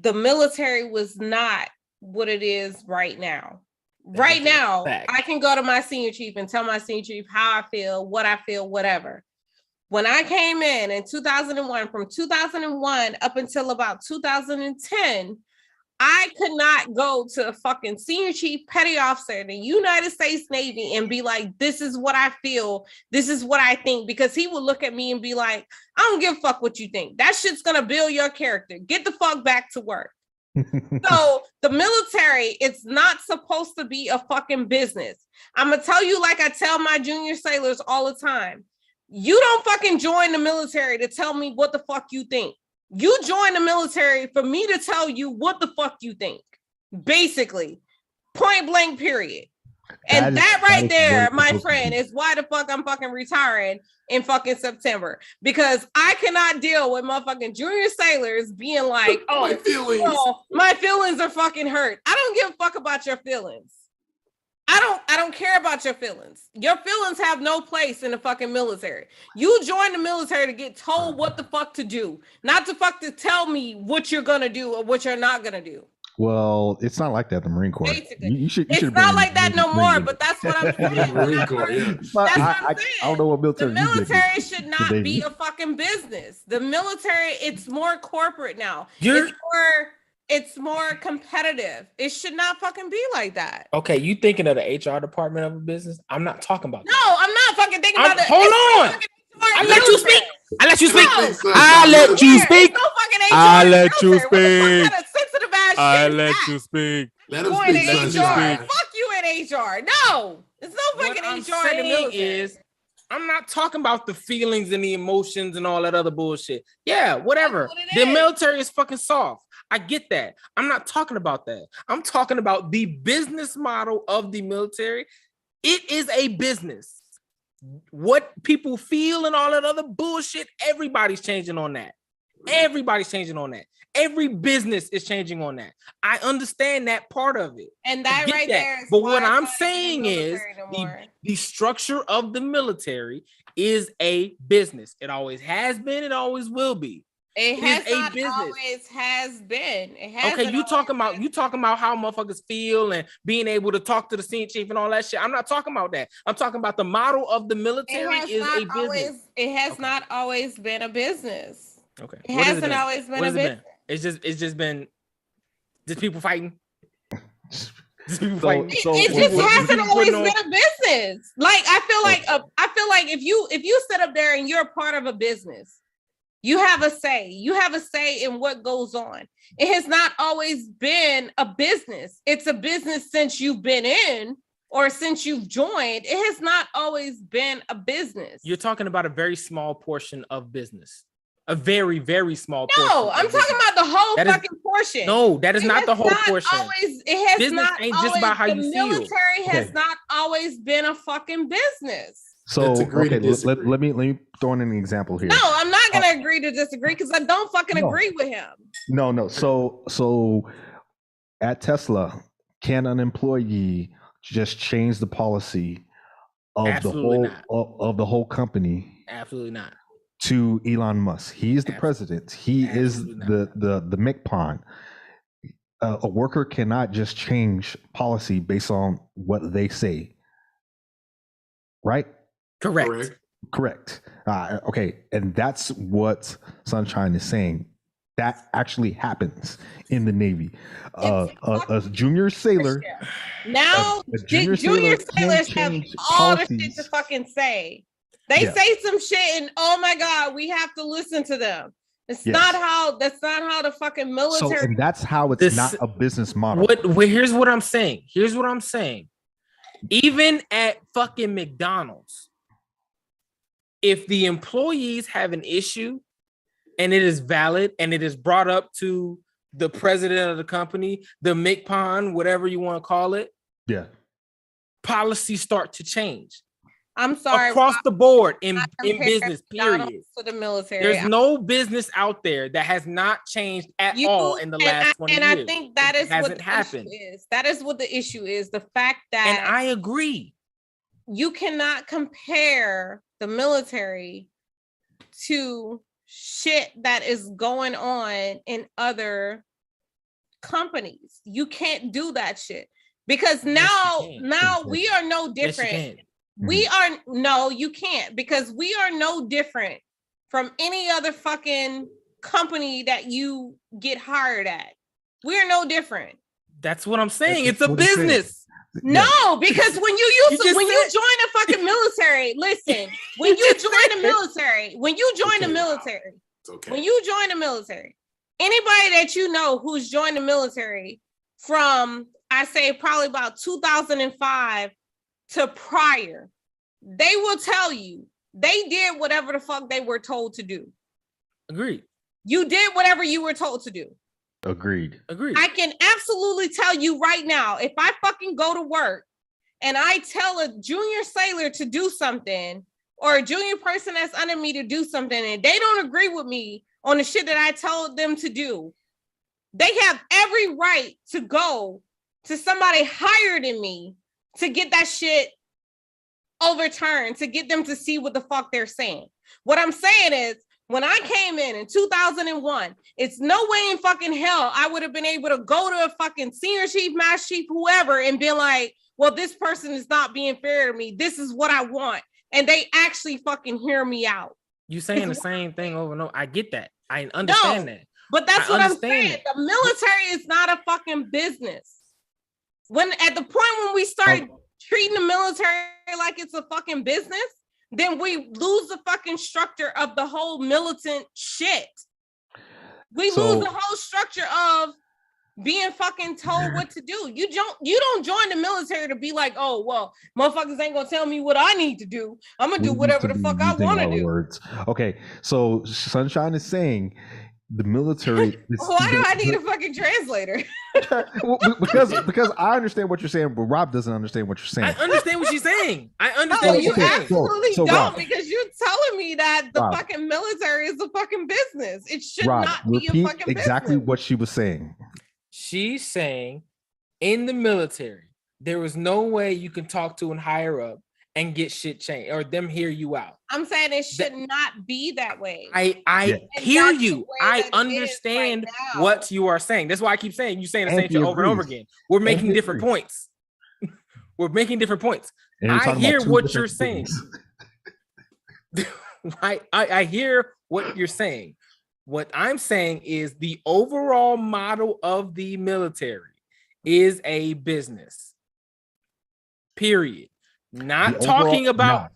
the military was not what it is right now. Right now, I can go to my senior chief and tell my senior chief how I feel, what I feel, whatever. When I came in 2001, from 2001 up until about 2010, I could not go to a fucking senior chief petty officer in the United States Navy and be like, this is what I feel. This is what I think, because he would look at me and be like, I don't give a fuck what you think. That shit's going to build your character. Get the fuck back to work. So the military, it's not supposed to be a fucking business. I'm going to tell you, like I tell my junior sailors all the time, you don't fucking join the military to tell me what the fuck you think. You join the military for me to tell you what the fuck you think. Basically, point blank, period. And that right there, my friend, is why the fuck I'm fucking retiring in fucking September. Because I cannot deal with motherfucking junior sailors being like, my feelings are fucking hurt. I don't give a fuck about your feelings. I don't care about your feelings. Your feelings have no place in the fucking military. You join the military to get told what the fuck to do, not to fuck to tell me what you're gonna do or what you're not gonna do. Well, it's not like that. The Marine Corps. It's not like that no more. But that's what I'm saying. Marine Corps, yeah. That's what I'm saying. I don't know what military. The military should not be a fucking business. The military, it's more corporate now. It's more competitive. It should not fucking be like that. Okay, you thinking of the HR department of a business? I'm not talking about that. No, I'm not fucking thinking about it. Hold on. I let you speak. I let you speak. I let you speak. I let you speak. I let you speak. Let him speak. Fuck you in HR. No, it's no fucking HR in the military. I'm not talking about the feelings and the emotions and all that other bullshit. Yeah, whatever. The military is fucking soft. I get that. I'm not talking about that. I'm talking about the business model of the military. It is a business. what people feel and all that other bullshit, everybody's changing on that. Everybody's changing on that. Every business is changing on that. I understand that part of it. And that right there is but what I'm saying is the structure of the military is a business. It always has been, it always will be. It has not always has been. It has. Okay, you talking about how motherfuckers feel and being able to talk to the senior chief and all that shit. I'm not talking about that. I'm talking about the model of the military is a business. It has not always been a business. Okay. It hasn't always been a business. It's just been just people fighting. It just hasn't always been a business. Like I feel like if you sit up there and you're a part of a business, you have a say. You have a say in what goes on. It has not always been a business. It's a business since you've been in or since you've joined. It has not always been a business. You're talking about a very small portion of business. A very, very small portion. No, I'm talking about the whole fucking portion. No, that is not the whole portion. It has business not ain't always, just about how you feel. The military has not always been a fucking business. So okay, let me throw in an example here. No, I'm not gonna agree to disagree because I don't fucking agree with him. No. So at Tesla, can an employee just change the policy of the whole company? Absolutely not. To Elon Musk. He is the president. He is the McPon. A worker cannot just change policy based on what they say. Right? Correct. Okay. And that's what Sunshine is saying. That actually happens in the Navy. A junior sailor. Now, junior sailors have all the shit to fucking say. They say some shit and oh my God, we have to listen to them. That's not how the fucking military. So, and that's how it's not a business model. Here's what I'm saying. Even at fucking McDonald's, if the employees have an issue and it is valid and it is brought up to the president of the company, the McPon, whatever you want to call it, policies start to change. I'm sorry. Across the board in business, period. To the military. There's no business out there that has not changed at all in the last 20 years. And I think that is what the happened. issue is. That is what the issue is. The fact that and I agree. You cannot compare the military to shit that is going on in other companies. You can't do that shit. Because now we are no different. Yes, you can't because we are no different from any other fucking company that you get hired at. We are no different. That's what I'm saying. It's a business. No, because when you join the fucking military, listen, when you join the military, anybody that you know who's joined the military from, I say probably about 2005 to prior, they will tell you they did whatever the fuck they were told to do. Agreed. You did whatever you were told to do. Agreed. I can absolutely tell you right now, if I fucking go to work and I tell a junior sailor to do something or a junior person that's under me to do something and they don't agree with me on the shit that I told them to do, they have every right to go to somebody higher than me to get that shit overturned, to get them to see what the fuck they're saying. What I'm saying is, when I came in 2001, it's no way in fucking hell I would have been able to go to a fucking senior chief, master chief, whoever, and be like, well, this person is not being fair to me. This is what I want. And they actually fucking hear me out. You saying the same thing over and over. I get that. I understand that. But that's what I'm saying. The military is not a fucking business. When at the point when we start treating the military like it's a fucking business, then we lose the fucking structure of the whole militant shit. We lose the whole structure of being fucking told what to do. You don't join the military to be like, oh, well, motherfuckers ain't gonna tell me what I need to do. I'm gonna do whatever the fuck I want to do. Words. Okay, so Sunshine is saying the military. Why do I need a fucking translator? because I understand what you're saying, but Rob doesn't understand what you're saying. I understand what she's saying. I understand what you she's saying. absolutely So don't, Rob, because you're telling me that the Rob, fucking military is a fucking business. It should Rob, not be a repeat fucking exactly business. what she was saying. She's saying in the military, there is no way you can talk to an higher up and get shit changed or them hear you out. I'm saying it should not be that way. I hear you. I understand what you are saying. That's why I keep saying you're saying the same shit over and over again. We're making different points. We're making different points. I hear what you're saying. I hear what you're saying. What I'm saying is the overall model of the military is a business. Period. Not talking about. No.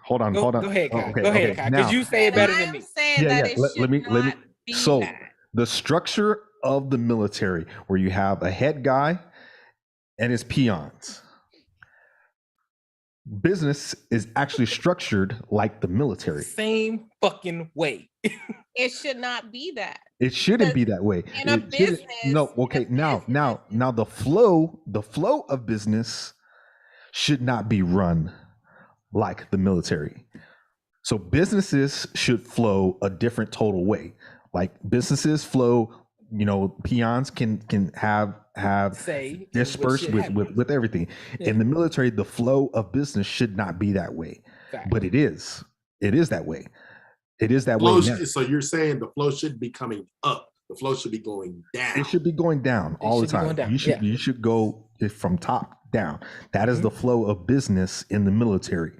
Hold on. Go ahead, Kai. Go ahead, Kai, because you say it better than me. Let me. So the structure of the military, where you have a head guy and his peons. Business is actually structured like the military. Same fucking way. It should not be that. It shouldn't be that way. In a business. No, okay. Now the flow of business should not be run like the military. So businesses should flow a different total way. Like businesses flow, peons can have say dispersed with everything. Yeah. In the military, the flow of business should not be that way. Fact. But it is. It is that way. It is that way. So you're saying the flow shouldn't be coming up. The flow should be going down. It should be going down all the time. You should go from top down. That is the flow of business in the military.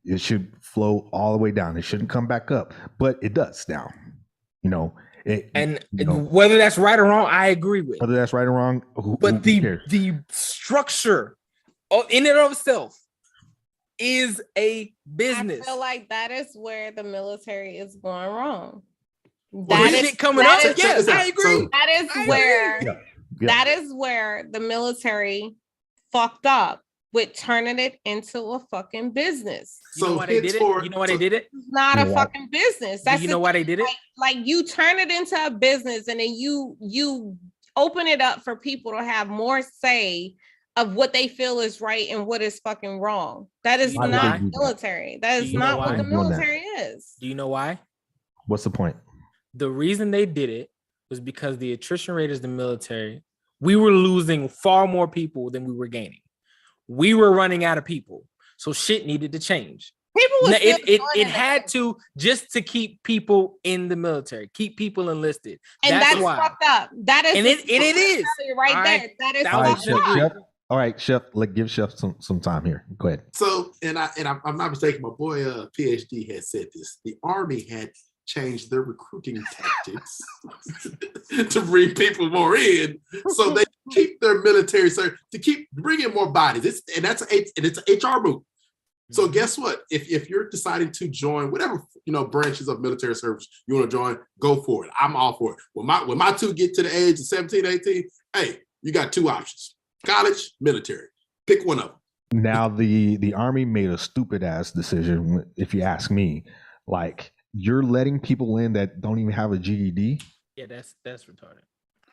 It should flow all the way down. It shouldn't come back up, but it does now. Whether that's right or wrong, I agree with. Whether that's right or wrong, but the structure in and of itself is a business. I feel like that is where the military is going wrong. That is coming up. Yes, I agree. That is where the military fucked up with turning it into a fucking business. You know why they did it? You know why they did it? It's not a fucking business. That's why they did it? Like you turn it into a business and then you open it up for people to have more say of what they feel is right and what is fucking wrong. That is not military. That is not what the military is. Do you know why? What's the point? The reason they did it was because the attrition rate is the military. We were losing far more people than we were gaining. We were running out of people. So shit needed to change. It had to, just to keep people in the military, keep people enlisted. And that's why. Fucked up. That is, and it is right there. That is Chef. All right, Chef. Give Chef some time here. Go ahead. So, I'm not mistaken. My boy, PhD, had said this. The Army had changed their recruiting tactics to bring people more in, so they keep their military service to keep bringing more bodies. It's an HR move. So guess what? If you're deciding to join whatever branches of military service you want to join, go for it. I'm all for it. When my two get to the age of 17, 18, hey, you got two options: college, military. Pick one of them. Now the Army made a stupid ass decision, if you ask me. Like, you're letting people in that don't even have a GED. Yeah, that's retarded.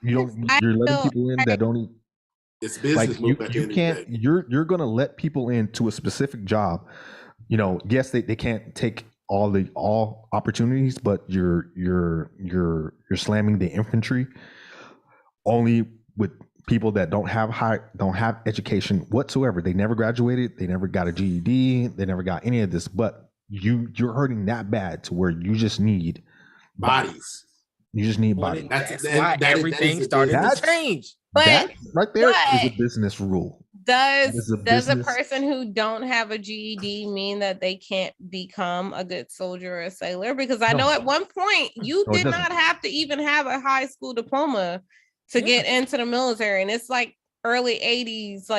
You're letting people in that don't even. It's business. Like you can't. You're gonna let people into a specific job. Yes, they can't take all opportunities, but you're slamming the infantry only with people that don't have education whatsoever. They never graduated. They never got a GED. They never got any of this. But you're hurting that bad to where you just need bodies. You just need bodies. That's why everything started to change. But that right there is a business rule. Does a person who don't have a GED mean that they can't become a good soldier or a sailor? Because I know at one point you did not have to even have a high school diploma to get into the military, and it's like early 80s,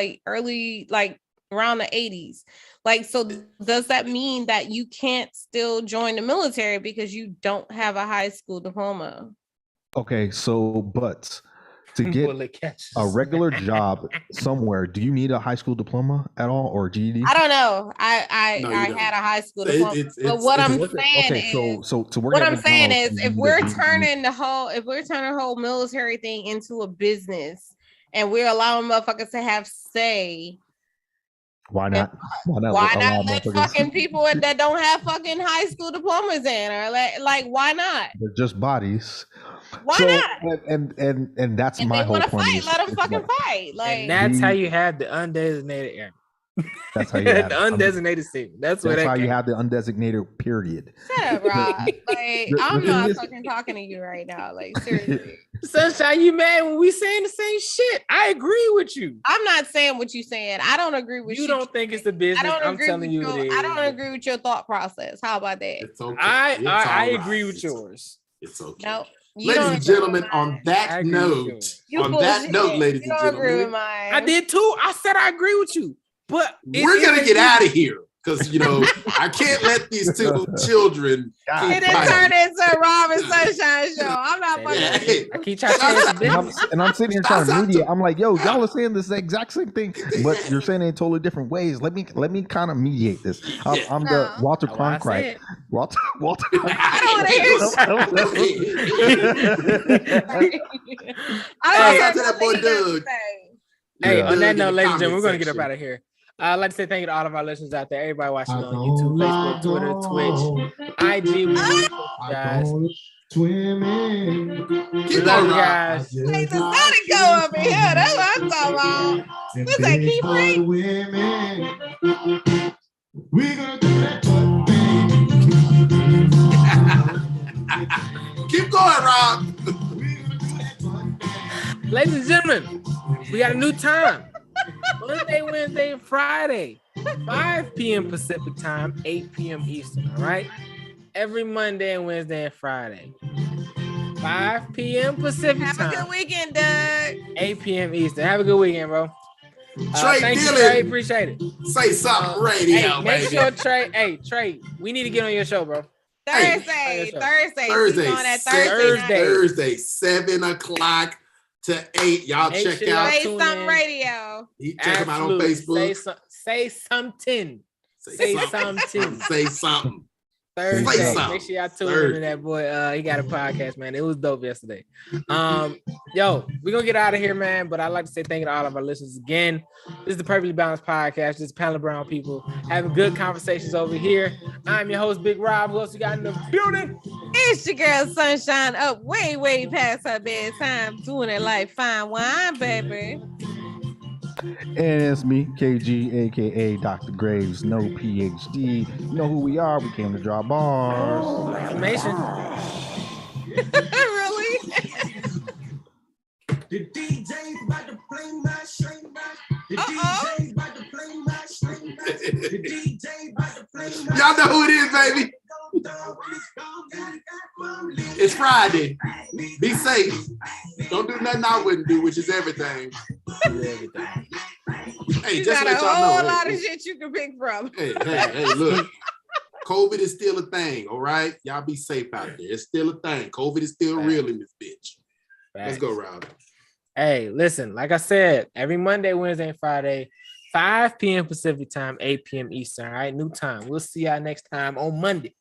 around the 80s. Like, so does that mean that you can't still join the military because you don't have a high school diploma? Okay, so but to get a regular job somewhere, do you need a high school diploma at all or GED? I don't know. I had a high school diploma. But what I'm saying is, so to work what I'm saying is, if we're turning the whole military thing into a business and we're allowing motherfuckers to have say, why not? Why not let fucking people that don't have fucking high school diplomas in, or like why not? They're just bodies. Why not? And that's if my they whole point. Fight, let them fucking fight. Like, and that's how you have the undesignated airman. That's how you have the undesignated seat. That's how you have the undesignated period. Shut up, Rob. Like, I'm not fucking talking to you right now. Like, seriously. Sunshine, you mad when we saying the same shit? I agree with you. I'm not saying what you saying. I don't agree with you. You don't think it's the business. I'm telling you it is. I don't agree with your thought process. How about that? It's okay. I agree with yours. It's okay. No. Ladies and gentlemen, on that note, ladies and gentlemen, I did too. I said I agree with you. But we're gonna get out of here because I can't let these two children. It didn't turn into a Rob and Sunshine show. I'm not fucking. I keep trying to and I'm sitting here trying to mediate. I'm like, yo, y'all are saying this exact same thing, but you're saying it in totally different ways. Let me kind of mediate this. I'm the Walter Cronkite. Walter. I don't want to hear. I don't to that boy Doug. Hey, on that note, ladies and gentlemen, we're going to get up out of here. I'd like to say thank you to all of our listeners out there, everybody watching on YouTube, Facebook, Twitter, Twitch, IG. We really guys. Swimming. We love you guys. Hey, the sun go up in here. That's what I'm talking about. What's that, keep right? We're going to do that thing. Keep going, Rob. Ladies and gentlemen, we got a new time. Monday, Wednesday, and Friday, 5 p.m. Pacific time, 8 p.m. Eastern, all right? Every Monday and Wednesday and Friday. 5 p.m. Pacific time. Have a good weekend, Doug. 8 p.m. Eastern. Have a good weekend, bro. Trey thank Dillon. you, Trey. Appreciate it. Say something radio, hey, make sure, Trey. Hey, Trey, we need to get on your show, bro. Thursday. Thursday, 7 o'clock to 8. Y'all check out. Say Something Radio. Check them out on Facebook. Say something. Say something. Say something. Thursday. Make sure y'all tune in to that boy. He got a podcast, man. It was dope yesterday. Yo, we're gonna get out of here, man. But I'd like to say thank you to all of our listeners again. This is the Perfectly Balanced Podcast. This is Panel Brown people having good conversations over here. I'm your host, Big Rob. Who else you got in the building? It's your girl Sunshine, up way past her bedtime, doing it like fine wine, baby. And it's me, KG, aka Dr. Graves, no PhD. You know who we are. We came to draw bars. Information. Really? The DJ's about to play my string back. The DJ's about to play my string back. The DJ's about to play my. Y'all know who it is, baby. It's Friday. Be safe. Don't do nothing I wouldn't do, which is everything. Hey, you just got let a y'all whole know. lot of shit you can pick from. Hey, look. COVID is still a thing, all right? Y'all be safe out there. It's still a thing. COVID is still real in this bitch. Let's go, Rob. Hey, listen, like I said, every Monday, Wednesday, and Friday, 5 p.m. Pacific time, 8 p.m. Eastern, all right? New time. We'll see y'all next time on Monday.